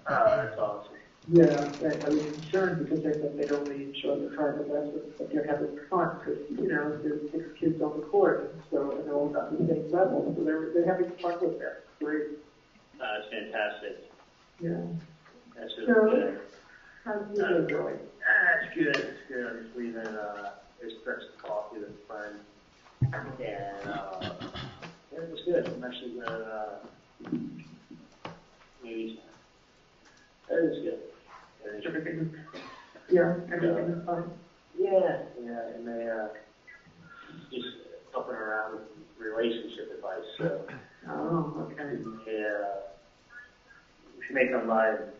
Oh, that's awesome. Yeah, I was concerned because I thought they'd only enjoy the private lessons, but they're having fun because, there's 6 kids on the court, so they're all about the same level, so they're having fun with that. Great. That's fantastic. Yeah. That's really good. How's your day going? It's good, it's good. I'm just leaving, there's fresh coffee with a friend. And, yeah, it was good. I'm actually gonna, maybe, it was good. Everything is fine? Yeah, and they, just helping around with relationship advice, so. Oh, okay. Yeah. She may come by and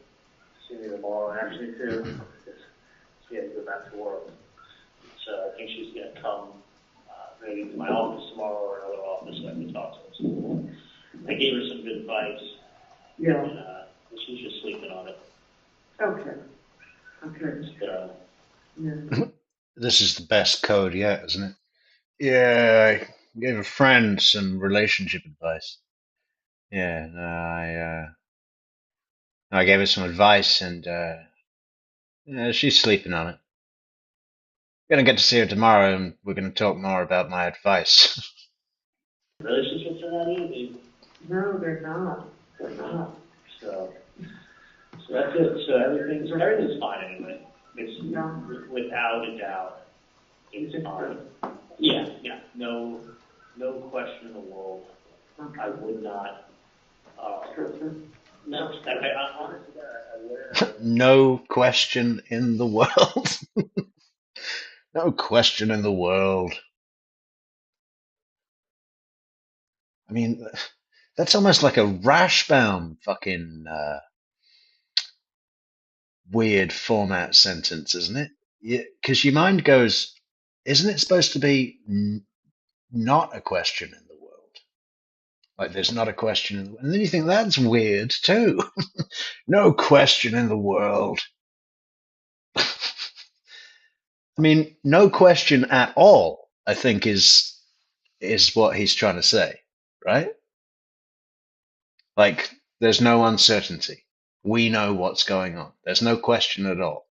see me tomorrow, actually, too. Because she had to go back to work. So I think she's going to come maybe to my office tomorrow or another office so I can talk to her. So I gave her some good advice. Yeah. And she's just sleeping on it. Okay. Okay. So, Yeah. This is the best code yet, isn't it? Yeah, I gave a friend some relationship advice. Yeah, I gave her some advice, and yeah, she's sleeping on it. Gonna get to see her tomorrow, and we're gonna talk more about my advice. relationships are not easy. No, they're not. They're not. So that's it. So everything's fine anyway. It's without a doubt. It's fine. Yeah. No question in the world. Okay. I would not. No, I honestly, I would. No question in the world. No question in the world. I mean, that's almost like a Rashbaum fucking weird format sentence, isn't it? Because your mind goes, isn't it supposed to be not a question in the world? Like there's not a question in the world. And then you think that's weird too. No question in the world. I mean, no question at all, I think is what he's trying to say, right? Like there's no uncertainty. We know what's going on. There's no question at all.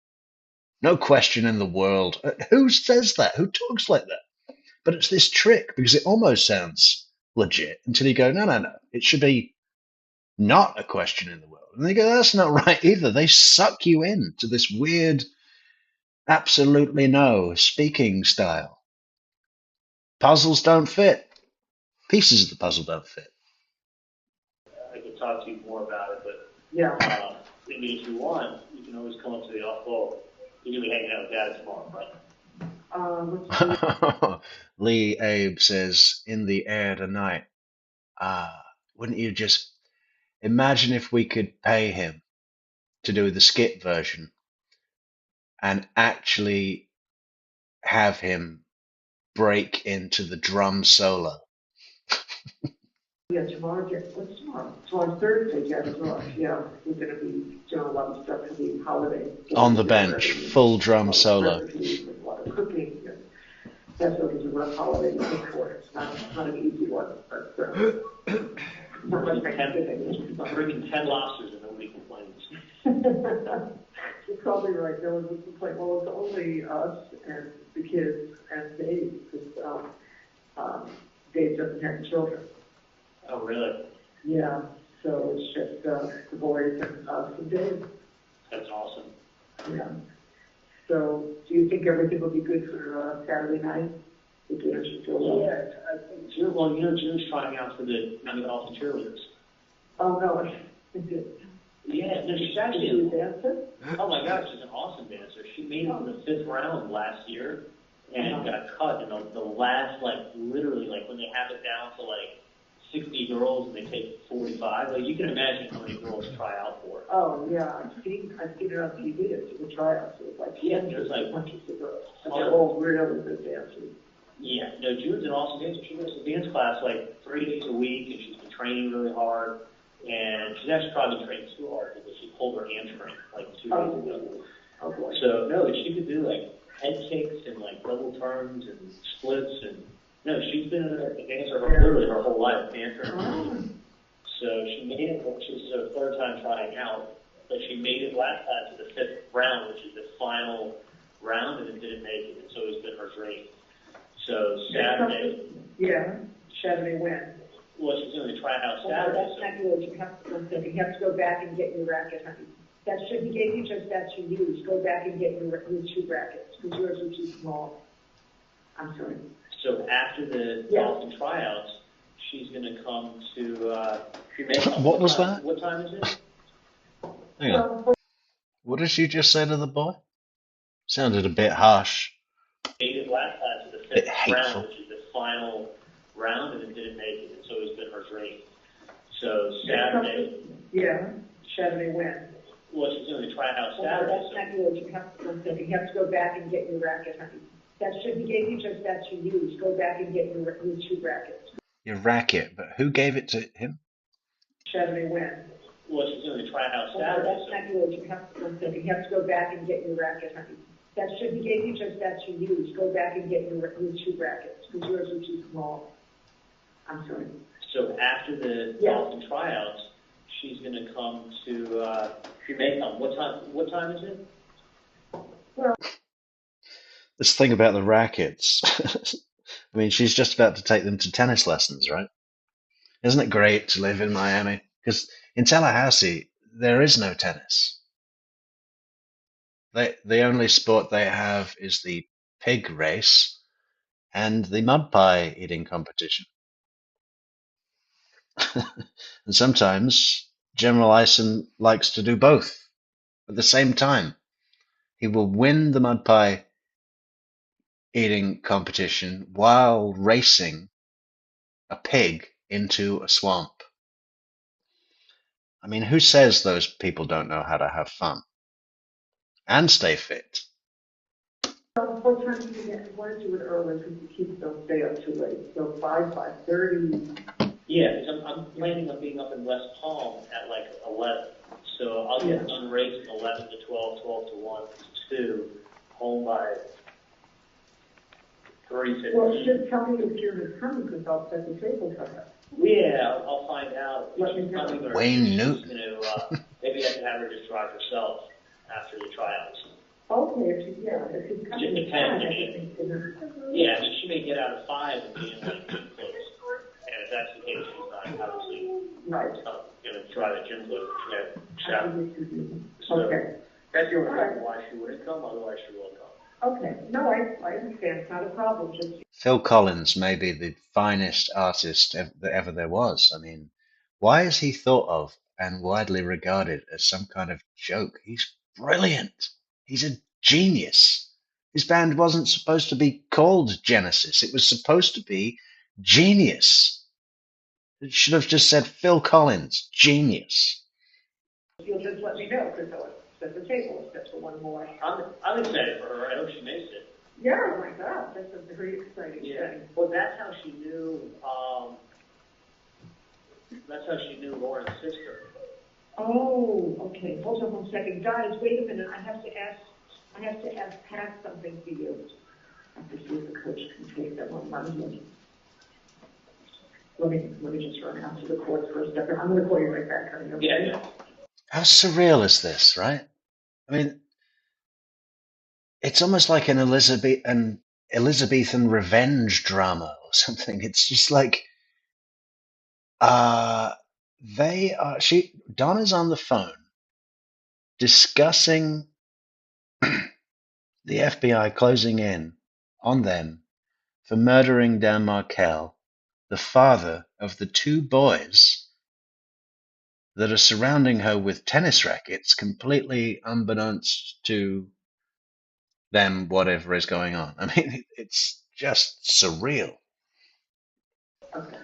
No question in the world. Who says that? Who talks like that? But it's this trick because it almost sounds legit until you go, no. It should be not a question in the world. And they go, that's not right either. They suck you into this weird, absolutely no speaking style. Puzzles don't fit. Pieces of the puzzle don't fit. I could talk to you more about it, but yeah. I mean, if you want, you can always come up to the off ball. You're gonna be hanging out with Dad tomorrow, right? Lee Abe says, in the air tonight. Wouldn't you just imagine if we could pay him to do the skit version and actually have him break into the drum solo? Yeah, tomorrow, what's tomorrow? Tomorrow's Thursday, yeah, tomorrow. Yeah, we're going to be doing a lot of stuff for the holiday. On the bench, full drum solo. A lot of cooking. Passover is a rough holiday to cook for. It's not an easy one, but not much I'm bringing 10 lobsters and nobody complains. You're probably right. No one would complain. Well, it's only us and the kids and Dave, because Dave doesn't have children. Oh, really? Yeah, so it's just the boys and us and Dave. That's awesome. Yeah. So do you think everything will be good for Saturday night? The dinners are still Yeah, I think June, well, you know, June's trying out for the Awesome cheerleaders. Oh, no, it's good. Yeah, no, she's actually Is she a dancer? oh my gosh, she's an awesome dancer. She made it to the 5th round last year and got cut in the last, like, literally, like, when they have it down to, like, 60 girls and they take 45. Like, you can imagine how many girls try out for it. Oh, yeah, I've seen it on TV. It's the tryouts. It was like, Yeah, there's like hundreds of girls. And they're all really good dancers. Yeah, no, June's an awesome dancer. She goes to dance class like 3 days a week, and she's been training really hard. And she's actually probably been training too hard because she pulled her hamstring like 2 days ago. Oh, boy. So, no, she could do like head kicks and like double turns and splits. And no, she's been a dancer literally her whole life, dancer. So she made it, this is her 3rd time trying out, but she made it last time to the 5th round, which is the final round, and it didn't make it. And so it's been her dream. So Saturday. Yeah, Saturday when? Well, she's going to try out Saturday. That's not good. You have to go back and get your racket, honey. That should be gave you just that you use. Go back and get your 2 brackets because yours are too small. I'm sorry. So after the Dolphin tryouts, she's going to come to. What was that? What time is it? Hang on. What did you just say to the boy? Sounded a bit harsh. Made it last time to the 5th round, which is the final round, and it didn't make it. And so it's been her dream. So Saturday. Yeah, Saturday when? Well, she's going to try out Saturday. That's not good. You have to go back and get your racket, honey. That should be gave you just that you use. Go back and get your 2 brackets. Your racket, but who gave it to him? Saturday when? Well, she's going to try out Saturday. That's not good. You have to go back and get your racket, honey. That should be gave you just that you use. Go back and get your 2 brackets because yours are too small. I'm sorry. So after the Dolphin tryouts, she's going to come to. She may come. What time is it? Well, this thing about the rackets. I mean, she's just about to take them to tennis lessons, right? Isn't it great to live in Miami? Because in Tallahassee, there is no tennis. The only sport they have is the pig race and the mud pie eating competition. And sometimes General Ison likes to do both at the same time. He will win the mud pie eating competition while racing a pig into a swamp. I mean, who says those people don't know how to have fun and stay fit? what time do you get? Why don't you do it early because the kids don't stay up too late? So 5:30. Yeah, because I'm planning on being up in West Palm at like 11. So I'll get done racing 11 to 12, 12 to 1 to 2, home by 3:15. Well, should tell me if you're coming because I'll set the table for her. Yeah, I'll find out. Let me know. Wayne Newton. Maybe I can have her just drive herself after the tryouts. Okay, if she's coming. Just depends. Yeah, I mean, she may get out at 5 and be in like gym clothes. And if that's the case, she's not obviously going to try the gym clothes. So Okay. that's the only reason why she wouldn't come, otherwise she will come. Okay. No, I understand. It's not a problem. Just Phil Collins may be the finest artist that ever there was. I mean, why is he thought of and widely regarded as some kind of joke? He's brilliant. He's a genius. His band wasn't supposed to be called Genesis. It was supposed to be Genius. It should have just said Phil Collins, Genius. you'll just let me know because I'll set the table except for one more. I'm excited for her. I hope she makes it. Yeah, oh my God, that's a very exciting thing. Well, that's how she knew. That's how she knew Lauren's sister. Oh, okay. Hold on one second, guys. Wait a minute. I have to ask Pat something for you. I have to see if the coach can take that one Monday. Let me just run out to the court for a second. I'm going to call you right back. Are you okay? Yeah. How surreal is this, right? I mean, it's almost like an Elizabethan revenge drama or something. It's just like, Donna's on the phone discussing the FBI closing in on them for murdering Dan Markel, the father of the 2 boys that are surrounding her with tennis rackets, completely unbeknownst to them, whatever is going on. I mean, it's just surreal. Okay.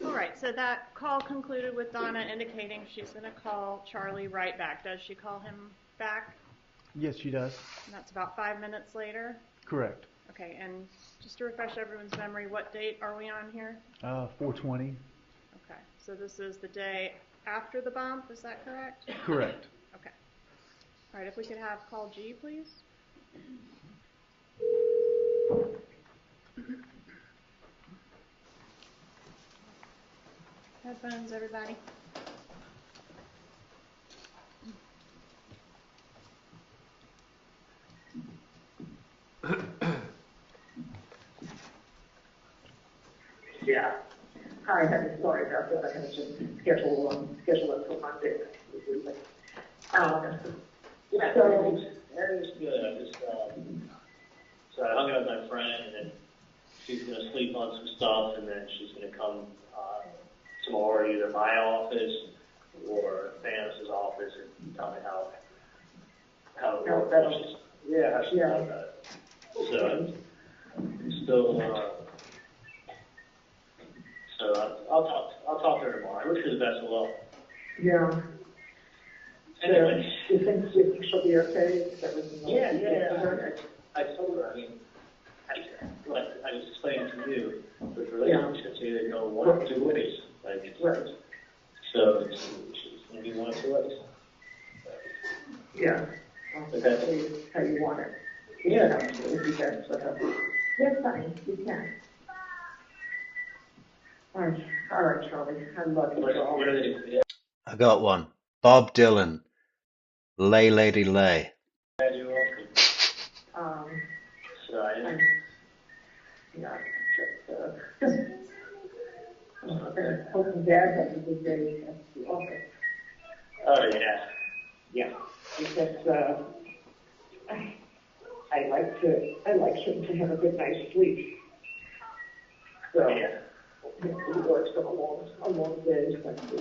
All right, so that call concluded with Donna indicating she's going to call Charlie right back. Does she call him back? Yes, she does. And that's about 5 minutes later? Correct. Okay, and just to refresh everyone's memory, what date are we on here? 420. Okay, so this is the day after the bump, is that correct? Correct. Okay. All right, if we could have call G, please. Headphones, everybody. Yeah. Hi, I had a story about that. I had to schedule it for Monday. Yeah, So, Mary's good. I just, so I hung out with my friend, and then she's going to sleep on some stuff, and then she's going to come tomorrow to either my office or Thanos' office and tell me how it works. Yeah, how she does that. So, still, so I'll talk to her tomorrow. I wish her the best of luck. yeah. Anyway. Do you think she'll be okay? Is everything okay? Yeah. I told her, I mean, like I was explaining to you, with relationships, they go one of 2 ways. Like, Right. So it's going to be one of 2 ways. Yeah. But that's How you want it. Yeah. If you can set up. That's fine, you can. All right, Charlie. I love you. what are they? I got one. Bob Dylan, Lay Lady Lay. You're welcome. So I Yeah, just, hoping Dad has a good day at the office. Oh yeah. Yeah. Because, I like him to have a good night's sleep. So, Yeah. he works on a long day, sometimes.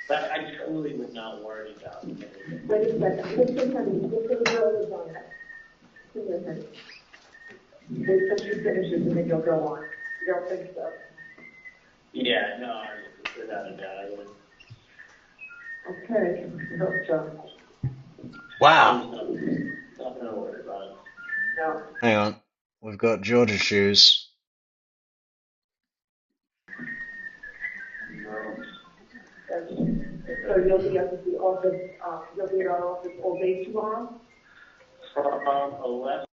But I totally would not worry about anything. Wait a second, listen, honey, look at the rollers on that. Listen. Wait till she finishes and then you'll go on. You don't think so? Yeah, no, without a doubt, I would. Okay, I hope so. Wow. Nothing to worry about. No. Hang on. We've got George's shoes. No. So you'll be at the office, you'll be at our office all day tomorrow? From 11.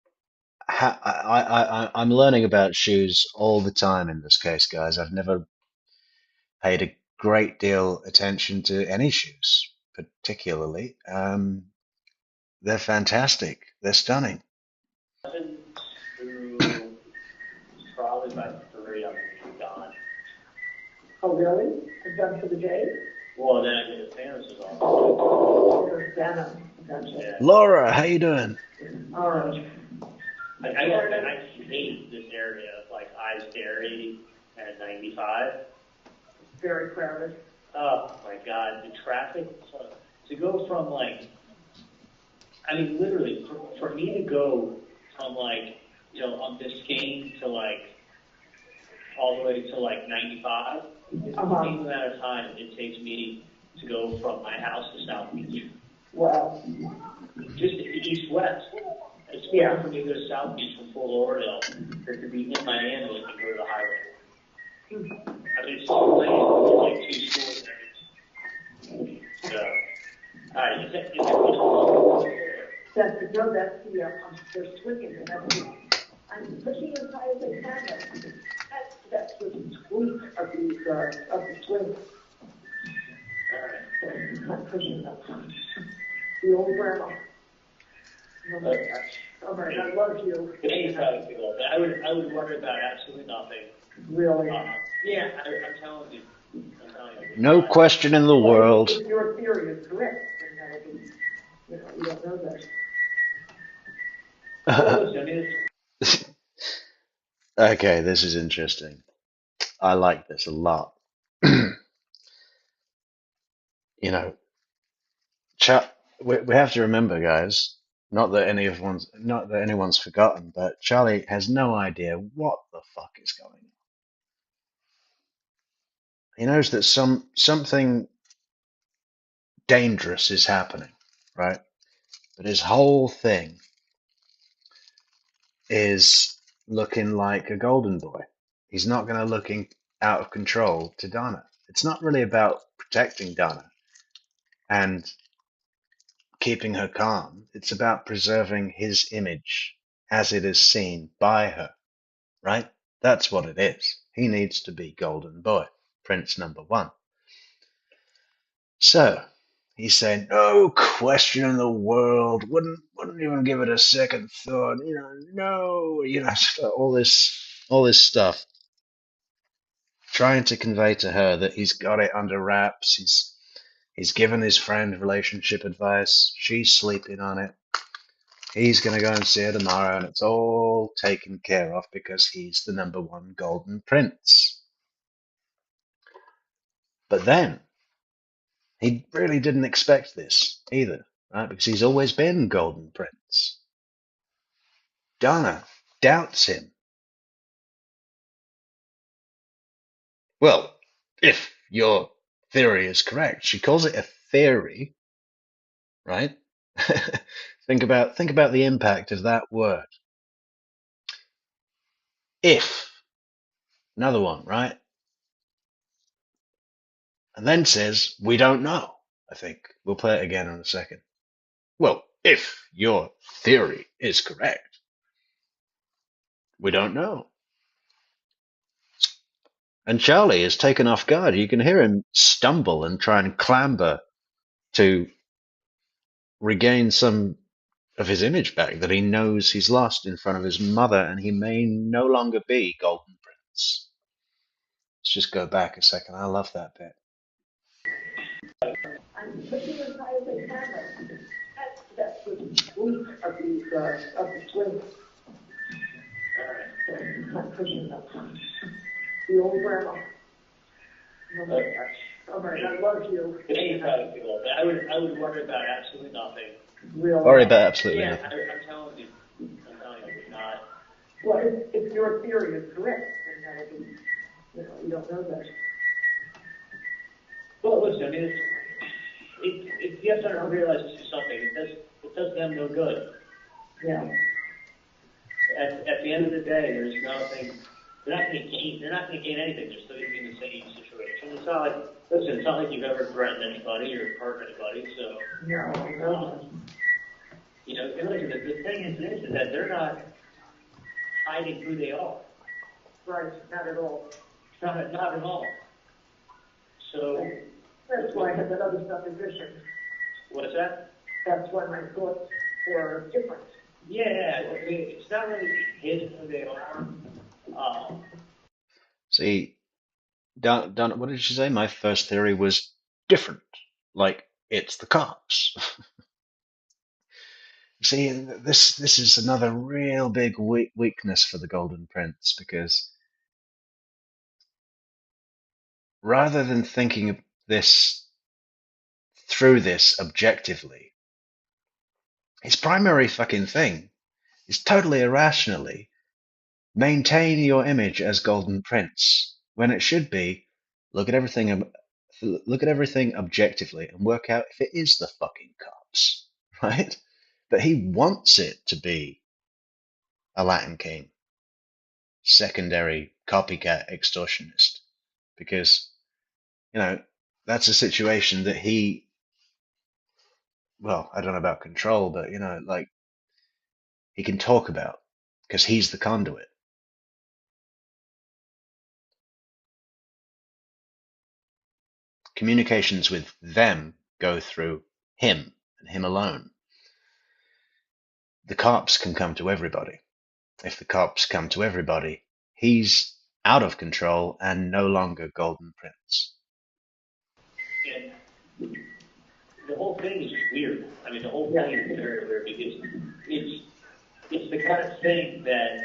I'm learning about shoes all the time in this case, guys. I've never paid a great deal attention to any shoes, particularly. They're fantastic. They're stunning. 11 to probably by 3, I'm going to be gone. Oh, really? I'm done for the day? Well, then I get to Thanos' office. Oh, Dana. Gotcha. Yeah. Laura, how you doing? All right. I hate this area of like I's Dairy and 95. Very crowded. Oh my God, the traffic to go from like, I mean, literally for me to go from like, you know, on Biscayne to like all the way to like 95, it's the same amount of time it takes me to go from my house to South Beach. Wow. Just east-west. It's better for me to go to South Beach from Fort Lauderdale than to be in Miami and go to the highway. I mean, it's so late. There's like 2 schools and everything. So, all right, That's they're swinging and everything. I'm pushing as high as I can. That's the squeak of the swing. I'm pushing up. The old grandma. All right, I love you. Anytime, I would worry about absolutely nothing. Really? Yeah, I'm telling you. No question in the world. If your theory is correct, then that would be, you don't know that. Well, listen, I mean, Okay, this is interesting. I like this a lot. You know, we have to remember, guys, not that anyone's forgotten, but Charlie has no idea what the fuck is going on. He knows that something dangerous is happening, right? But his whole thing is looking like a golden boy. He's not going to looking out of control to Donna. It's not really about protecting Donna and keeping her calm. It's about preserving his image as it is seen by her, right? That's what it is. He needs to be golden boy, prince number one. So he's saying, no question in the world, wouldn't even give it a second thought, all this stuff, trying to convey to her that he's got it under wraps. He's given his friend relationship advice. She's sleeping on it. He's gonna go and see her tomorrow, and it's all taken care of because he's the number one golden prince. But then he really didn't expect this either, right? Because he's always been golden prince. Donna doubts him. Well, if your theory is correct, she calls it a theory, right? Think about the impact of that word. If, another one, right? And then says, we don't know. I think we'll play it again in a second. Well, if your theory is correct, we don't know. And Charlie is taken off guard. You can hear him stumble and try and clamber to regain some of his image back that he knows he's lost in front of his mother, and he may no longer be Golden Prince. Let's just go back a second. I love that bit. I'm pushing as high as I can. That's the root of the twins. All right, I'm pushing up. The old grandma. All right, I love you. I would worry about absolutely nothing. Really? Worry about absolutely nothing. I'm telling you, not. Well, if your theory is correct, then that would be, you don't know that. Well, listen, I mean, you have to realize this is something. It does them no good. Yeah. At the end of the day, there's nothing. They're not going to gain anything. They're still going to be in the same situation. It's not like you've ever threatened anybody or hurt anybody. So no. The thing is that they're not hiding who they are. Right. Not at all. Not at all. So that's why I had that other supposition. What is that? That's why my thoughts were different. Yeah, I mean, it's not really hidden who they are. See, Don, what did she say? My first theory was different. Like, it's the cops. See, this is another real big weakness for the Golden Prince, because rather than thinking of this through this objectively, his primary fucking thing is totally irrationally maintain your image as Golden Prince, when it should be look at everything objectively and work out if it is the fucking cops, right? But he wants it to be a Latin King, secondary copycat extortionist, because that's a situation that he, well, I don't know about control, but like, he can talk about because he's the conduit. Communications with them go through him and him alone. the cops can come to everybody. If the cops come to everybody, he's out of control and no longer Golden Prince. And the whole thing is just weird. I mean, the whole thing is very weird because it's the kind of thing that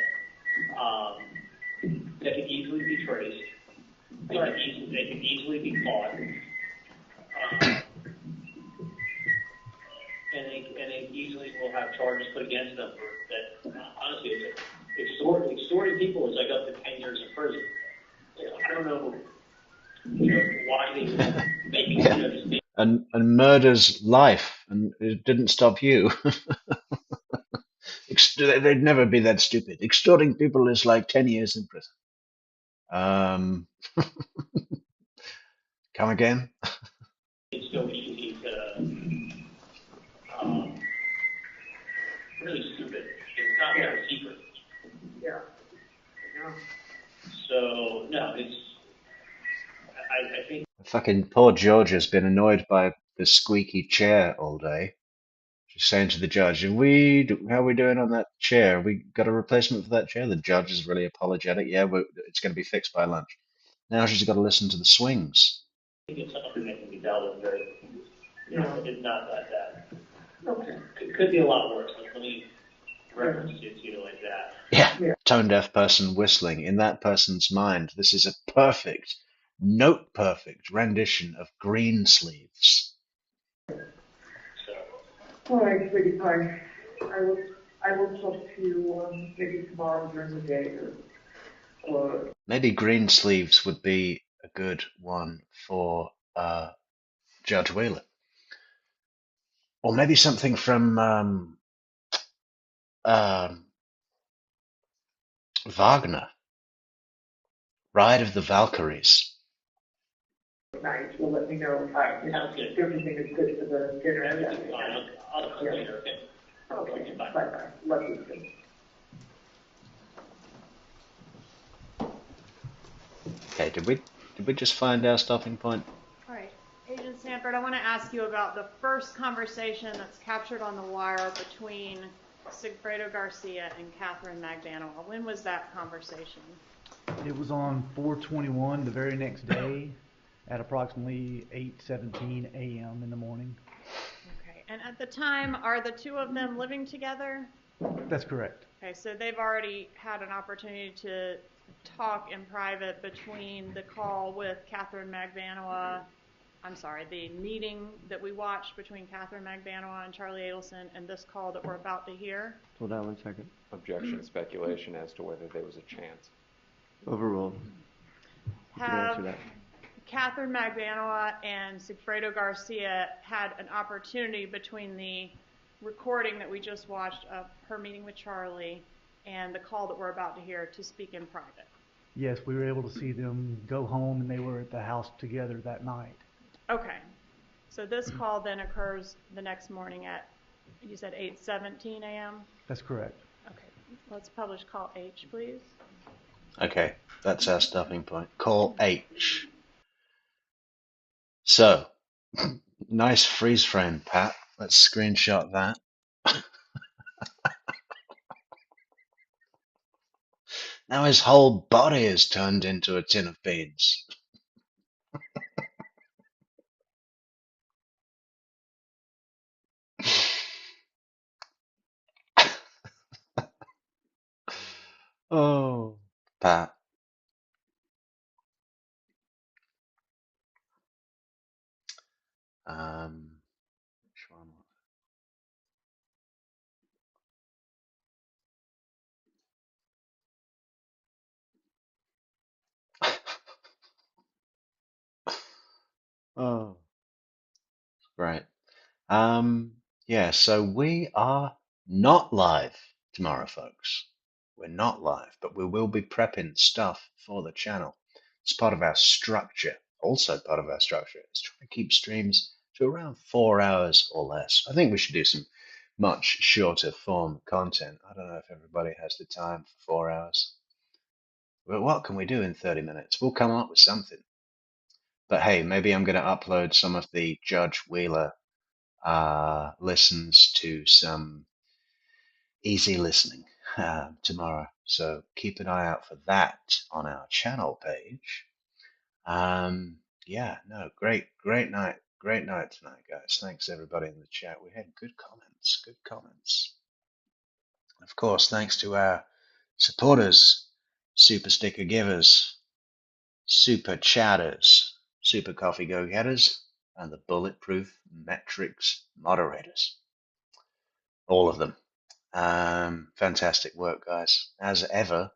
that can easily be traced. They can easily be caught. And they easily will have charges put against them for that. Honestly, extorting people is like up to 10 years in prison. I don't know, why they making just make. And murders life, and it didn't stop you. They'd never be that stupid. Extorting people is like 10 years in prison. Come again? It's still he's really stupid. It's not very secret. Yeah. So no, I think Fucking poor George has been annoyed by the squeaky chair all day. She's saying to the judge, how are we doing on that chair? We got a replacement for that chair? The judge is really apologetic. Yeah, it's going to be fixed by lunch. Now she's got to listen to the swings. it's something that can be dealt with very, it's not that bad. Okay. Could be a lot worse. Let me reference it like that. Yeah, tone-deaf person whistling. In that person's mind, this is a perfect, note-perfect rendition of Green Sleeves. All right, sweetie pie. I will talk to you maybe tomorrow during the day or Maybe Green Sleeves would be a good one for Judge Wheeler. Or maybe something from Wagner, Ride of the Valkyries. night. You'll let me know if everything is good for the dinner. I'll come later, okay? Okay, bye-bye. Love you too. Okay, did we just find our stopping point? All right, Agent Sanford, I want to ask you about the first conversation that's captured on the wire between Sigfredo Garcia and Katherine Magbanua. When was that conversation? It was on 4/21, the very next day, at approximately 8:17 a.m. in the morning. Okay, and at the time, are the two of them living together? That's correct. Okay, so they've already had an opportunity to talk in private between the call with Katherine Magbanua, the meeting that we watched between Katherine Magbanua and Charlie Adelson and this call that we're about to hear. Hold on 1 second. Objection, speculation as to whether there was a chance. Overruled. You can answer Have that. Katherine Magbanua and Sigfredo Garcia had an opportunity between the recording that we just watched of her meeting with Charlie and the call that we're about to hear to speak in private? Yes, we were able to see them go home, and they were at the house together that night. Okay. So this call then occurs the next morning at, you said 8:17 a.m.? That's correct. Okay. Let's publish call H, please. Okay, that's our stopping point. Call H. So, nice freeze frame, Pat. Let's screenshot that. Now his whole body is turned into a tin of beans. Oh, Pat. Which one? Oh, right. Yeah, so we are not live tomorrow, folks. We're not live, but we will be prepping stuff for the channel. It's part of our structure. Also part of our structure is trying to keep streams to around 4 hours or less. I think we should do some much shorter form content. I don't know if everybody has the time for 4 hours. But what can we do in 30 minutes? We'll come up with something. But hey, maybe I'm going to upload some of the Judge Wheeler listens to some easy listening tomorrow. So keep an eye out for that on our channel page. Yeah, no, great night. Great night tonight, guys. Thanks everybody in the chat. We had good comments, good comments. Of course, thanks to our supporters, super sticker givers, super chatters, super coffee go-getters, and the bulletproof Metrix moderators. All of them. Fantastic work, guys. As ever,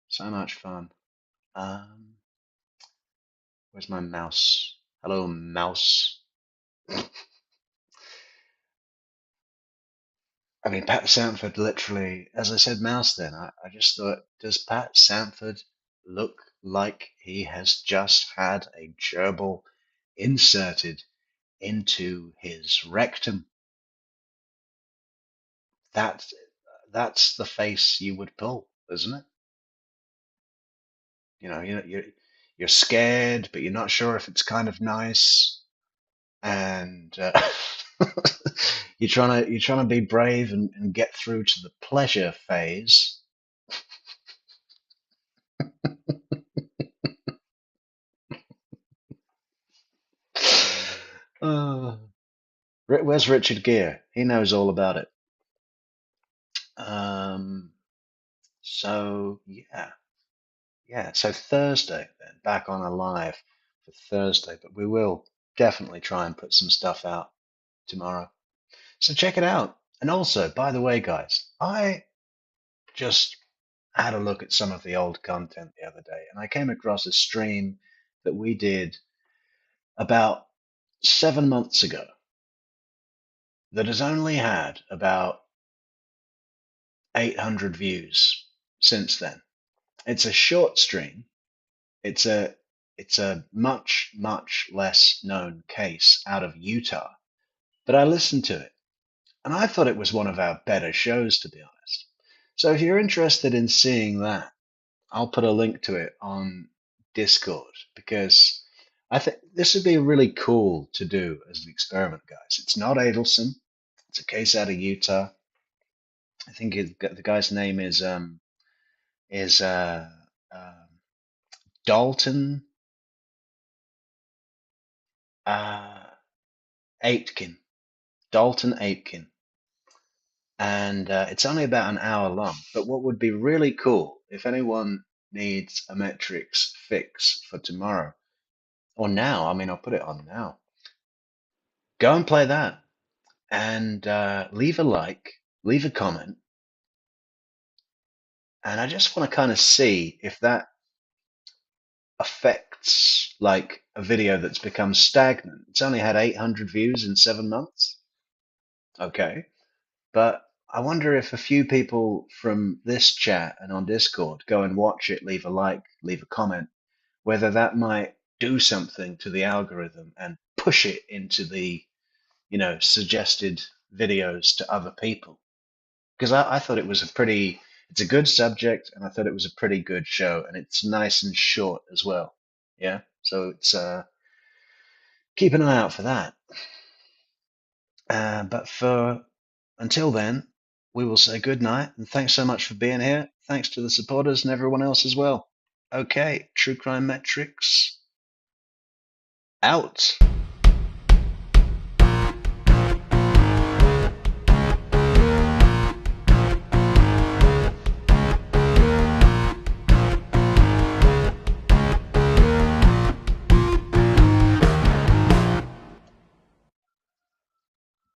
so much fun. Where's my mouse? Hello, mouse. I mean, Pat Sanford literally, as I said, mouse then. I just thought, does Pat Sanford look like he has just had a gerbil inserted into his rectum? That's the face you would pull, isn't it? You know, you're scared, but you're not sure if it's kind of nice, and you're trying to be brave and get through to the pleasure phase. Where's Richard Gere? He knows all about it. So yeah. So Thursday then, back on a live for Thursday, but we will definitely try and put some stuff out tomorrow. So check it out. And also, by the way, guys, I just had a look at some of the old content the other day, and I came across a stream that we did about 7 months ago that has only had about 800 views since then. It's a short stream. It's a much less known case out of Utah, but I listened to it and I thought it was one of our better shows, to be honest. So if you're interested in seeing that, I'll put a link to it on Discord, because I think this would be really cool to do as an experiment, guys. It's not Adelson. It's a case out of Utah. I think the guy's name is Dalton Aitken. Dalton Aitken. And it's only about an hour long. But what would be really cool, if anyone needs a Metrix fix for tomorrow, or now, I mean, I'll put it on now. Go and play that, and leave a like, leave a comment, and I just want to kind of see if that affects like a video that's become stagnant. It's only had 800 views in 7 months. Okay. But I wonder if a few people from this chat and on Discord go and watch it, leave a like, leave a comment, whether that might do something to the algorithm and push it into the, suggested videos to other people. Because I thought it was it's a good subject, and I thought it was a pretty good show, and it's nice and short as well. Yeah. So it's, keep an eye out for that. But until then, we will say good night, and thanks so much for being here. Thanks to the supporters and everyone else as well. Okay, True Crime Metrix out.